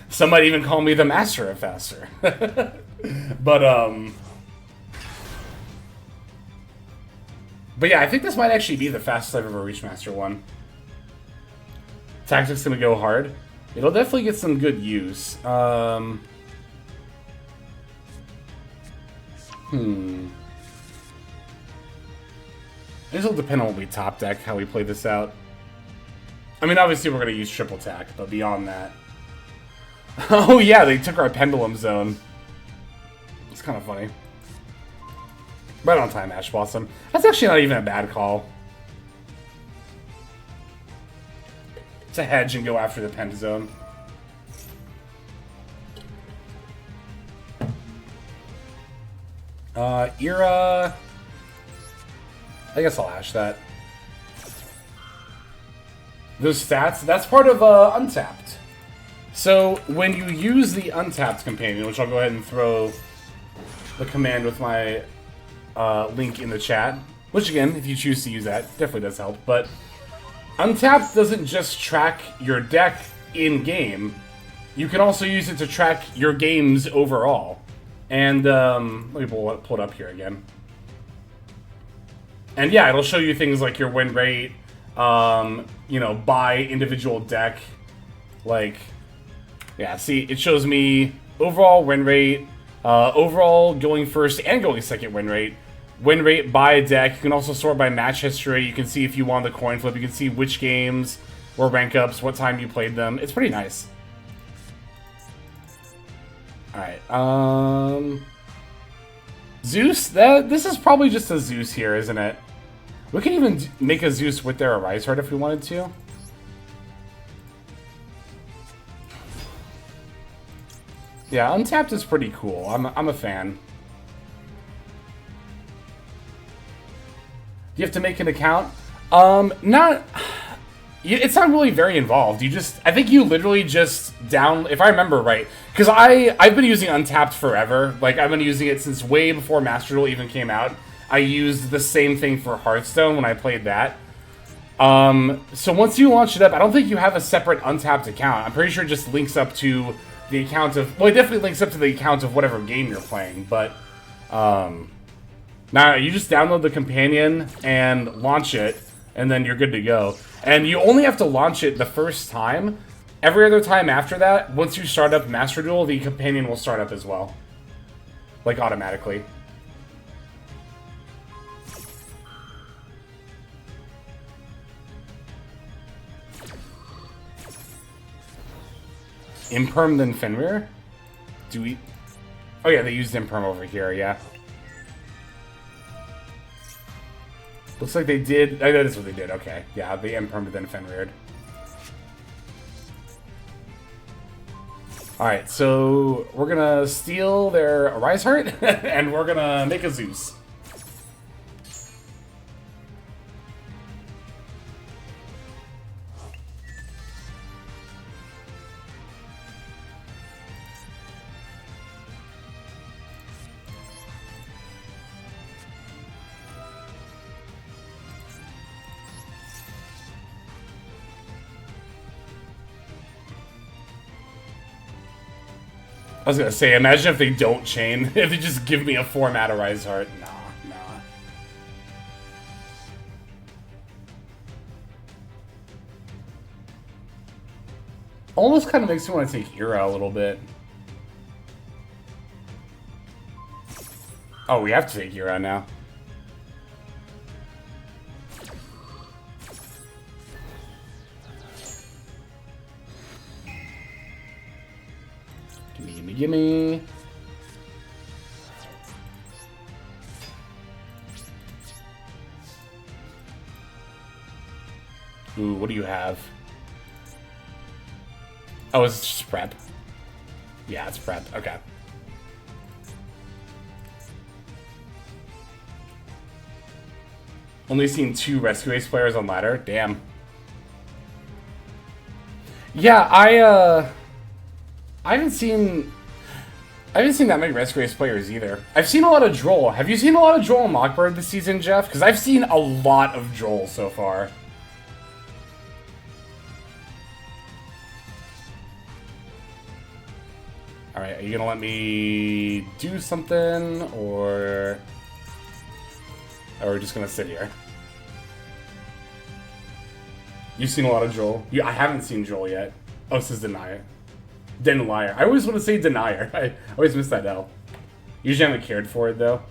Some might even call me the Master of Faster. But yeah, I think this might actually be the fastest I've ever reached Master 1. Tactics gonna go hard. It'll definitely get some good use. This will depend on what we top deck, how we play this out. I mean, obviously we're gonna use triple tack, but beyond that. Oh yeah, they took our pendulum zone. It's kind of funny. Right on time, Ash Blossom. That's actually not even a bad call. To hedge and go after the Penta Zone. Era... I guess I'll Ash that. Those stats, that's part of Untapped. So, when you use the Untapped companion, which I'll go ahead and throw the command with my link in the chat, which again, if you choose to use that, definitely does help, but Untapped doesn't just track your deck in-game, you can also use it to track your games overall. And, let me pull it up here again. And yeah, it'll show you things like your win rate, you know, by individual deck, like, yeah, see, it shows me overall win rate, overall going first and going second win rate by deck. You can also sort by match history. You can see if you won the coin flip. You can see which games were rank ups, what time you played them. It's pretty nice. Alright, Zeus? This is probably just a Zeus here, isn't it? We can even make a Zeus with their Arise Heart if we wanted to. Yeah, Untapped is pretty cool. I'm a fan. Do you have to make an account? It's not really very involved. I think you literally just if I remember right, because I've been using Untapped forever. Like, I've been using it since way before Master Duel even came out. I used the same thing for Hearthstone when I played that. So once you launch it up, I don't think you have a separate Untapped account. I'm pretty sure it just links up to the account of... Well, it definitely links up to the account of whatever game you're playing, but... Now, you just download the companion and launch it, and then you're good to go. And you only have to launch it the first time. Every other time after that, once you start up Master Duel, the companion will start up as well. Like, automatically. Imperm then Fenrir? Do we... Oh yeah, they used Imperm over here, yeah. Looks like they did... Oh, that is what they did, okay. Yeah, they Impermed then Fenrir. Alright, so we're gonna steal their Arise Heart, and we're gonna make a Zeus. I was gonna say, imagine if they don't chain, if they just give me a format Arise Heart. Nah. Almost kind of makes me want to take Era a little bit. Oh, we have to take Era now. Gimme, gimme. Ooh, what do you have? Oh, it's just prep. Yeah, it's prep. Okay. Only seen 2 Rescue Ace players on ladder. Damn. Yeah, I haven't seen that many Rescue Ace players either. I've seen a lot of Droll. Have you seen a lot of Droll and Mockbird this season, Jeff? Because I've seen a lot of Droll so far. Alright, are you gonna let me do something, or we're just gonna sit here? You've seen a lot of Joel. I haven't seen Joel yet. Oh, this is Denier. Denier. I always want to say Denier. I always miss that L. Usually I haven't cared for it, though.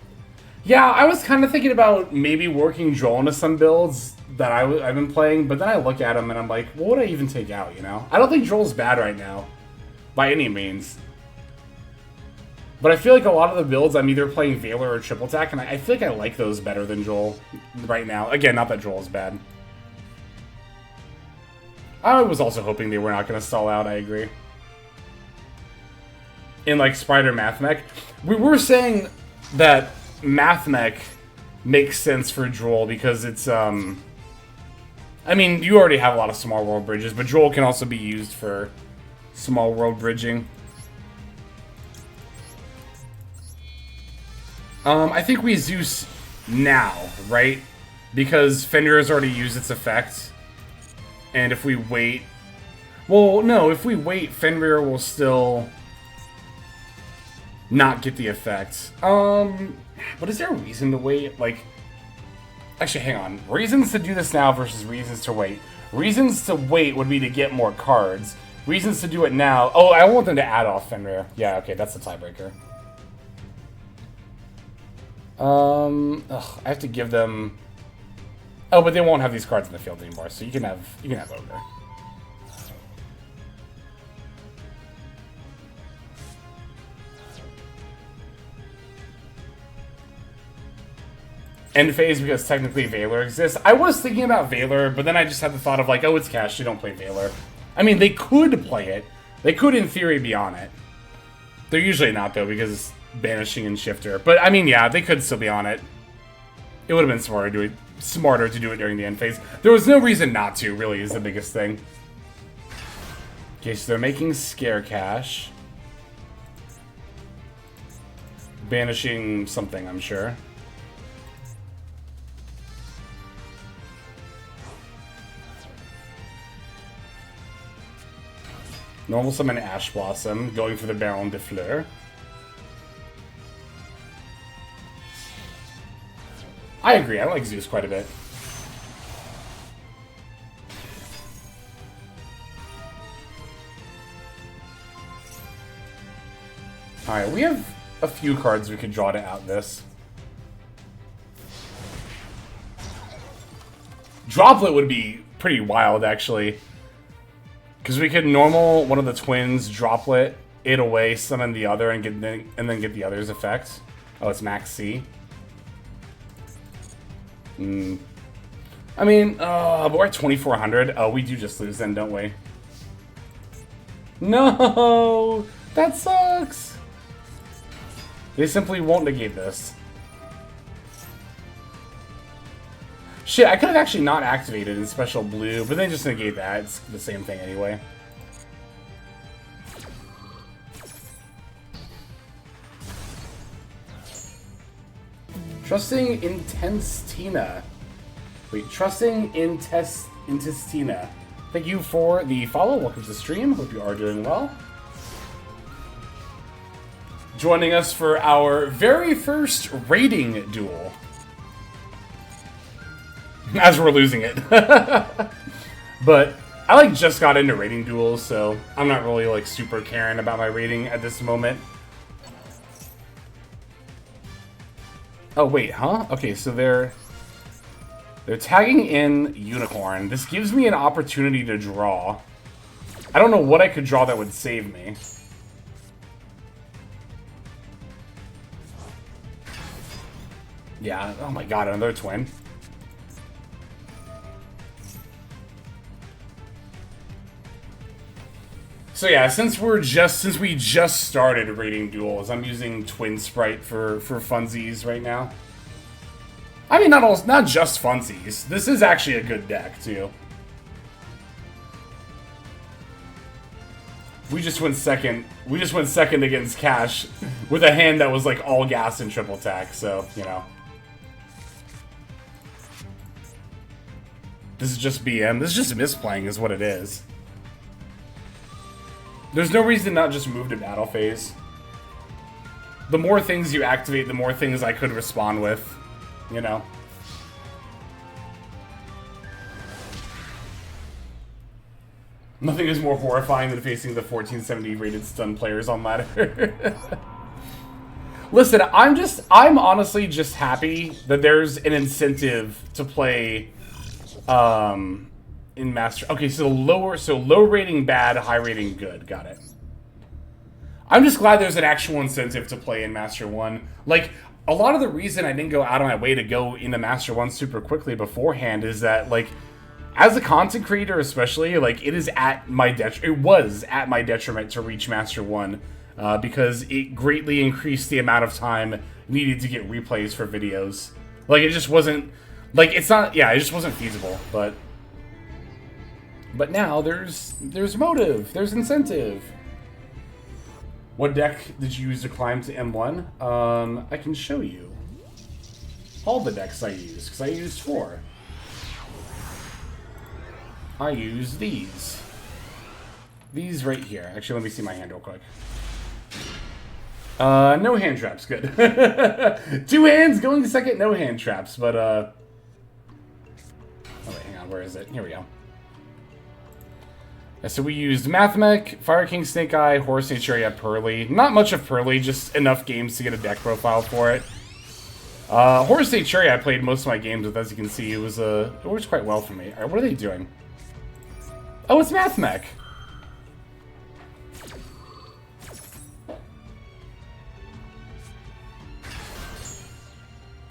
Yeah, I was kind of thinking about maybe working Joel into some builds that I've been playing, but then I look at him and I'm like, what would I even take out, you know? I don't think Joel's bad right now, by any means. But I feel like a lot of the builds, I'm either playing Veiler or Triple Attack, and I feel like I like those better than Joel right now. Again, not that Joel's bad. I was also hoping they were not going to stall out, I agree. In, like, Spider Mathmech, we were saying that Mathmech makes sense for Joel because it's, I mean, you already have a lot of small world bridges, but Joel can also be used for small world bridging. I think we Zeus now, right? Because Fenrir has already used its effect. And if we wait... Well, no, if we wait, Fenrir will still not get the effect. But is there a reason to wait? Like... Actually, hang on. Reasons to do this now versus reasons to wait. Reasons to wait would be to get more cards. Reasons to do it now... Oh, I want them to add off Fenrir. Yeah, okay, that's the tiebreaker. I have to give them... Oh, but they won't have these cards in the field anymore, so you can have Ogre. End phase because technically Veiler exists. I was thinking about Veiler, but then I just had the thought of like, oh, it's cash, you don't play Veiler. I mean, they could play it. They could, in theory, be on it. They're usually not, though, because Banishing and Shifter. But, I mean, yeah, they could still be on it. It would have been smarter to do it during the end phase. There was no reason not to, really, is the biggest thing. Okay, so they're making Scare Cash. Banishing something, I'm sure. Normal summon Ash Blossom, going for the Baron de Fleur. I agree, I like Zeus quite a bit. Alright, we have a few cards we could draw to out this. Droplet would be pretty wild, actually. Because we could normal one of the twins, Droplet, it away, summon the other, and then get the other's effect. Oh, it's Max C. I mean, but we're at 2,400. Oh, we do just lose then, don't we? No! That sucks! They simply won't negate this. Shit, I could have actually not activated in Special Blue, but then just negate that. It's the same thing anyway. Trusting Intestina. Wait, Trusting Intestina. Thank you for the follow. Welcome to the stream. Hope you are doing well. Joining us for our very first rating duel. As we're losing it. But I like just got into rating duels, so I'm not really like super caring about my rating at this moment. Oh wait, huh? Okay, so they're tagging in Unicorn. This gives me an opportunity to draw. I don't know what I could draw that would save me. Yeah, oh my god, another twin. So yeah, since we just started rating duels, I'm using Twin Sprite for funsies right now. I mean, not just funsies. This is actually a good deck too. We just went second. We just went second against Cash with a hand that was like all gas and triple attack. So you know, this is just BM. This is just misplaying, is what it is. There's no reason to not just move to battle phase. The more things you activate, the more things I could respond with, you know? Nothing is more horrifying than facing the 1470 rated stun players on ladder. Listen, I'm honestly just happy that there's an incentive to play, in Master. Okay, so low rating bad, high rating good. Got it. I'm just glad there's an actual incentive to play in Master 1. Like, a lot of the reason I didn't go out of my way to go into Master 1 super quickly beforehand is that, like, as a content creator especially, like, it was at my detriment to reach Master 1 because it greatly increased the amount of time needed to get replays for videos. Like, it just wasn't, like, it just wasn't feasible, But now there's motive, there's incentive. What deck did you use to climb to M1? I can show you all the decks I used, because I used 4. I used these. These right here. Actually, let me see my hand real quick. No hand traps, good. 2 hands going to second, no hand traps, but oh wait, hang on, where is it? Here we go. So we used Mathmech, Fire King, Snake Eye, Horse Nature, Pearly. Not much of Pearly, just enough games to get a deck profile for it. Horse Nature I played most of my games with, as you can see. It works quite well for me. Alright, what are they doing? Oh, it's Mathmech.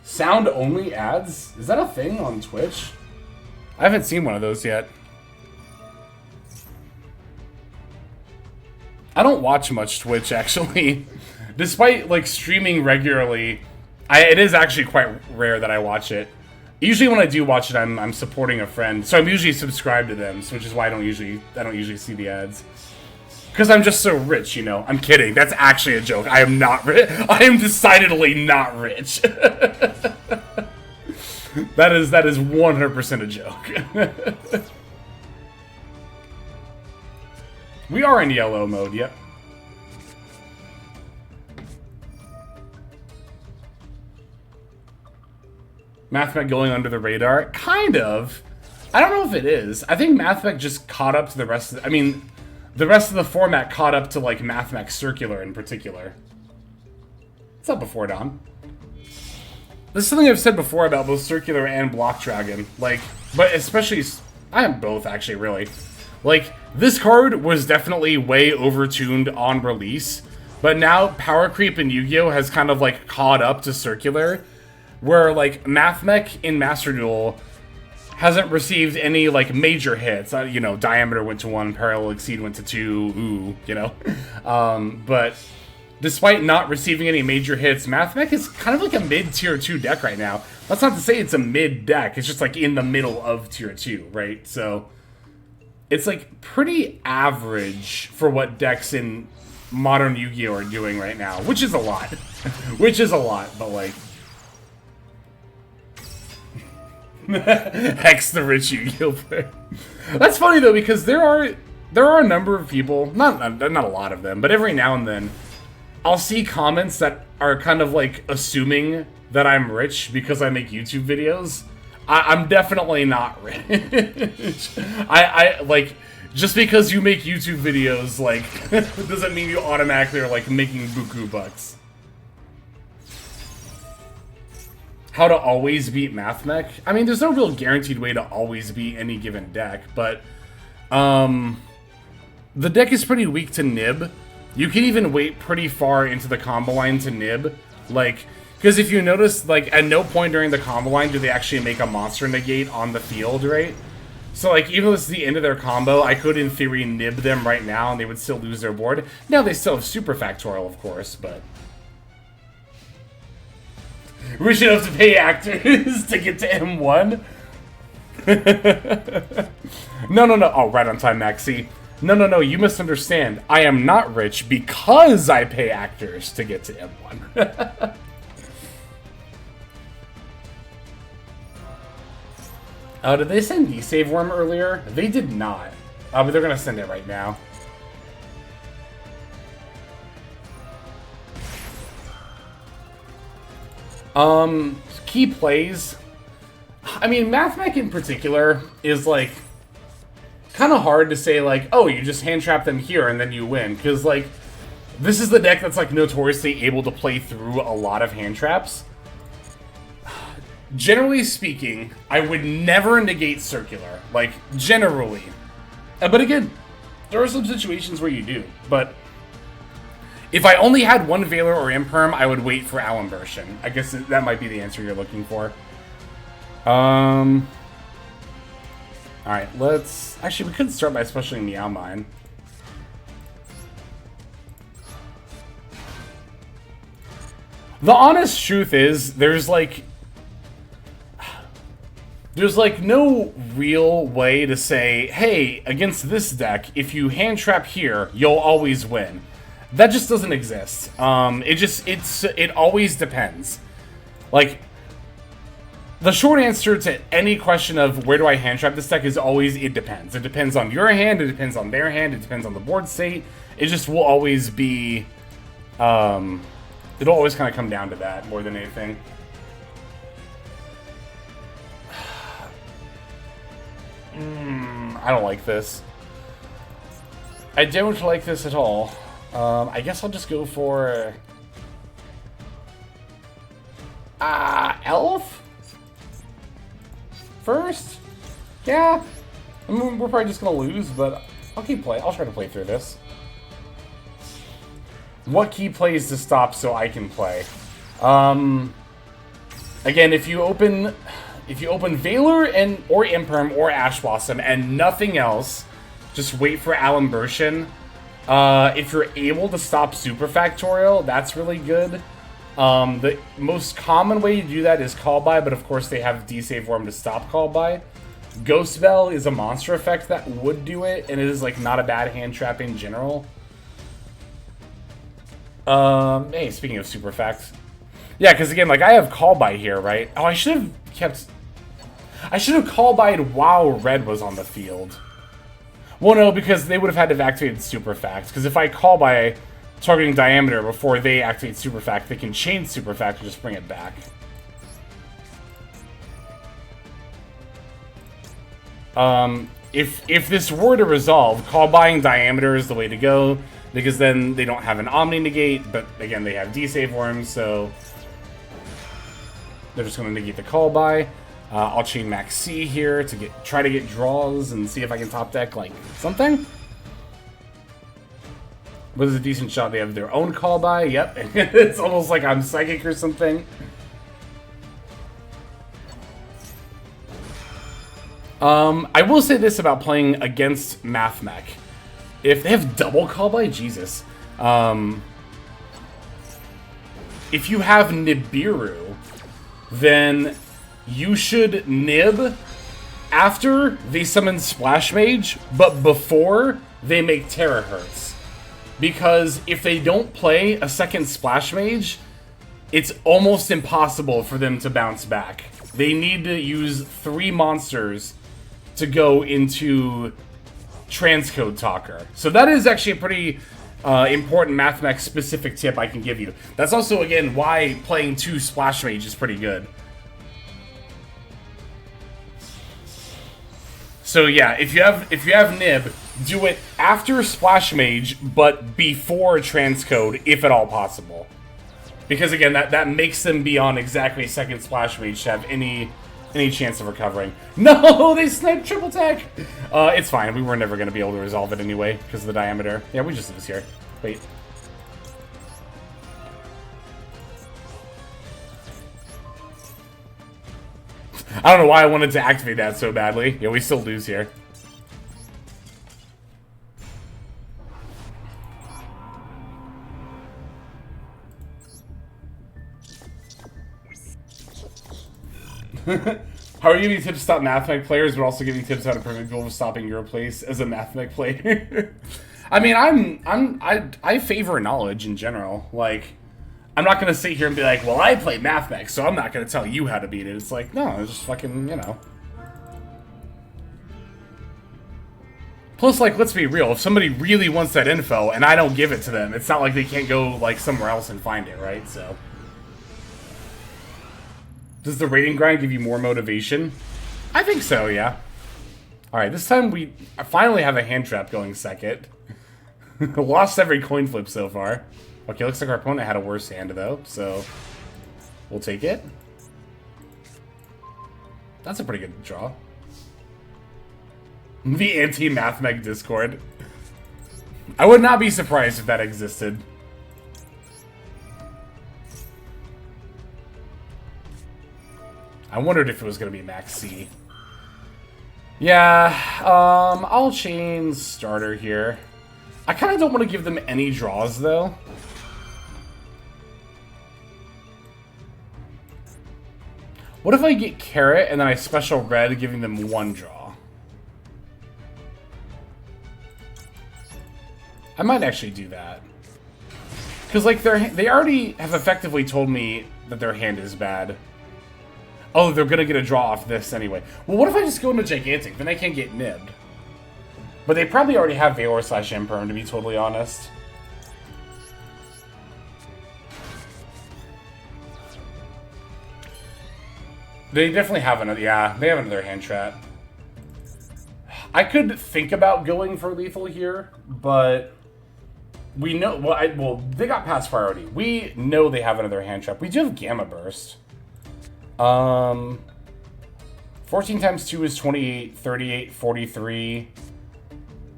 Sound only ads? Is that a thing on Twitch? I haven't seen one of those yet. I don't watch much Twitch, actually. Despite, like, streaming regularly, it is actually quite rare that I watch it. Usually when I do watch it, I'm supporting a friend, so I'm usually subscribed to them, which is why I don't usually see the ads. Because I'm just so rich, you know. I'm kidding. That's actually a joke. I am not rich. I am decidedly not rich. That is 100% a joke. We are in yellow mode, yep. Mathmech going under the radar? Kind of. I don't know if it is. I think Mathmech just caught up to the rest of the rest of the format caught up to, like, Mathmech Circular in particular. What's up, Before Dawn? This is something I've said before about both Circular and Block Dragon. Like, but especially, I have both, actually, really. Like, this card was definitely way overtuned on release, but now Power Creep in Yu-Gi-Oh! Has kind of, like, caught up to Circular, where, like, Mathmech in Master Duel hasn't received any, like, major hits. You know, Diameter went to 1, Parallel Exceed went to 2, ooh, you know? But despite not receiving any major hits, Mathmech is kind of like a mid-tier 2 deck right now. That's not to say it's a mid deck, it's just, like, in the middle of tier 2, right? So it's, like, pretty average for what decks in modern Yu-Gi-Oh! Are doing right now, which is a lot. Which is a lot, but, like... Hex the rich Yu-Gi-Oh! Player. That's funny, though, because there are a number of people, not a lot of them, but every now and then, I'll see comments that are kind of, like, assuming that I'm rich because I make YouTube videos. I'm definitely not rich. I like, just because you make YouTube videos, like, doesn't mean you automatically are, like, making buku bucks. How to always beat Mathmech? I mean, there's no real guaranteed way to always beat any given deck, but the deck is pretty weak to nib. You can even wait pretty far into the combo line to nib. Like, Because if you notice, like, at no point during the combo line do they actually make a monster negate on the field, right? So, like, even though it's the end of their combo, I could, in theory, nib them right now, and they would still lose their board. Now, they still have super factorial, of course, but... We should have to pay actors to get to M1? No. Oh, right on time, Maxi. No, you misunderstand. I am not rich because I pay actors to get to M1. Did they send D-Save Worm earlier? They did not. But they're going to send it right now. Key plays. I mean, Mathmech in particular is, like, kind of hard to say, like, oh, you just hand trap them here and then you win. Because, like, this is the deck that's, like, notoriously able to play through a lot of hand traps. Generally speaking, I would never negate circular. Like, generally. But again, there are some situations where you do. But if I only had one Valor or Imperm, I would wait for Alimbertion. I guess that might be the answer you're looking for. Alright, let's... Actually, we could start by specialing Meow Mine. The honest truth is, there's no real way to say, hey, against this deck, if you hand trap here, you'll always win. That just doesn't exist. It always depends. Like, the short answer to any question of where do I hand trap this deck is always it depends. It depends on your hand, it depends on their hand, it depends on the board state. It just will always be, it'll always kind of come down to that more than anything. I don't like this. I don't like this at all. I guess I'll just go for... Elf? First? Yeah. I mean, we're probably just gonna lose, but I'll try to play through this. What key plays to stop so I can play? Again, if you open Valor or Imperm or Ash Blossom and nothing else, just wait for Alimbertion. If you're able to stop Super Factorial, that's really good. The most common way to do that is Call By, but of course they have D-Save Worm to stop Call By. Ghost Bell is a monster effect that would do it, and it is like not a bad hand trap in general. Hey, speaking of Super Facts. Yeah, because again, like I have Call By here, right? Oh, I should have Call By'd while Red was on the field. Well, no, because they would have had to have activated Super Fact. Because if I Call By targeting Diameter before they activate Super Fact, they can change Super Fact and just bring it back. If this were to resolve, Call Buying Diameter is the way to go. Because then they don't have an Omni Negate, but again, they have D-Save Worms, so they're just going to negate the Call By. I'll chain Max C here to try to get draws and see if I can top deck like something. But there's a decent shot they have their own Call By. Yep, it's almost like I'm psychic or something. I will say this about playing against Mathmech. If they have double Call By, Jesus. If you have Nibiru, then you should nib after they summon Splash Mage, but before they make Terahertz. Because if they don't play a second Splash Mage, it's almost impossible for them to bounce back. They need to use 3 monsters to go into Transcode Talker. So that is actually a pretty important Mathmech specific tip I can give you. That's also, again, why playing 2 Splash Mage is pretty good. So yeah, if you have Nib, do it after Splash Mage, but before Transcode, if at all possible. Because again, that makes them be on exactly second Splash Mage to have any chance of recovering. No, they sniped triple tech! It's fine, we were never going to be able to resolve it anyway, because of the diameter. Yeah, we just lose here. Wait. I don't know why I wanted to activate that so badly. Yeah, we still lose here. How are you giving tips to stop Mathmech players, but also giving tips how to prevent people from stopping your place as a Mathmech player? I mean, I favor knowledge in general. Like, I'm not gonna sit here and be like, well, I play Mathmech, so I'm not gonna tell you how to beat it. It's like, no, it's just fucking, you know. Plus, like, let's be real. If somebody really wants that info and I don't give it to them, it's not like they can't go, like, somewhere else and find it, right? So. Does the rating grind give you more motivation? I think so, yeah. Alright, this time we finally have a hand trap going second. Lost every coin flip so far. Okay, looks like our opponent had a worse hand, though, so we'll take it. That's a pretty good draw. The anti-Mathmech Discord. I would not be surprised if that existed. I wondered if it was going to be Max C. Yeah, I'll chain starter here. I kind of don't want to give them any draws, though. What if I get carrot and then I special red, giving them one draw? I might actually do that. Because, like, they already have effectively told me that their hand is bad. Oh, they're gonna get a draw off this anyway. Well, what if I just go into Gigantic? Then I can't get nibbed. But they probably already have Veor / Imperm, to be totally honest. They definitely have another, yeah, they have another hand trap. I could think about going for lethal here, but we know, well, they got pass priority. We know they have another hand trap. We do have Gamma Burst. 14 times 2 is 28, 38, 43.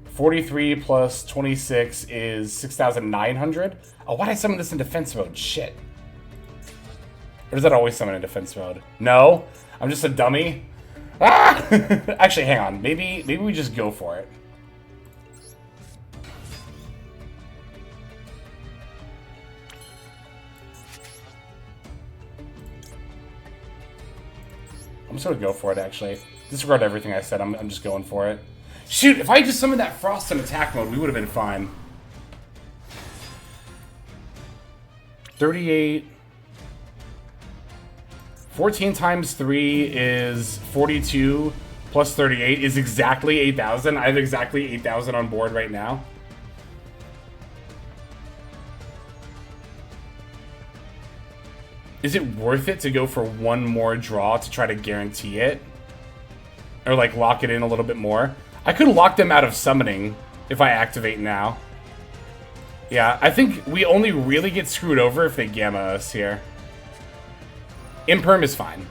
43 plus 26 is 6,900. Oh, why did I summon this in defense mode? Shit. Or does that always summon in defense mode? No? I'm just a dummy? Ah! Actually, hang on. Maybe we just go for it. I'm just gonna go for it, actually. Disregard everything I said, I'm just going for it. Shoot, if I just summoned that Frost in attack mode, we would have been fine. 38. 14 times 3 is 42, plus 38 is exactly 8,000. I have exactly 8,000 on board right now. Is it worth it to go for one more draw to try to guarantee it? Or, like, lock it in a little bit more? I could lock them out of summoning if I activate now. Yeah, I think we only really get screwed over if they Gamma us here. Imperm is fine.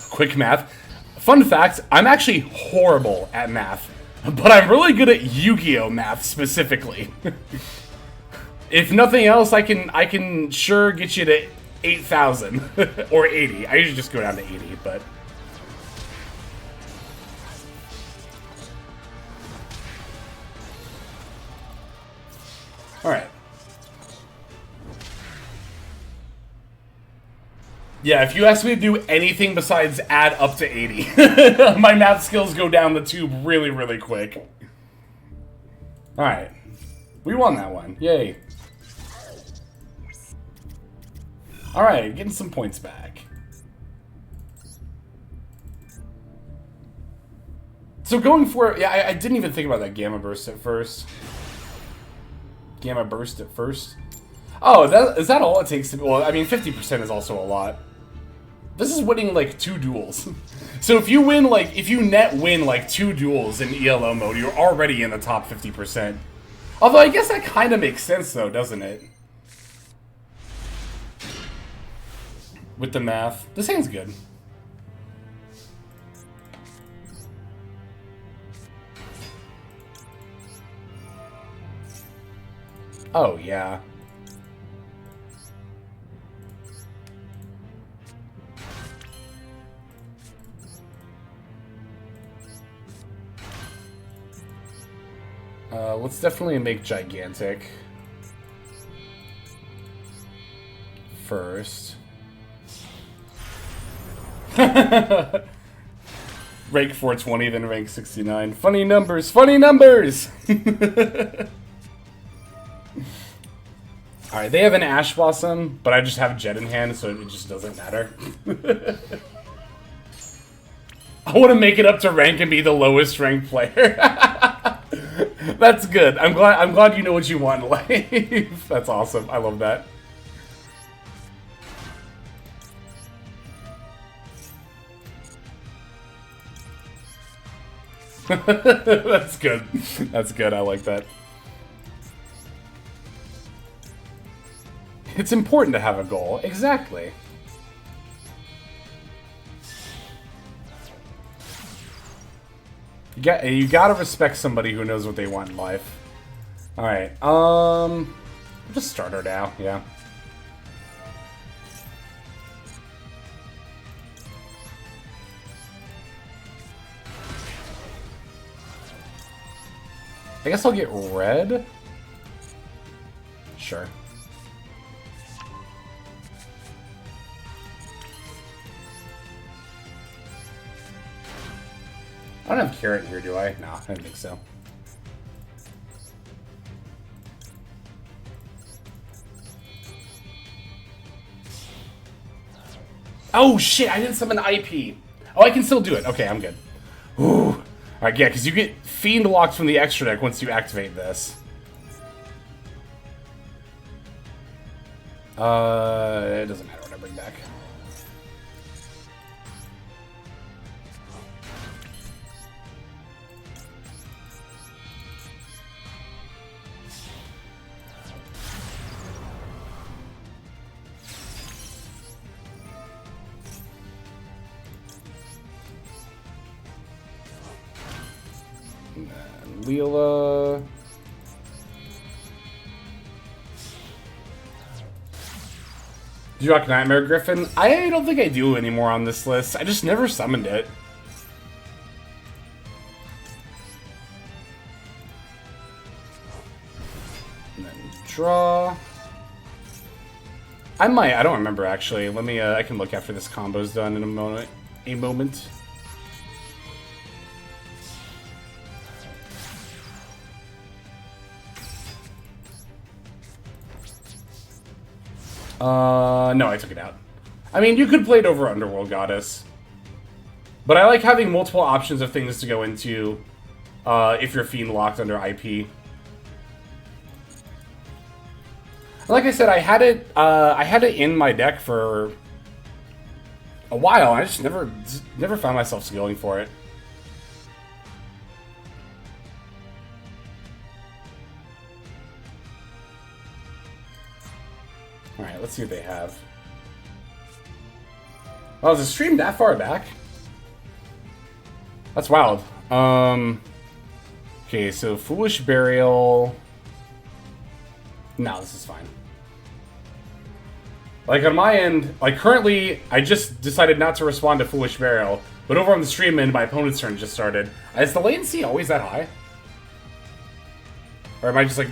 Quick math. Fun fact, I'm actually horrible at math. But I'm really good at Yu-Gi-Oh! Math, specifically. If nothing else, I can sure get you to 8,000. Or 80. I usually just go down to 80, but... Alright. Yeah, if you ask me to do anything besides add up to 80, my math skills go down the tube really, really quick. Alright. We won that one. Yay. Alright, getting some points back. So going for it, yeah, I didn't even think about that Gamma Burst at first. Gamma Burst at first. Oh, is that all it takes to... Well, I mean, 50% is also a lot. This is winning, like, 2 duels. So if you win, like, if you net win, like, 2 duels in ELO mode, you're already in the top 50%. Although, I guess that kind of makes sense, though, doesn't it? With the math. This hand's good. Oh, yeah. Let's definitely make gigantic first. Rank 420, then rank 69. Funny numbers, funny numbers! Alright, they have an Ash Blossom, but I just have Jet in hand, so it just doesn't matter. I want to make it up to rank and be the lowest ranked player. That's good. I'm glad you know what you want in life. That's awesome. I love that. That's good. That's good. I like that. It's important to have a goal. Exactly. You gotta respect somebody who knows what they want in life. Alright, just start her now, yeah. I guess I'll get red? Sure. I don't have carrot here, do I? No, I don't think so. Oh shit, I didn't summon IP. Oh, I can still do it. Okay, I'm good. Ooh. Alright, yeah, because you get Fiend locked from the extra deck once you activate this. It doesn't matter what I bring back. Leela. Do you rock Nightmare Griffin? I don't think I do anymore on this list. I just never summoned it. And then draw. I might. I don't remember actually. Let me. I can look after this combo's done in a moment. No, I took it out. I mean, you could play it over Underworld Goddess. But I like having multiple options of things to go into if you're Fiend locked under IP. Like I said, I had it in my deck for a while, and I just never found myself going for it. Alright, let's see what they have. Oh, is the stream that far back? That's wild. Okay, so Foolish Burial. No, this is fine. Like, on my end, like, currently, I just decided not to respond to Foolish Burial, but over on the stream end, my opponent's turn just started. Is the latency always that high? Or am I just, like...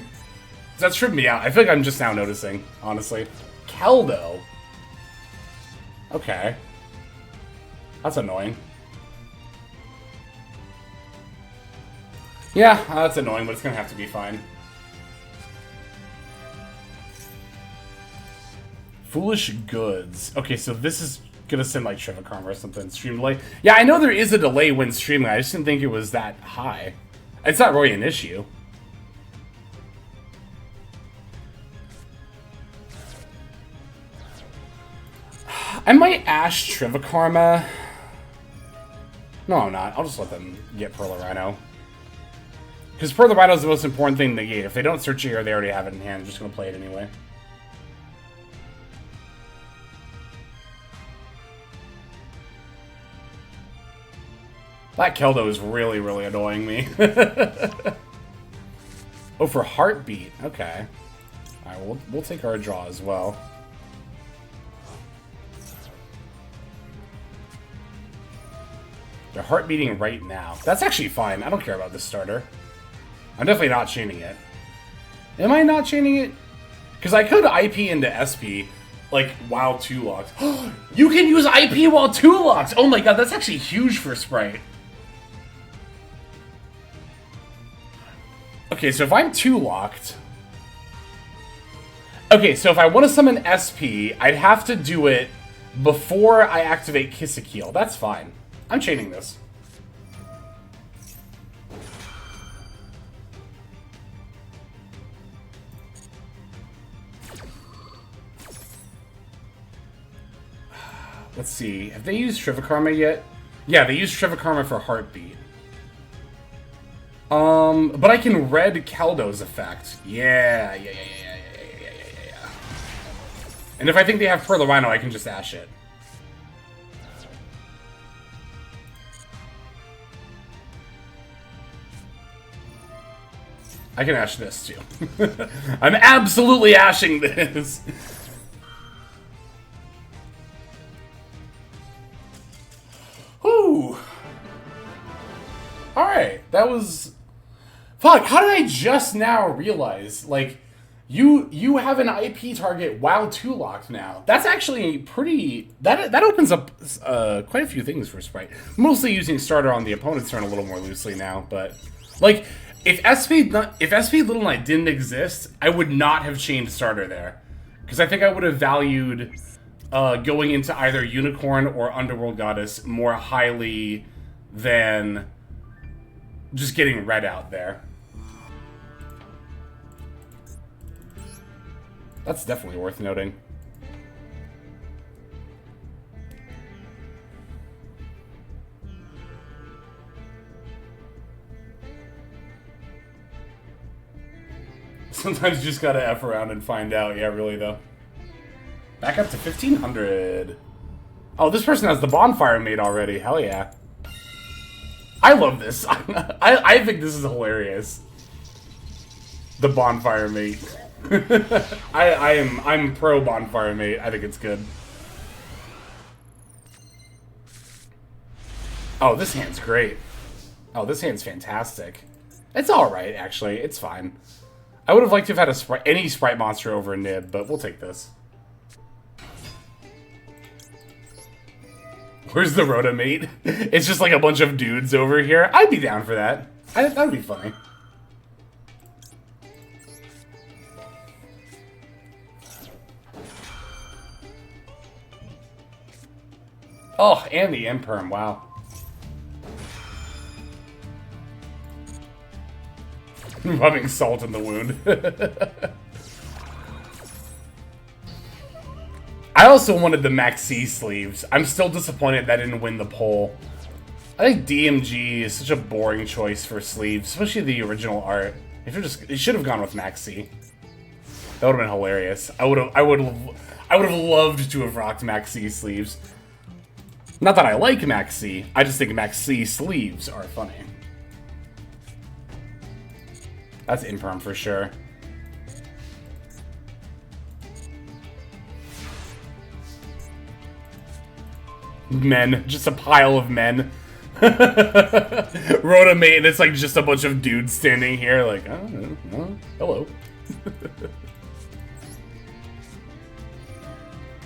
That's tripping me out. I feel like I'm just now noticing, honestly. Keldo? Okay. That's annoying. Yeah, that's annoying, but it's gonna have to be fine. Foolish Goods. Okay, so this is gonna send like Shiva Karma or something. Stream delay. Yeah, I know there is a delay when streaming. I just didn't think it was that high. It's not really an issue. I might Ash Trivikarma. No, I'm not. I'll just let them get Pearl of Rhino. Because Pearl of Rhino is the most important thing to negate. If they don't search it here, they already have it in hand. I'm just going to play it anyway. That Keldo is really, really annoying me. Oh, for Heartbeat. Okay. Alright, we'll take our draw as well. They're heart beating right now. That's actually fine. I don't care about this starter. I'm definitely not chaining it. Am I not chaining it? Because I could IP into SP, like, while 2 locked. You can use IP while 2 locked! Oh my god, that's actually huge for Sprite. Okay, so if I'm 2 locked... Okay, so if I want to summon SP, I'd have to do it before I activate Kissekeel. That's fine. I'm chaining this. Let's see. Have they used Trivikarma yet? Yeah, they used Trivikarma for Heartbeat. But I can red Kaldo's effect. Yeah. And if I think they have Pearl Rhino, I can just Ash it. I can Ash this, too. I'm absolutely Ashing this! Whew! Alright, that was... Fuck, how did I just now realize, like, you have an IP target while 2 locked now. That's actually pretty... That opens up quite a few things for Sprite. Mostly using starter on the opponent's turn a little more loosely now, but... Like, if SP Little Knight didn't exist, I would not have chained starter there. Because I think I would have valued going into either Unicorn or Underworld Goddess more highly than just getting red out there. That's definitely worth noting. Sometimes you just gotta F around and find out. Yeah, really, though. Back up to 1,500. Oh, this person has the bonfire mate already. Hell yeah. I love this. I think this is hilarious. The bonfire mate. I'm pro bonfire mate. I think it's good. Oh, this hand's great. Oh, this hand's fantastic. It's alright, actually. It's fine. I would have liked to have had any Sprite monster over a Nib, but we'll take this. Where's the Rhoda mate? It's just like a bunch of dudes over here. I'd be down for that. That would be funny. Oh, and the Imperm, wow. Rubbing salt in the wound. I also wanted the Maxi sleeves. I'm still disappointed that didn't win the poll. I think DMG is such a boring choice for sleeves, especially the original art. It should have gone with Maxi. That would have been hilarious. I would have loved to have rocked Maxi sleeves. Not that I like Maxi, I just think Maxi sleeves are funny. That's Imperm for sure. Men. Just a pile of men. Rotomate, and it's like just a bunch of dudes standing here like, oh, hello.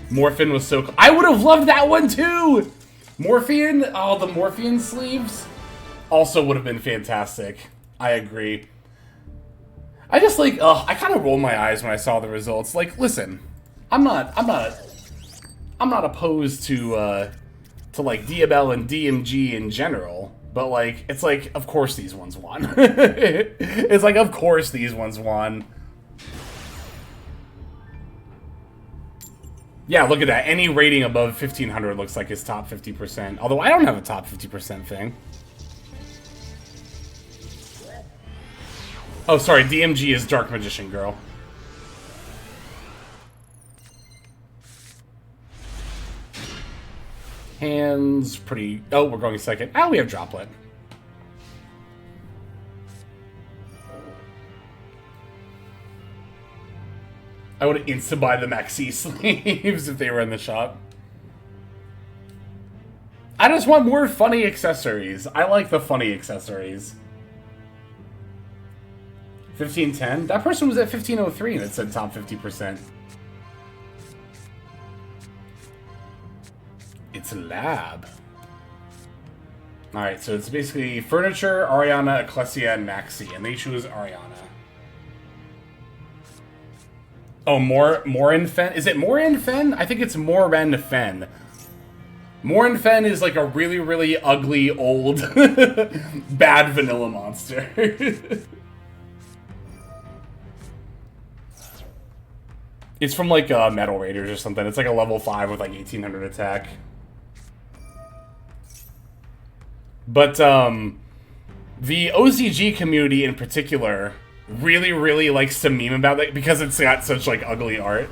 Morphin was so cool. I would have loved that one too! Morphian, oh, the Morphian sleeves also would have been fantastic. I agree. I just like, I kind of rolled my eyes when I saw the results. Like, listen, I'm not opposed to like Diabell and DMG in general, but like, it's like, of course these ones won. It's like, of course these ones won. Yeah, look at that. Any rating above 1,500 looks like his top 50%. Although I don't have a top 50% thing. Oh, sorry. DMG is Dark Magician Girl. Hands pretty... Oh, we're going second. Oh, we have Droplet. I would insta buy the maxi sleeves if they were in the shop. I just want more funny accessories. I like the funny accessories. 1510? That person was at 1503 and it said top 50%. It's a lab. Alright, so it's basically Furniture, Ariana, Ecclesia, and Maxi, and they choose Ariana. Oh, Morin Fen? Is it Morin Fen? I think it's Morin Fen. Morin Fen is like a really, really ugly, old, bad vanilla monster. It's from like Metal Raiders or something. It's like a level 5 with like 1800 attack. But the OCG community in particular really, really likes to meme about that because it's got such like ugly art.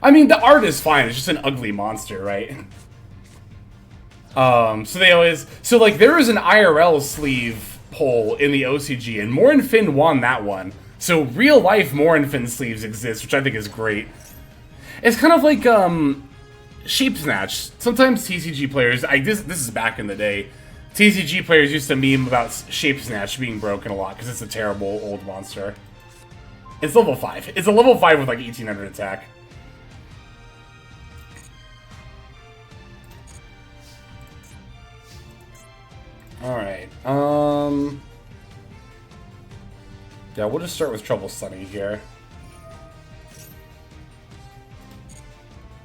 I mean, the art is fine. It's just an ugly monster, right? So they always... So, like, there is an IRL sleeve poll in the OCG, and Morin Finn won that one. So, real-life Morin Finn sleeves exist, which I think is great. It's kind of like, Sheep Snatch. Sometimes TCG players... This is back in the day. TCG players used to meme about Shape Snatch being broken a lot, because it's a terrible old monster. It's level 5. It's a level 5 with, like, 1800 attack. Alright, yeah, we'll just start with Trouble Sunny here.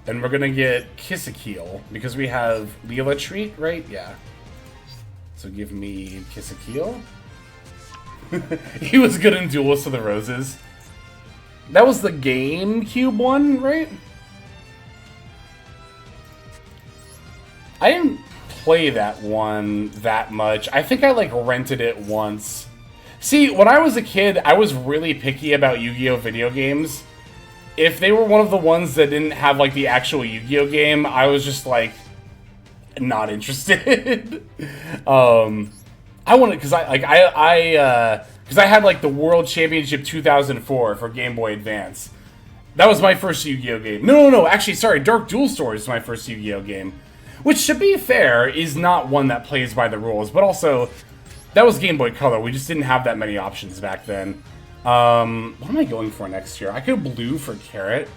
And we're gonna get Kissekeel, because we have Leela Treat, right? Yeah. So give me Kissekeel. He was good in Duelist of the Roses. That was the GameCube one, right? I didn't play that one that much. I think I like rented it once. See, when I was a kid, I was really picky about Yu-Gi-Oh! Video games. If they were one of the ones that didn't have like the actual Yu-Gi-Oh! Game, I was just like not interested. I wanted because I had like the World Championship 2004 for Game Boy Advance. That was my first Yu-Gi-Oh! Game. No, actually, sorry, Dark Duel Stories was my first Yu-Gi-Oh! Game. Which, to be fair, is not one that plays by the rules, but also, that was Game Boy Color. We just didn't have that many options back then. What am I going for next year? I could blue for Carrot,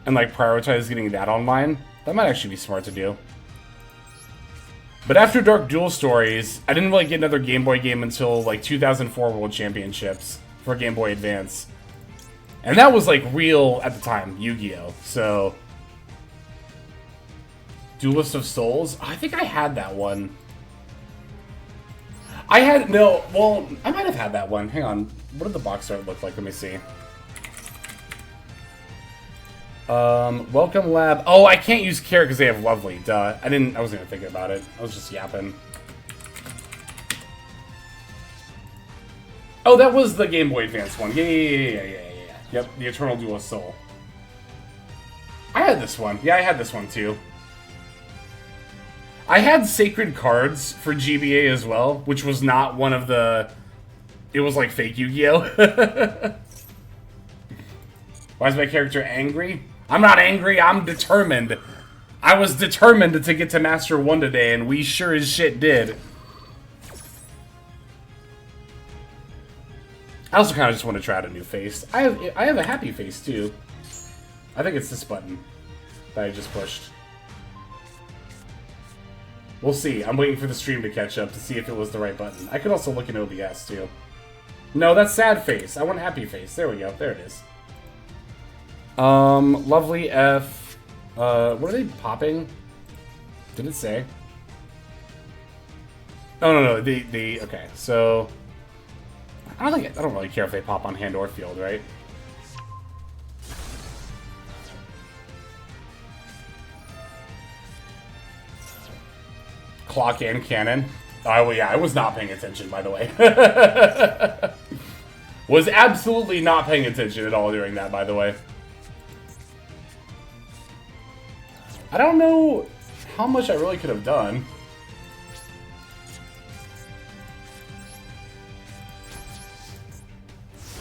and like prioritize getting that online. That might actually be smart to do. But after Dark Duel Stories, I didn't really get another Game Boy game until like 2004 World Championships for Game Boy Advance. And that was like real, at the time, Yu-Gi-Oh! So... Duelist of Souls? I think I had that one. I might have had that one. Hang on. What did the box art look like? Let me see. Welcome Lab. Oh, I can't use Carrot because they have Lovely. Duh. I wasn't even thinking about it. I was just yapping. Oh, that was the Game Boy Advance one. Yeah. Yep, the Eternal Duelist Soul. I had this one. Yeah, I had this one too. I had Sacred Cards for GBA as well, which was not one of the... It was like fake Yu-Gi-Oh! Why is my character angry? I'm not angry, I'm determined. I was determined to get to Master 1 today, and we sure as shit did. I also kind of just want to try out a new face. I have a happy face, too. I think it's this button that I just pushed. We'll see. I'm waiting for the stream to catch up to see if it was the right button. I could also look in OBS, too. No, that's sad face. I want happy face. There we go. There it is. Lovely F. What are they popping? Did it say? Oh, no. Okay, so... I don't really care if they pop on hand or field, right? Clock and cannon. Oh, well, yeah, I was not paying attention, by the way. Was absolutely not paying attention at all during that, by the way. I don't know how much I really could have done.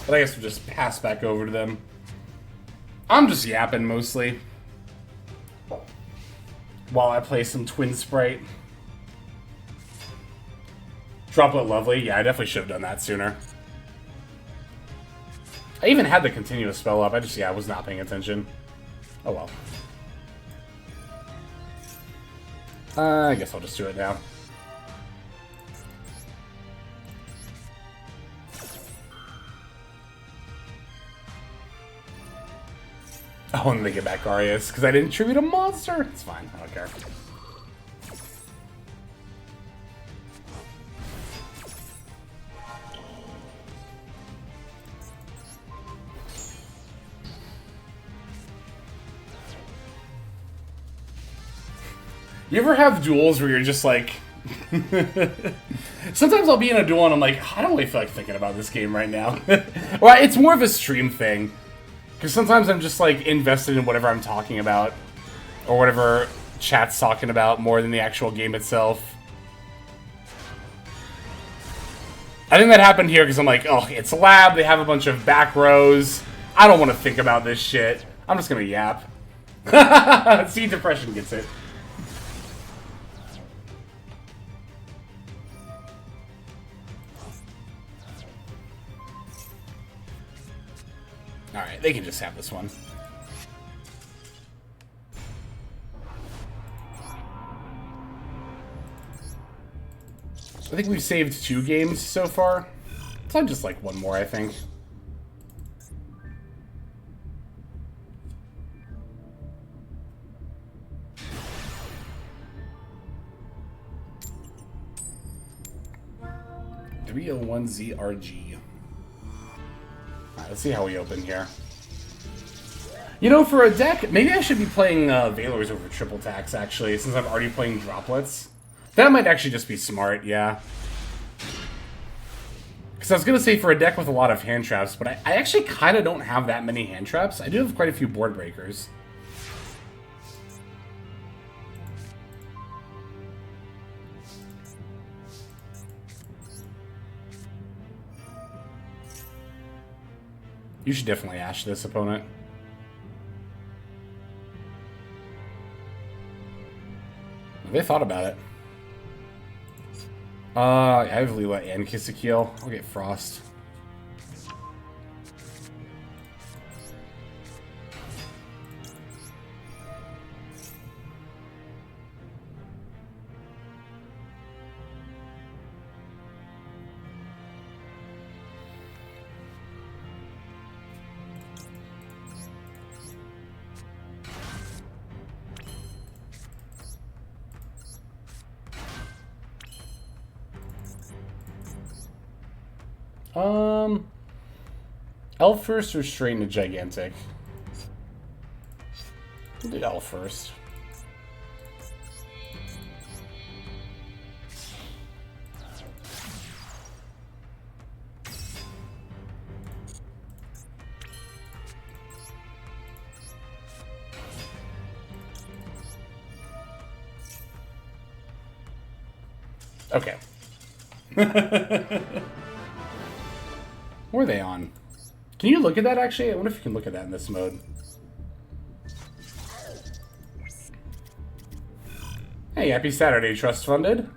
But I guess we'll just pass back over to them. I'm just yapping mostly while I play some Twin Sprite. Droplet Lovely. Yeah, I definitely should have done that sooner. I even had the continuous spell up. I was not paying attention. Oh well. I guess I'll just do it now. Oh, and they get back Arius, because I didn't tribute a monster. It's fine, I don't care. You ever have duels where you're just like... Sometimes I'll be in a duel and I'm like, I don't really feel like thinking about this game right now. Well, it's more of a stream thing. Because sometimes I'm just like invested in whatever I'm talking about. Or whatever chat's talking about more than the actual game itself. I think that happened here because I'm like, oh, it's a lab, they have a bunch of back rows. I don't want to think about this shit. I'm just gonna yap. See, depression gets it. Alright, they can just have this one. I think we've saved 2 games so far. So I'm just like one more, I think. $301ZRG. Alright, let's see how we open here. You know, for a deck, maybe I should be playing Valors over Triple Tax, actually, since I'm already playing Droplets. That might actually just be smart, yeah. Because I was going to say for a deck with a lot of hand traps, but I actually kind of don't have that many hand traps. I do have quite a few board breakers. You should definitely Ash this opponent. They thought about it. I have Leela and Kisakeel. I'll get Frost. Elf first or straight into Gigantic? We'll do Elf first. Okay. What are they on? Can you look at that, actually? I wonder if you can look at that in this mode. Hey, happy Saturday, Trust Funded.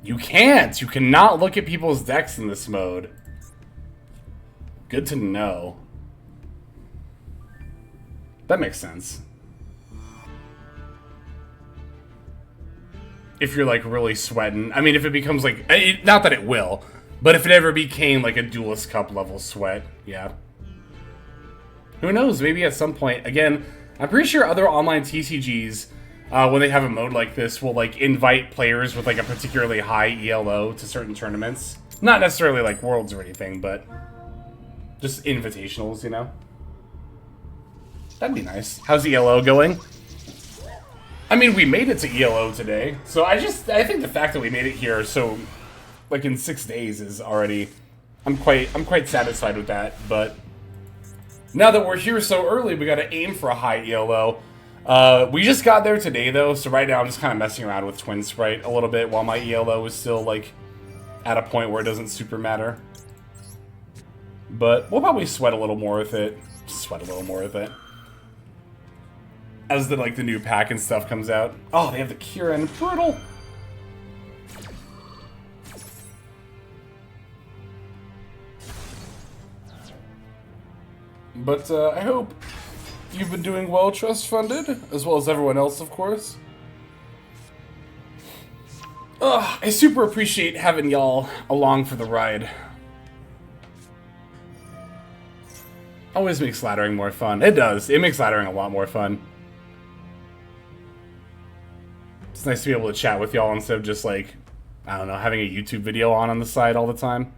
You can't! You cannot look at people's decks in this mode. Good to know. That makes sense. If you're, like, really sweating. I mean, if it becomes, like... not that it will. But if it ever became, like, a Duelist Cup level sweat, yeah. Who knows? Maybe at some point. Again, I'm pretty sure other online TCGs, when they have a mode like this, will, like, invite players with, like, a particularly high ELO to certain tournaments. Not necessarily, like, Worlds or anything, but just invitationals, you know? That'd be nice. How's ELO going? I mean, we made it to ELO today, so I think the fact that we made it here so... like in 6 days is already, I'm quite satisfied with that. But now that we're here so early, we got to aim for a high ELO. We just got there today though, so right now I'm just kind of messing around with Twin Sprite a little bit while my ELO is still like at a point where it doesn't super matter. But we'll probably sweat a little more with it. Sweat a little more with it. As the new pack and stuff comes out. Oh, they have the Kieran. Brutal. But I hope you've been doing well, Trust Funded, as well as everyone else, of course. I super appreciate having y'all along for the ride. Always makes laddering more fun. It does. It makes laddering a lot more fun. It's nice to be able to chat with y'all instead of just I don't know, having a YouTube video on the side all the time.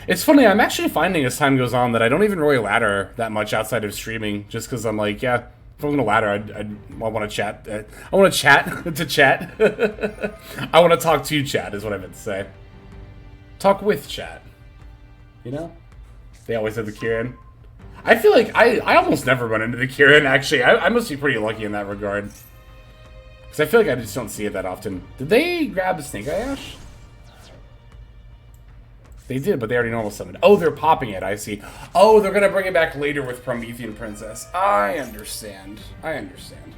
It's funny, I'm actually finding as time goes on that I don't even really ladder that much outside of streaming, just because I'm like, yeah, if I'm gonna ladder, I want to chat. I want to chat to chat. I want to talk to chat is what I meant to say. Talk with chat. You know? They always have the Kieran. I feel like I almost never run into the Kieran, actually. I must be pretty lucky in that regard. Because I feel like I just don't see it that often. Did they grab the Snake Eye Ash? They did, but they already normal summoned. Oh, they're popping it, I see. Oh, they're gonna bring it back later with Promethean Princess. I understand. I understand.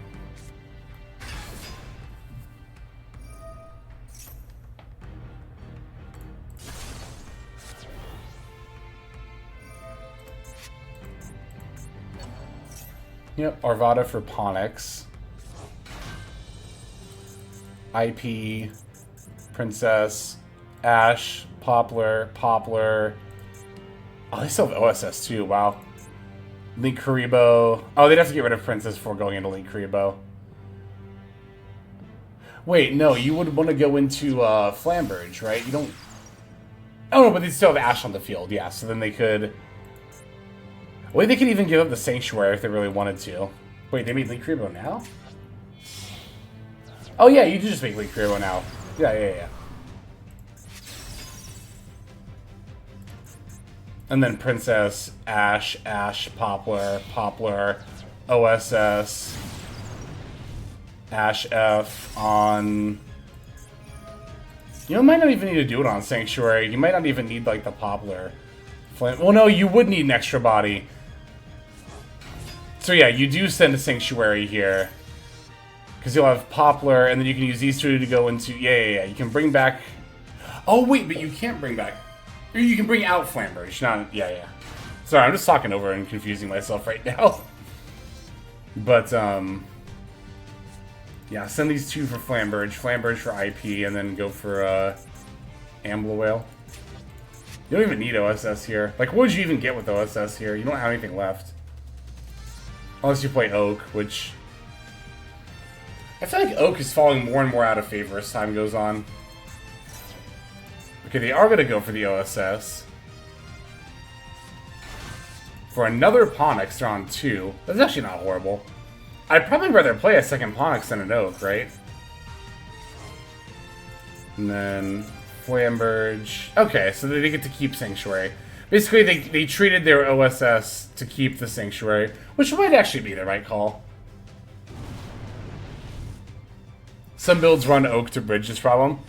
Yep, Arvada for Ponix. IP, Princess, Ash, Poplar. Oh, they still have OSS too, wow. Link Karibo. Oh, they'd have to get rid of Princess before going into Link Karibo. Wait, no, you would want to go into Flamberge, right? You don't... Oh, no, but they still have Ash on the field, yeah, so then they could... Wait, they could even give up the Sanctuary if they really wanted to. Wait, they made Link Karibo now? Oh, yeah, you do just make Link Karibo now. Yeah. And then Princess, Ash, Poplar, OSS, Ash F on... You might not even need to do it on Sanctuary. You might not even need, the Poplar. Well, no, you would need an extra body. So yeah, you do send a Sanctuary here. Because you'll have Poplar, and then you can use these two to go into... Yeah. You can bring back... Oh, wait, but you can't bring back... You can bring out Flamberge, not... Yeah. Sorry, I'm just talking over and confusing myself right now. But, yeah, send these two for Flamberge for IP, and then go for, Ambler. You don't even need OSS here. What would you even get with OSS here? You don't have anything left. Unless you play Oak, which... I feel like Oak is falling more and more out of favor as time goes on. Okay, they are going to go for the OSS. For another Ponix, they're on 2. That's actually not horrible. I'd probably rather play a second Ponix than an Oak, right? And then Flamberge. Okay, so they get to keep Sanctuary. Basically, they treated their OSS to keep the Sanctuary, which might actually be the right call. Some builds run Oak to bridge this problem.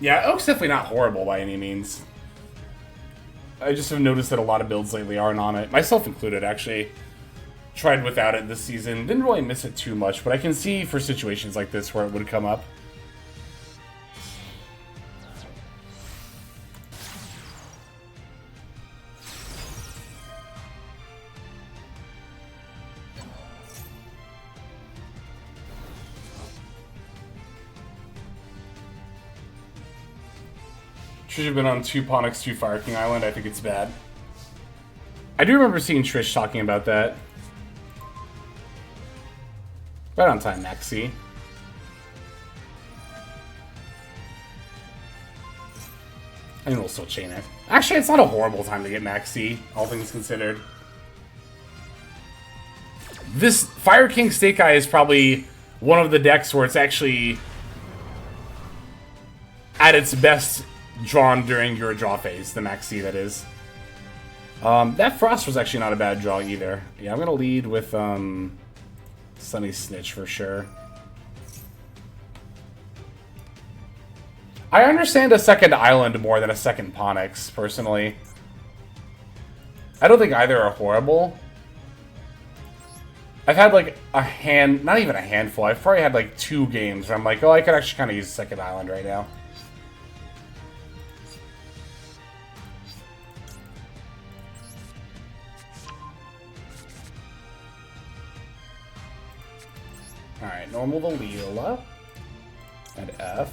Yeah, Oak's definitely not horrible by any means. I just have noticed that a lot of builds lately aren't on it. Myself included, actually. Tried without it this season. Didn't really miss it too much, but I can see for situations like this where it would come up. Trish has been on 2 Ponix, 2 Fire King Island. I think it's bad. I do remember seeing Trish talking about that. Right on time, Maxi. I think we'll still chain it. Actually, it's not a horrible time to get Maxi, all things considered. This Fire King Snake Eye is probably one of the decks where it's actually at its best drawn during your draw phase, the Maxi, that is. That Frost was actually not a bad draw either. Yeah, I'm gonna lead with Sunny Snitch for sure. I understand a second island more than a second Ponix, personally. I don't think either are horrible. I've had like not even a handful. I've probably had like 2 games where I'm like, oh, I could actually kind of use Second Island right now. Alright, normal the Leela at F.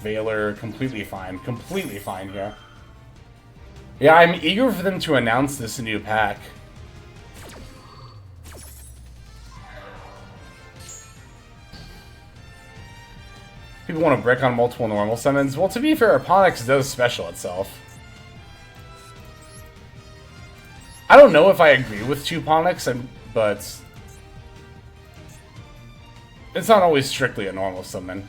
Valor, completely fine here. Yeah, I'm eager for them to announce this new pack. People want to brick on multiple normal summons. Well, to be fair, Eponyx does special itself. I don't know if I agree with 2 Eponyx, but it's not always strictly a normal summon.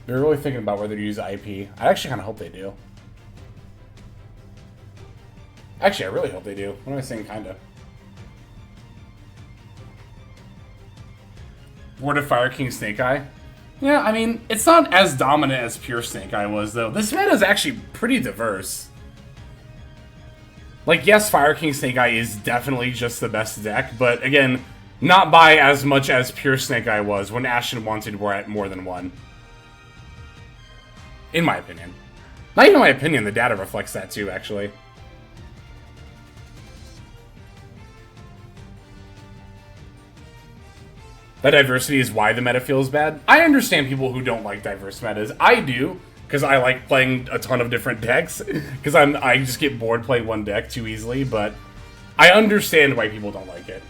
They're really thinking about whether to use IP. I actually kind of hope they do. Actually, I really hope they do. What am I saying, kinda? Word of Fire King Snake Eye? Yeah, I mean, it's not as dominant as pure Snake Eye was, though. This meta is actually pretty diverse. Like, yes, Fire King Snake Eye is definitely just the best deck, but again, not by as much as pure Snake Eye was when Ashen Wanted were at more than 1. In my opinion. Not even my opinion, the data reflects that too, actually. That diversity is why the meta feels bad. I understand people who don't like diverse metas. I do, because I like playing a ton of different decks. Because I just get bored playing one deck too easily, but I understand why people don't like it.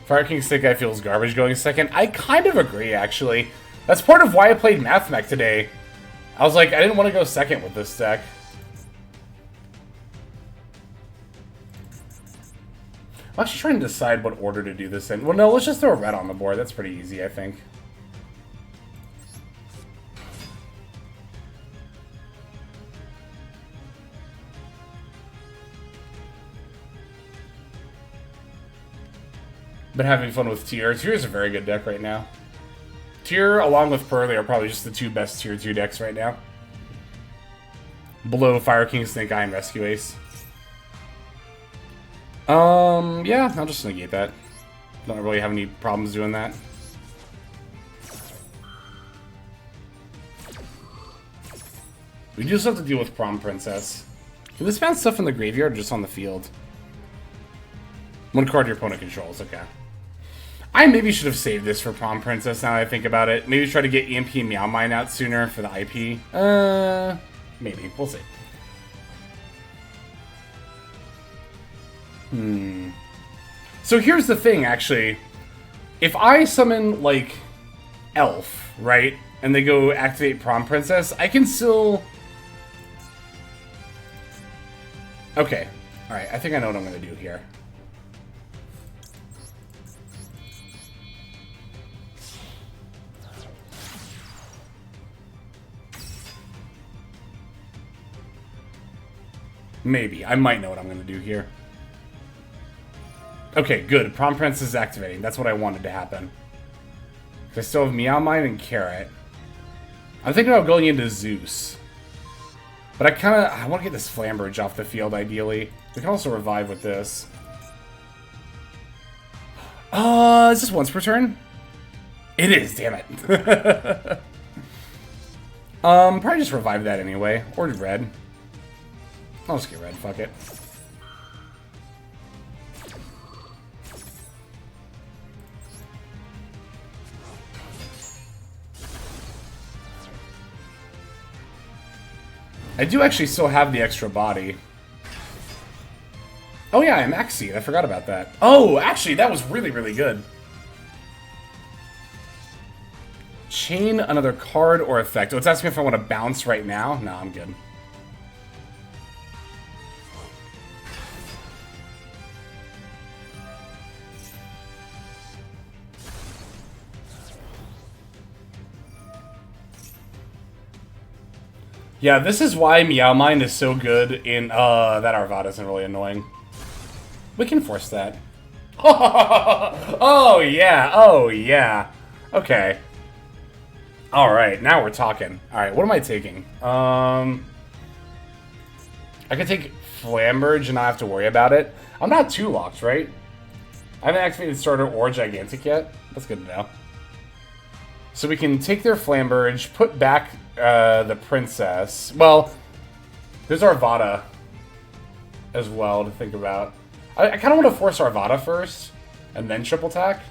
Fire King Snake Eye feels garbage going second. I kind of agree, actually. That's part of why I played Mathmech today. I was like, I didn't want to go second with this deck. I'm actually trying to decide what order to do this in. Well, no, let's just throw a red on the board. That's pretty easy, I think. Been having fun with Tier. Tier is a very good deck right now. Tier, along with Pearly, are probably just the 2 best Tier 2 decks right now. Below Fire King, Snake Eye, and Rescue Ace. Yeah, I'll just negate that. Don't really have any problems doing that. We just have to deal with Prom Princess. Can this bounce stuff in the graveyard or just on the field? 1 card your opponent controls, okay. I maybe should have saved this for Prom Princess now that I think about it. Maybe try to get EMP and Meow Mine out sooner for the IP. Maybe. We'll see. So here's the thing, actually. If I summon, like, Elf, right? And they go activate Prom Princess, I can still... Okay. Alright, I think I know what I'm going to do here. Maybe. I might know what I'm going to do here. Okay, good. Prom Princess is activating. That's what I wanted to happen. I still have Meow Mine and Carrot. I'm thinking about going into Zeus. But I want to get this Flambridge off the field, ideally. We can also revive with this. Is this once per turn? It is, damn it. Probably just revive that anyway. Or red. I'll just get red, fuck it. I do actually still have the extra body. Oh yeah, I'm Maxi. I forgot about that. Oh, actually, that was really, really good. Chain another card or effect. Oh, it's asking me if I want to bounce right now. No, I'm good. Yeah, this is why Meow Mine is so good in, that Arvada isn't really annoying. We can force that. Oh, yeah, oh, yeah. Okay. Alright, now we're talking. Alright, what am I taking? I can take Flamberge and not have to worry about it. I'm not too locked, right? I haven't activated Starter or Gigantic yet. That's good to know. So we can take their Flamberge, put back the Princess. Well, there's Arvada as well to think about. I kind of want to force Arvada first, and then triple attack.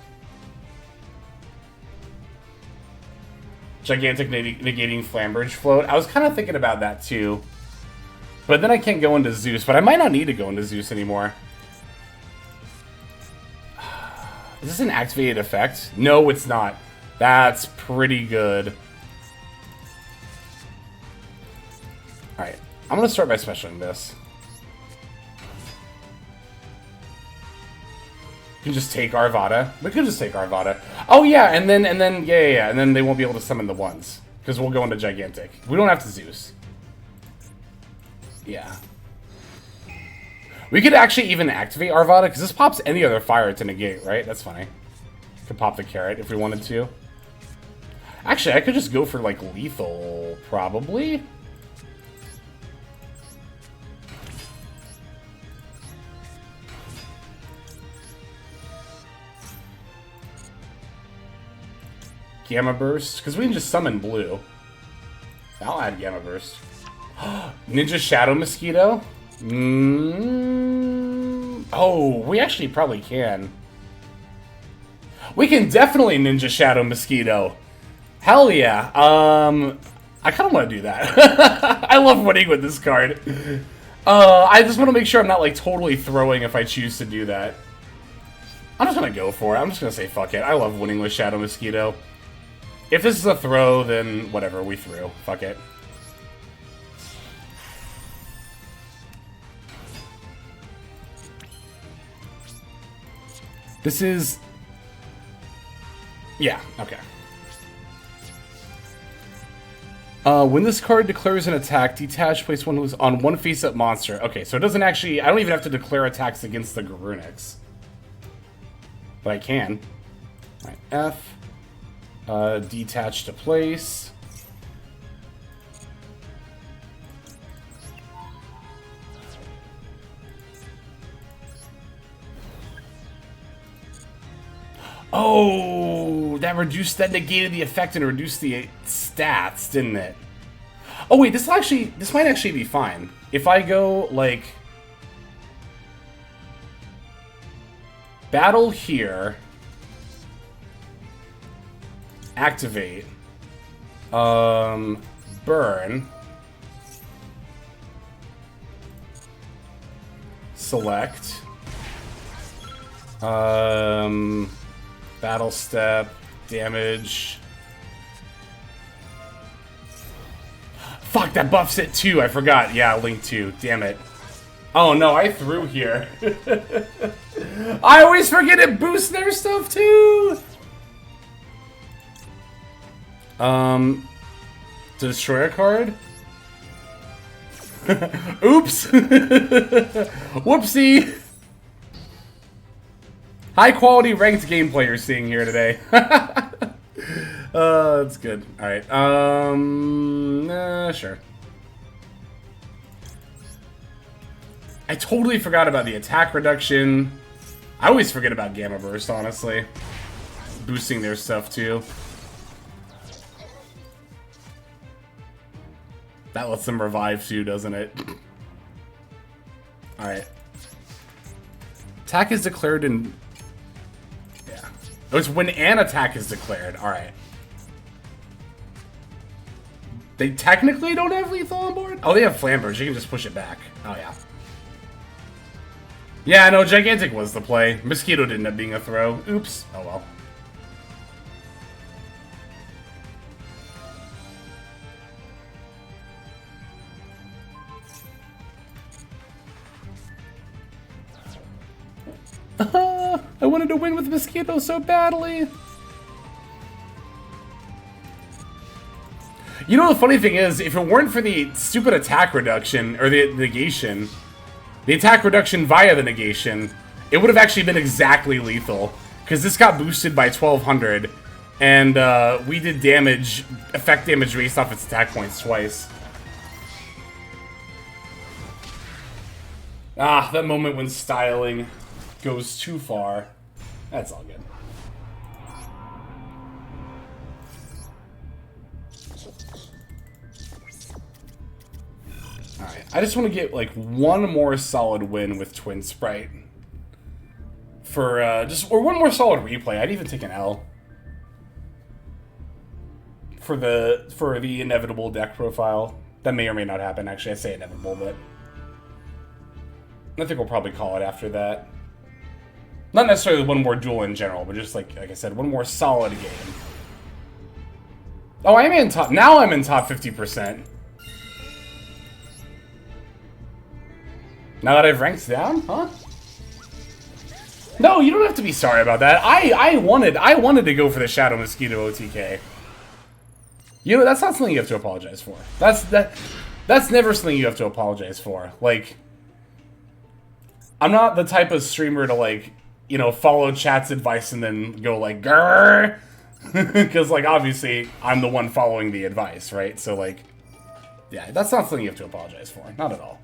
Gigantic negating Flamberge float. I was kind of thinking about that too. But then I can't go into Zeus, but I might not need to go into Zeus anymore. Is this an activated effect? No, it's not. That's pretty good. Alright, I'm going to start by specialing this. You can just take Arvada. We could just take Arvada. Oh yeah, and then yeah, and then they won't be able to summon the ones. Because we'll go into Gigantic. We don't have to Zeus. Yeah. We could actually even activate Arvada, because this pops any other fire to negate, right? That's funny. Could pop the carrot if we wanted to. Actually, I could just go for, like, lethal, probably. Gamma Burst, because we can just summon blue. I'll add Gamma Burst. Ninja Shadow Mosquito? Oh, we actually probably can. We can definitely Ninja Shadow Mosquito. Hell yeah. I kind of want to do that. I love winning with this card. I just want to make sure I'm not like totally throwing if I choose to do that. I'm just going to go for it. I'm just going to say fuck it. I love winning with Shadow Mosquito. If this is a throw, then whatever, we threw. Fuck it. This is... Yeah, okay. When this card declares an attack, detach, place one who's on one face-up monster. Okay, so it doesn't actually... I don't even have to declare attacks against the Garunix. But I can. Alright, F. Detach to place. Oh, that negated the effect and reduced the stats, didn't it? Oh wait, this might actually be fine. If I go like battle here, activate, burn, select, battle step, damage. Fuck, that buffs it too. I forgot. Yeah, Link 2. Damn it. Oh no, I threw here. I always forget it boosts their stuff too. To destroy a card? Oops! Whoopsie! High quality ranked gameplay you're seeing here today. That's good. Alright, sure. I totally forgot about the attack reduction. I always forget about Gamma Burst, honestly. Boosting their stuff too. That lets them revive too, doesn't it? Alright. Attack is declared in... Yeah. Oh, it's when an attack is declared. Alright. They technically don't have lethal on board? Oh, they have Flamberge. You can just push it back. Oh, yeah. Yeah, no, Gigantic was the play. Mosquito didn't end up being a throw. Oops. Oh, well. I wanted to win with Mosquito so badly. You know, the funny thing is, if it weren't for the stupid attack reduction, or the negation, the attack reduction via the negation, it would have actually been exactly lethal. Because this got boosted by 1200, and we did damage, effect damage based off its attack points twice. Ah, that moment when styling goes too far. That's all good. Alright, I just want to get like one more solid win with Twin Sprite. For or one more solid replay. I'd even take an L. For the inevitable deck profile. That may or may not happen, actually. I say inevitable, but I think we'll probably call it after that. Not necessarily one more duel in general, but just like I said, one more solid game. Oh, I'm in top. Now I'm in top 50%. Now that I've ranked down, huh? No, you don't have to be sorry about that. I wanted to go for the Shadow Mosquito OTK. You know, that's not something you have to apologize for. That's never something you have to apologize for. Like, I'm not the type of streamer to, like, you know, follow chat's advice and then go like, grrr. Because, like, obviously, I'm the one following the advice, right? So, like, yeah, that's not something you have to apologize for. Not at all.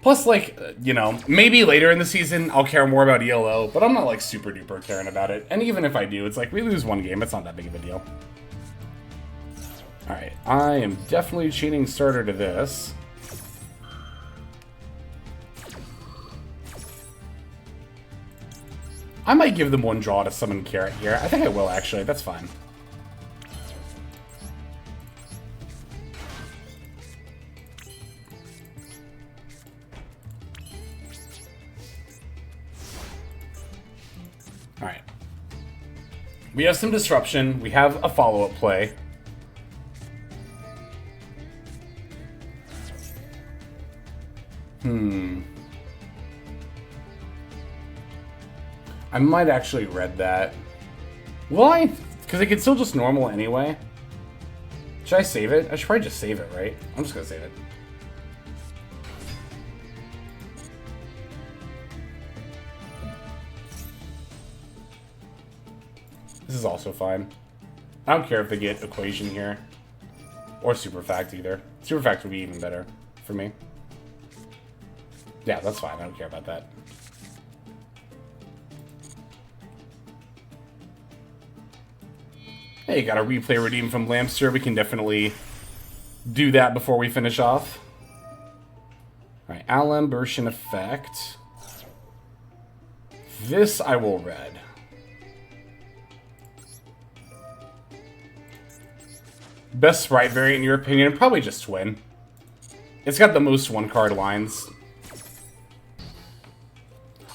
Plus, like, you know, maybe later in the season I'll care more about ELO, but I'm not, like, super duper caring about it. And even if I do, it's like, we lose one game, it's not that big of a deal. Alright, I am definitely chaining starter to this. I might give them one draw to summon Carrot here. I think I will, actually. That's fine. Alright. We have some disruption. We have a follow-up play. I might actually read that. Will I? Because it could still just normal anyway. Should I save it? I should probably just save it, right? I'm just gonna save it. This is also fine. I don't care if they get Equation here. Or Super Fact either. Super Fact would be even better for me. Yeah, that's fine. I don't care about that. Hey, got a replay redeem from Lampster. We can definitely do that before we finish off. Alright, Alambertian Effect. This I will read. Best Sprite variant in your opinion? Probably just Twin. It's got the most one-card lines.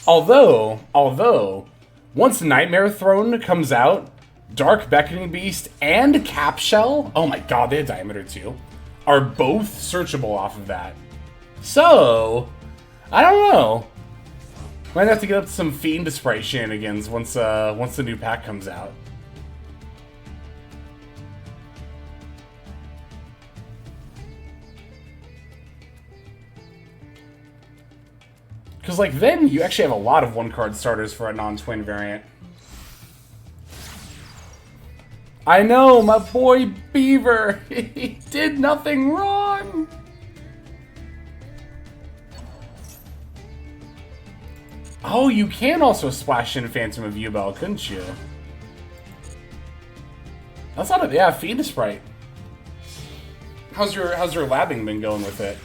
Although, once Nightmare Throne comes out, Dark Beckoning Beast and Cap Shell, oh my god, they have Diameter too, are both searchable off of that. So, I don't know. Might have to get up to some Fiend Sprite shenanigans once the new pack comes out. Because, like, then you actually have a lot of one-card starters for a non-twin variant. I know, my boy Beaver! He did nothing wrong! Oh, you can also splash in Phantom of Yubel, couldn't you? That's not a... Yeah, Fiend Sprite. How's your labbing been going with it?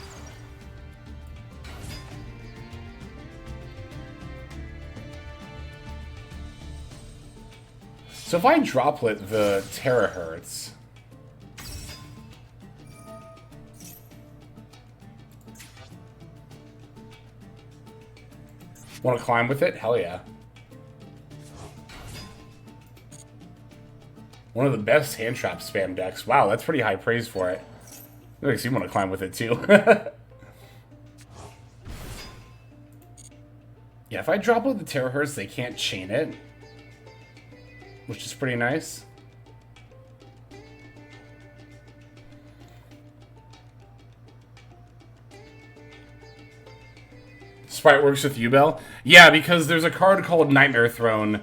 So if I droplet the terahertz, want to climb with it? Hell yeah. One of the best hand trap spam decks. Wow, that's pretty high praise for it. It makes you want to climb with it too. Yeah, if I droplet the terahertz, they can't chain it. which is pretty nice. Sprite works with Yubel? Yeah, because there's a card called Nightmare Throne.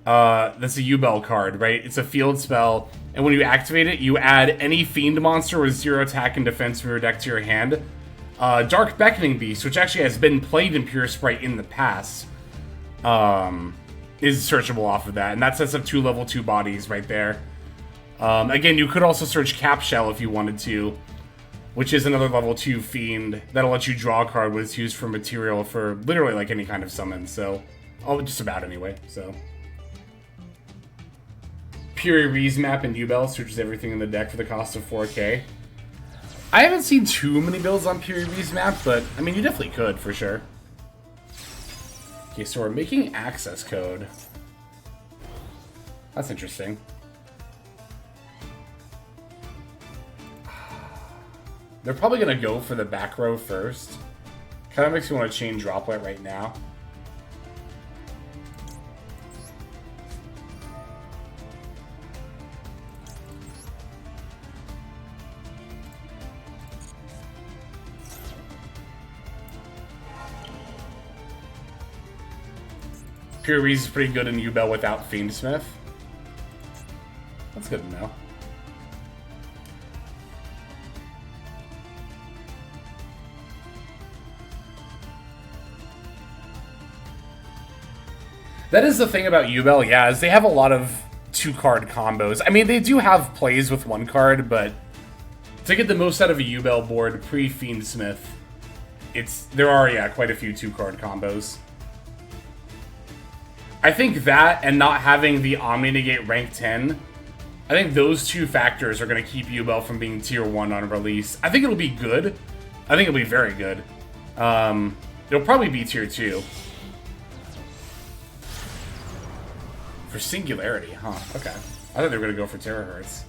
That's a Yubel card, right? It's a field spell, and when you activate it, you add any fiend monster with 0 attack and defense from your deck to your hand. Dark Beckoning Beast, which actually has been played in Pure Sprite in the past, is searchable off of that, and that sets up 2 level 2 bodies right there. Again, you could also search Cap Shell if you wanted to, which is another level 2 fiend that'll let you draw a card when it's used for material for literally like any kind of summon, so... Oh, just about anyway, so... Pure Reese map and Yubel searches everything in the deck for the cost of 4K. I haven't seen too many builds on Pure Reese map, but I mean, you definitely could for sure. Okay, so we're making access code. That's interesting. They're probably gonna go for the back row first. Kind of makes me want to chain Droplet right now. Pure Reese is pretty good in Yubel without Fiendsmith. That's good to know. That is the thing about Yubel, yeah, is they have a lot of 2-card combos. I mean, they do have plays with 1 card, but to get the most out of a Yubel board pre-Fiendsmith, there are, yeah, quite a few 2-card combos. I think that, and not having the Omni Negate rank 10, I think those 2 factors are going to keep Yubel from being tier 1 on release. I think it'll be good. I think it'll be very good. It'll probably be tier 2. For Singularity, huh? Okay. I thought they were going to go for Terahertz.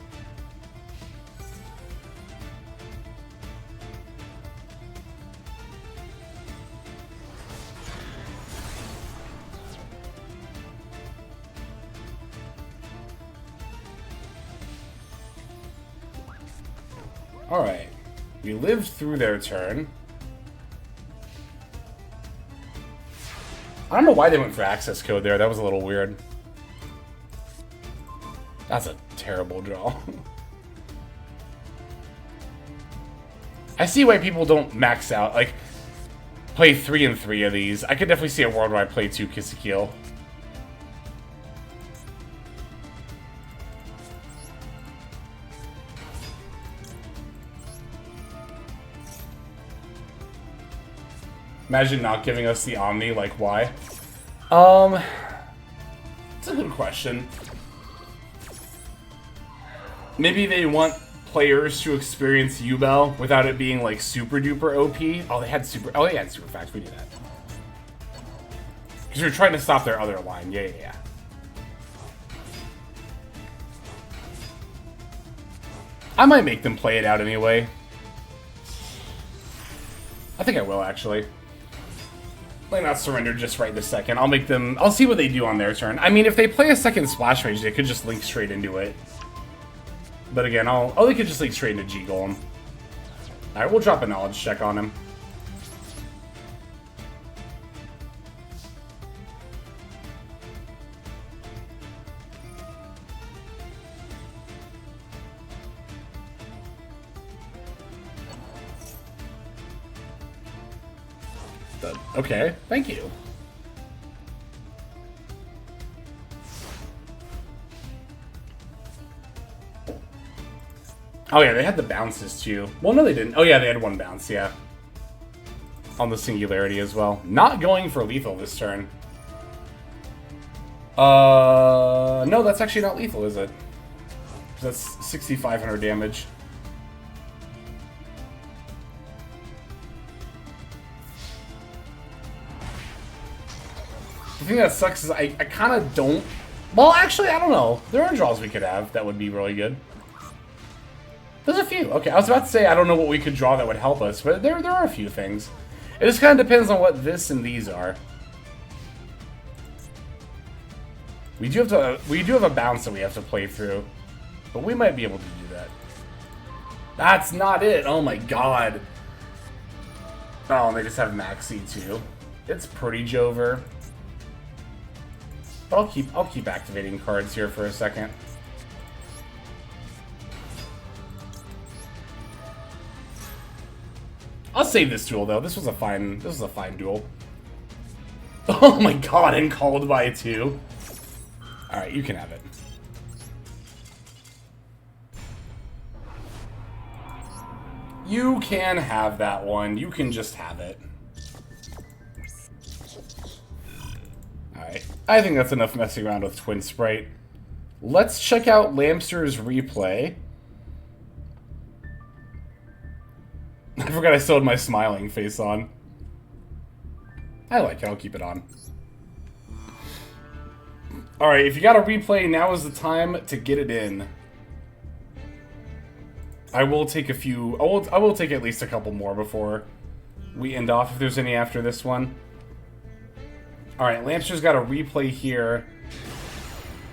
Alright. We lived through their turn. I don't know why they went for access code there. That was a little weird. That's a terrible draw. I see why people don't max out. Like, play 3 and 3 of these. I could definitely see a world where I play 2 Kissekeel. Imagine not giving us the Omni, like, why? It's a good question. Maybe they want players to experience Yubel without it being, like, super duper OP. Oh, they had super facts, we knew that. Because you're trying to stop their other line, yeah. I might make them play it out anyway. I think I will, actually. Might not surrender just right this second. I'll see what they do on their turn. I mean, if they play a second Splash Mage, they could just link straight into it. But again, they could just link straight into G-Golem. Alright, we'll drop a knowledge check on him. Okay, thank you. Oh yeah, they had the bounces too. Well, no they didn't. Oh yeah, they had 1 bounce, yeah. On the Singularity as well. Not going for lethal this turn. No, that's actually not lethal, is it? That's 6,500 damage. The thing that sucks is I kind of don't... Well, actually, I don't know. There are draws we could have that would be really good. There's a few. Okay, I was about to say I don't know what we could draw that would help us, but there are a few things. It just kind of depends on what this and these are. We do have a bounce that we have to play through, but we might be able to do that. That's not it. Oh my god. Oh, and they just have Maxi too. It's pretty Jover. But I'll keep activating cards here for a second. I'll save this duel though. This was a fine duel. Oh my god, and called by 2. Alright, you can have it. You can have that one. You can just have it. Alright. I think that's enough messing around with Twin Sprite. Let's check out Lamster's replay. I forgot I still had my smiling face on. I like it. I'll keep it on. Alright, if you got a replay, now is the time to get it in. I will take a few... I will take at least a couple more before we end off, if there's any after this one. Alright, Lamster's got a replay here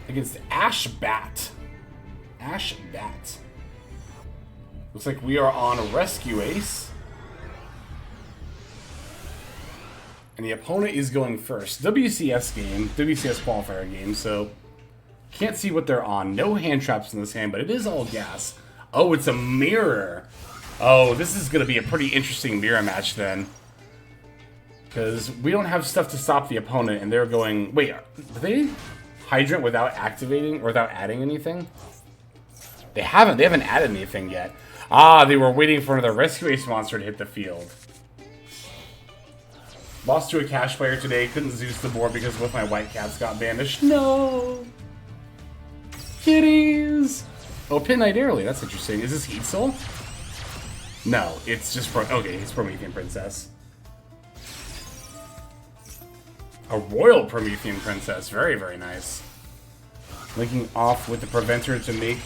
against Ash Bat. Ash Bat. Looks like we are on Rescue Ace. And the opponent is going first. WCS game, WCS qualifier game, so can't see what they're on. No hand traps in this hand, but it is all gas. Oh, it's a mirror. Oh, this is going to be a pretty interesting mirror match then. Because we don't have stuff to stop the opponent, and they're going... Wait, are they Hydrant without activating, or without adding anything? They haven't added anything yet. Ah, they were waiting for another Rescue Ace monster to hit the field. Lost to a cash player today. Couldn't Zeus the board because both my white cats got banished. No! Kitties! Oh, Pin Knight early. That's interesting. Is this Heat Soul? No, it's just... Okay, it's Promethean Princess. A Royal Promethean Princess. Very, very nice. Linking off with the Preventer to make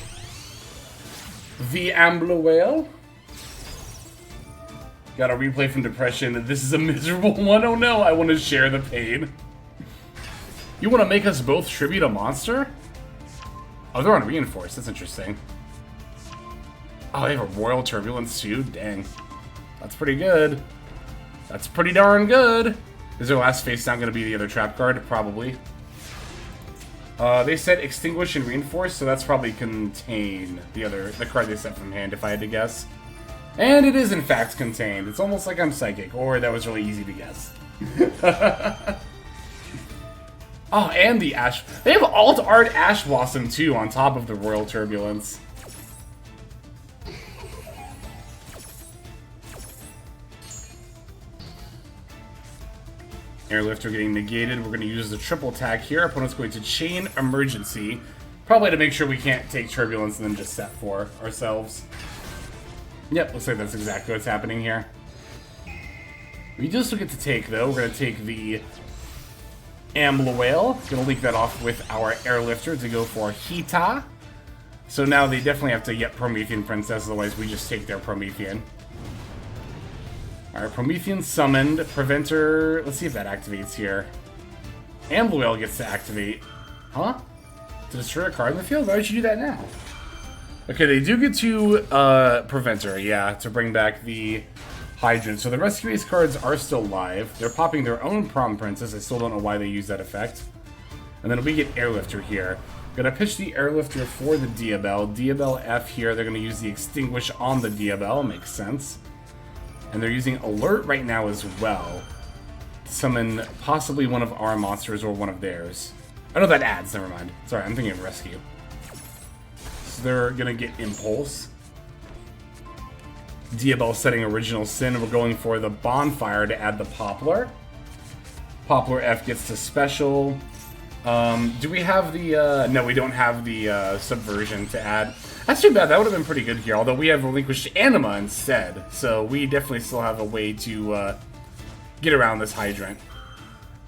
the Ambler Whale. Got a replay from Depression. This is a miserable one. Oh no, I want to share the pain. You want to make us both tribute a monster? Oh, they're on Reinforced. That's interesting. Oh, they have a Royal Turbulence too? Dang. That's pretty good. That's pretty darn good. Is their last face down going to be the other trap card? Probably. They said Extinguish and Reinforce, so that's probably Contain, the card they sent from hand, if I had to guess. And it is, in fact, Contained. It's almost like I'm Psychic, or that was really easy to guess. Oh, and the Ash... They have Alt Art Ash Blossom, too, on top of the Royal Turbulence. Airlifter getting negated. We're going to use the triple tag here. Opponent's going to Chain Emergency. Probably to make sure we can't take Turbulence and then just set for ourselves. Yep, looks like that's exactly what's happening here. We do still get to take, though. We're going to take the Ambler Whale. Going to leak that off with our Airlifter to go for Hita. So now they definitely have to get Promethean Princess, otherwise we just take their Promethean. Alright, Promethean summoned. Preventer... Let's see if that activates here. Ambler Whale gets to activate. Huh? To destroy a card in the field? Why would you do that now? Okay, they do get to Preventer, yeah, to bring back the Hydrant. So the Rescue Ace cards are still live. They're popping their own Prom Princess. I still don't know why they use that effect. And then we get Airlifter here. Gonna pitch the Airlifter for the Diabell. Diabell F here. They're gonna use the Extinguish on the Diabell. Makes sense. And they're using Alert right now as well to summon possibly one of our monsters or one of theirs. Oh no, that adds. Never mind. Sorry, I'm thinking of Rescue. So they're gonna get Impulse. Diabell setting Original Sin. We're going for the Bonfire to add the Poplar. Poplar F gets to Special. Do we have the... no, we don't have the Subversion to add. That's too bad. That would have been pretty good here. Although we have Relinquished Anima instead. So we definitely still have a way to get around this Hydrant.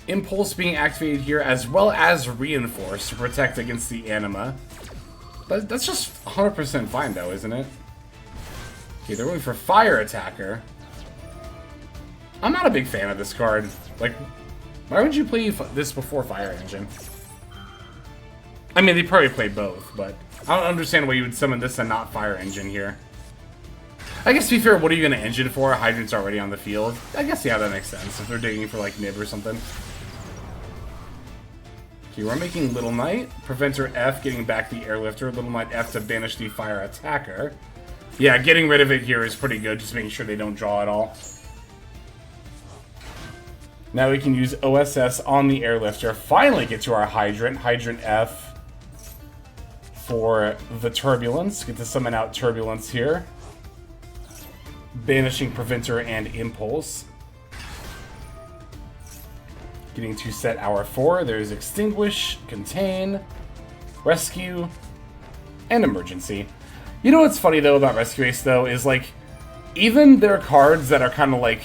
Impulse being activated here, as well as Reinforce to protect against the Anima. That's just 100% fine, though, isn't it? Okay, they're going for Fire Attacker. I'm not a big fan of this card. Like, why would you play this before Fire Engine? I mean, they probably play both, but I don't understand why you would summon this and not Fire Engine here. I guess, to be fair, what are you going to engine for? Hydrant's already on the field. I guess, yeah, that makes sense. If they're digging for, like, Nib or something. Okay, we're making Little Knight. Preventer F, getting back the Airlifter. Little Knight F to banish the Fire Attacker. Yeah, getting rid of it here is pretty good, just making sure they don't draw at all. Now we can use OSS on the Airlifter. Finally get to our Hydrant. Hydrant F for the Turbulence. Get to summon out Turbulence here. Banishing Preventer and Impulse. Getting to set our 4. There's Extinguish, Contain, Rescue, and Emergency. You know what's funny, though, about Rescue Ace, though, is, like, even their cards that are kind of, like,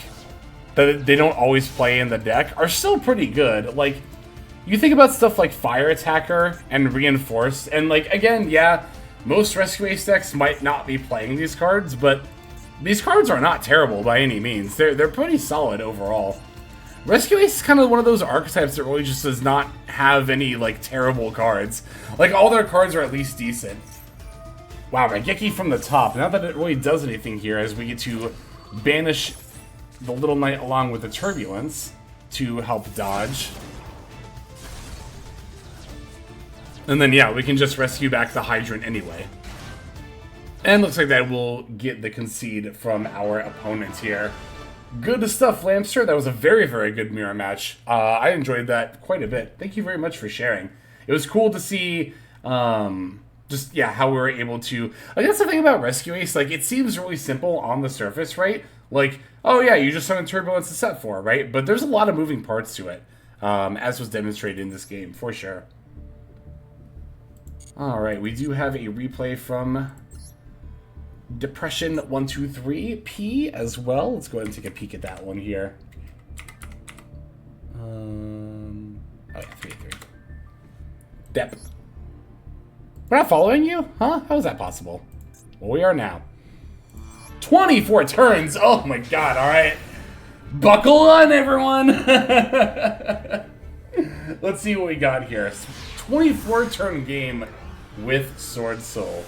that they don't always play in the deck are still pretty good. Like, you think about stuff like Fire Attacker and Reinforce, and, like, again, yeah, most Rescue Ace decks might not be playing these cards, but these cards are not terrible by any means. They're pretty solid overall. Rescue Ace is kind of one of those archetypes that really just does not have any, like, terrible cards. Like, all their cards are at least decent. Wow, Raigeki from the top. Not that it really does anything here, as we get to banish the Little Knight along with the Turbulence to help dodge. And then, yeah, we can just rescue back the Hydrant anyway. And looks like that will get the concede from our opponent here. Good stuff, Lamster. That was a very, very good mirror match. I enjoyed that quite a bit. Thank you very much for sharing. It was cool to see, just, yeah, how we were able to... Like, that's the thing about Rescue Ace. Like, it seems really simple on the surface, right? Like, oh, yeah, you just summon Turbulence to set 4, right? But there's a lot of moving parts to it, as was demonstrated in this game, for sure. All right, we do have a replay from Depression 123P as well. Let's go ahead and take a peek at that one here. Oh yeah, 3-3. Dep. We're not following you? Huh? How is that possible? Well, we are now. 24 turns! Oh my god, alright. Buckle on, everyone! Let's see what we got here. 24-turn game with Sword Soul.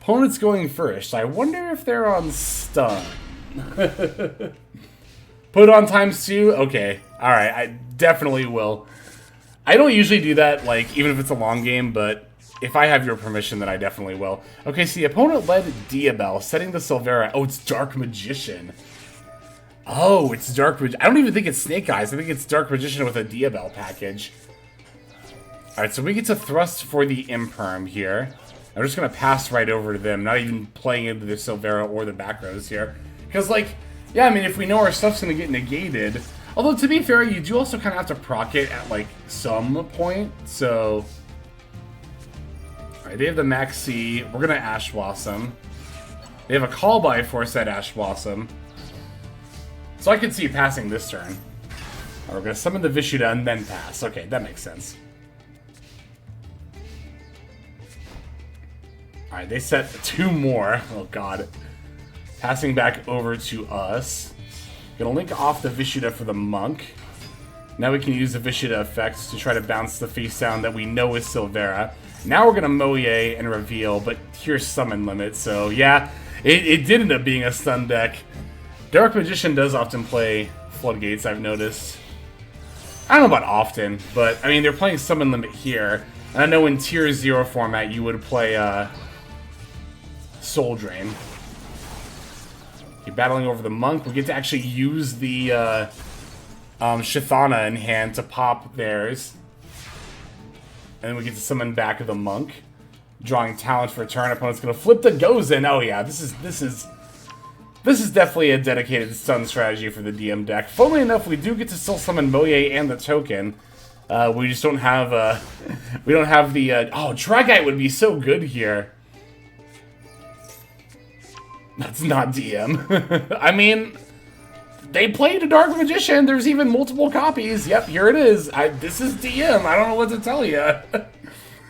Opponent's going first. I wonder if they're on stun. Put on ×2? Okay. Alright, I definitely will. I don't usually do that, like, even if it's a long game, but if I have your permission, then I definitely will. Okay, so the opponent led Diabel, setting the Silvera. Oh, it's Dark Magician. Oh, it's Dark Magician. I don't even think it's Snake Eyes. I think it's Dark Magician with a Diabel package. Alright, so we get to thrust for the Imperm here. I'm just going to pass right over to them, not even playing into the Silvera or the back rows here. Because, like, yeah, I mean, if we know our stuff's going to get negated... Although, to be fair, you do also kind of have to proc it at, like, some point, so... Alright, they have the Maxi. We're going to Ash Blossom. They have a Call by for said Ash Blossom. So I could see passing this turn. Right, we're going to summon the Vishuda and then pass. Okay, that makes sense. Alright, they set 2 more. Oh god. Passing back over to us. Gonna link off the Vishuda for the Monk. Now we can use the Vishuda effect to try to bounce the face down that we know is Silvera. Now we're gonna Moe and reveal, but here's summon limit, so yeah, it did end up being a stun deck. Dark Magician does often play Floodgates, I've noticed. I don't know about often, but I mean, they're playing summon limit here. And I know in Tier 0 format you would play Soul Drain. Okay, battling over the Monk, we get to actually use the Shithana in hand to pop theirs. And then we get to summon back the Monk. Drawing talent for a turn. Opponent's gonna flip the Gozen. Oh yeah, this is definitely a dedicated stun strategy for the DM deck. Funnily enough, we do get to still summon Moe and the token. We just don't have we don't have the oh, Dragite would be so good here. That's not DM. I mean, they played a Dark Magician. There's even multiple copies. Yep, here it is. This is DM. I don't know what to tell you.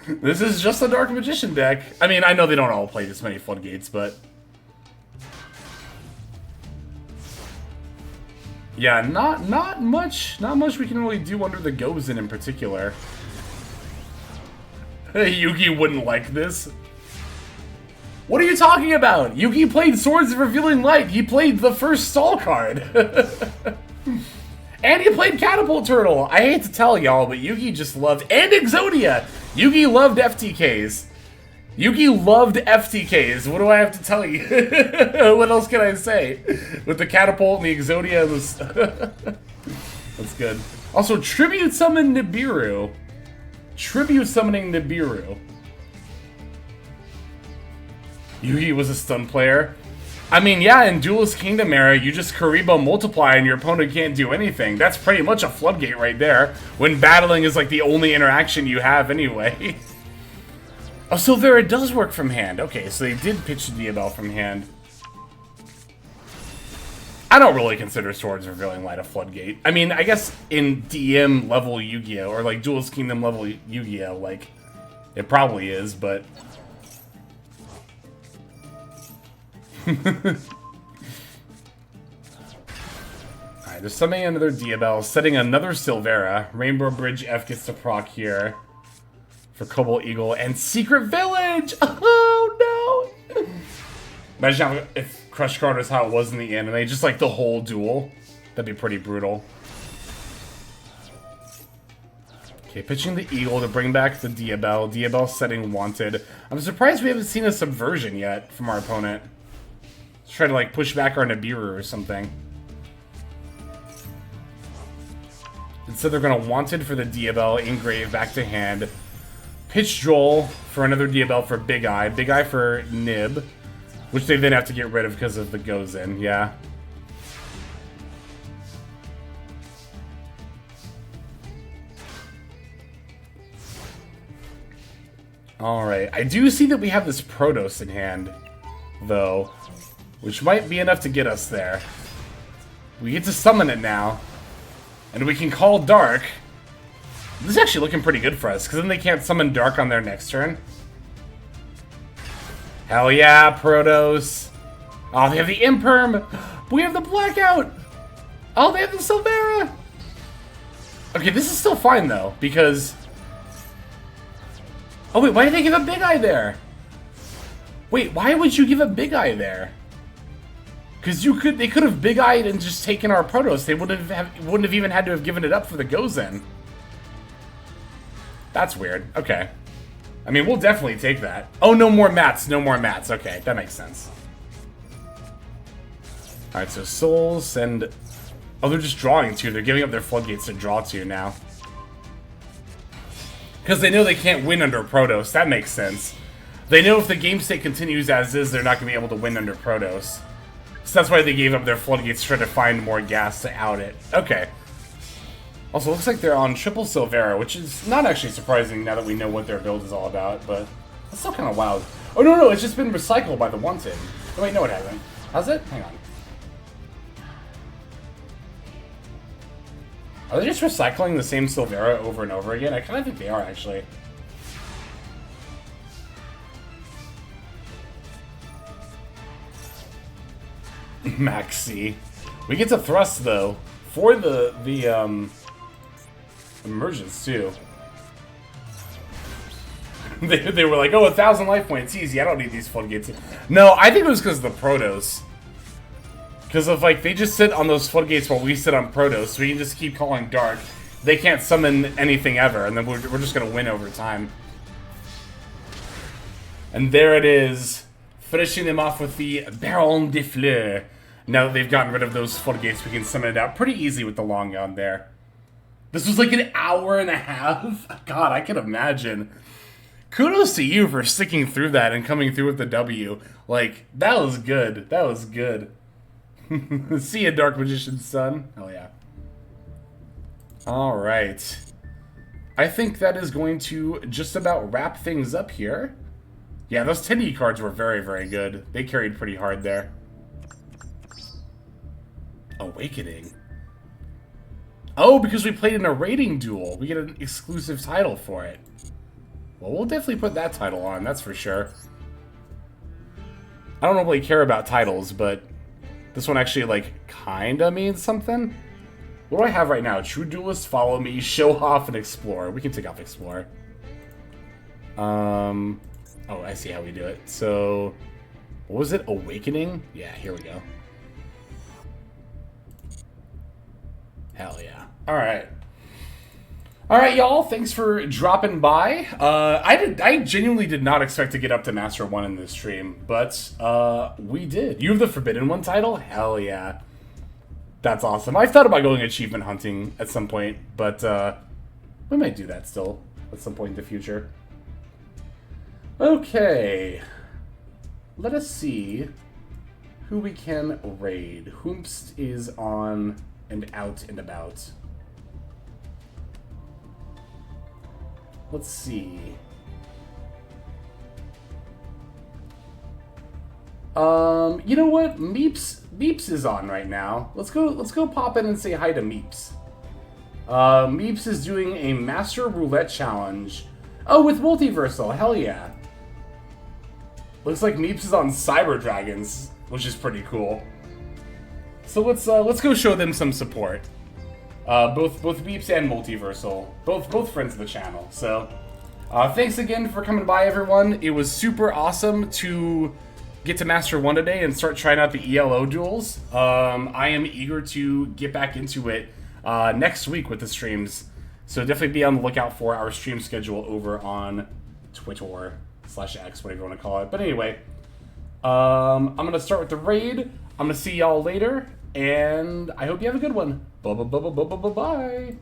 This is just a Dark Magician deck. I mean, I know they don't all play this many Floodgates, but... yeah, not much we can really do under the Gozen in particular. Yugi wouldn't like this. What are you talking about? Yugi played Swords of Revealing Light. He played the first stall card. And he played Catapult Turtle. I hate to tell y'all, but Yugi just loved... And Exodia! Yugi loved FTKs. Yugi loved FTKs. What do I have to tell you? What else can I say? With the Catapult and the Exodia, was... That's good. Also, Tribute Summon Nibiru. Tribute Summoning Nibiru. Yugi was a stun player. I mean, yeah, in Duelist Kingdom era, you just Karibo multiply and your opponent can't do anything. That's pretty much a floodgate right there, when battling is like the only interaction you have anyway. Oh, Silvera does work from hand. Okay, so they did pitch the Diabell from hand. I don't really consider Swords Revealing Light a floodgate. I mean, I guess in DM level Yu-Gi-Oh! Or like Duelist Kingdom level Yu-Gi-Oh! Like, it probably is, but... Alright, there's summoning another Diabell, setting another Silvera. Rainbow Bridge F gets to proc here for Cobalt Eagle and Secret Village! Oh no! Imagine if Crush Card was how it was in the anime, just like the whole duel. That'd be pretty brutal. Okay, pitching the Eagle to bring back the Diabell. Diabell setting Wanted. I'm surprised we haven't seen a Subversion yet from our opponent. Let's try to like push back our Nibiru or something. Instead they're gonna Wanted for the Diabell, engrave back to hand. Pitch Joel for another Diabell for Big Eye. Big Eye for Nib. Which they then have to get rid of because of the Gozen, yeah. Alright, I do see that we have this Protos in hand, though. Which might be enough to get us there. We get to summon it now. And we can call Dark. This is actually looking pretty good for us, because then they can't summon Dark on their next turn. Hell yeah, Protos. Oh, they have the Imperm. But we have the Blackout. Oh, they have the Silvera. Okay, this is still fine, though, because... Oh, wait, why did they give a Big Eye there? Wait, why would you give a Big Eye there? Because they could have Big Eyed and just taken our Protos. They wouldn't have even had to have given it up for the Gozen. That's weird. Okay. I mean, we'll definitely take that. Oh, no more mats. No more mats. Okay, that makes sense. Alright, so Souls and... Oh, they're just drawing 2. They're giving up their floodgates to draw 2 now. Because they know they can't win under Protos. That makes sense. They know if the game state continues as is, they're not going to be able to win under Protos. So that's why they gave up their floodgates to try to find more gas to out it. Okay. Also, looks like they're on triple Silvera, which is not actually surprising now that we know what their build is all about, but that's still kind of wild. Oh, no, it's just been recycled by the Wanted. Oh, wait, no, it hasn't. Has it? Hang on. Are they just recycling the same Silvera over and over again? I kind of think they are, actually. Maxi. We get to thrust, though, for the emergence, too. they were like, oh, 1,000 life points, easy, I don't need these floodgates. No, I think it was because of the Protos. Because of, like, they just sit on those floodgates while we sit on Protos, so we can just keep calling Dark. They can't summon anything ever, and then we're just going to win over time. And there it is, finishing them off with the Baron de Fleur. Now that they've gotten rid of those floodgates, we can summon it out pretty easy with the long gun there. This was like an hour and a half. God, I can imagine. Kudos to you for sticking through that and coming through with the W. Like, that was good. That was good. See ya, Dark Magician's son. Oh, yeah. Alright. I think that is going to just about wrap things up here. Yeah, those 10E cards were very, very good. They carried pretty hard there. Awakening. Oh, because we played in a rating duel. We get an exclusive title for it. Well, we'll definitely put that title on, that's for sure. I don't really care about titles, but this one actually, like, kinda means something. What do I have right now? True Duelist, Follow Me, Show Off, and Explore. We can take off Explore. Oh, I see how we do it. So, what was it? Awakening? Yeah, here we go. Hell yeah. All right. All right, y'all. Thanks for dropping by. I genuinely did not expect to get up to Master 1 in this stream, but we did. You have the Forbidden One title? Hell yeah. That's awesome. I've thought about going achievement hunting at some point, but we might do that still at some point in the future. Okay. Let us see who we can raid. Whomst is on and out and about. Let's see. You know what? Meeps is on right now. Let's go pop in and say hi to Meeps. Meeps is doing a Master Roulette challenge. Oh, with Multiversal. Hell yeah. Looks like Meeps is on Cyber Dragons, which is pretty cool. So let's go show them some support. Both Meeps and Multiversal, both friends of the channel. So, thanks again for coming by, everyone. It was super awesome to get to Master 1 today and start trying out the ELO duels. I am eager to get back into it next week with the streams. So definitely be on the lookout for our stream schedule over on Twitter/X, whatever you want to call it. But anyway, I'm gonna start with the raid. I'm gonna see y'all later, and I hope you have a good one. Bye.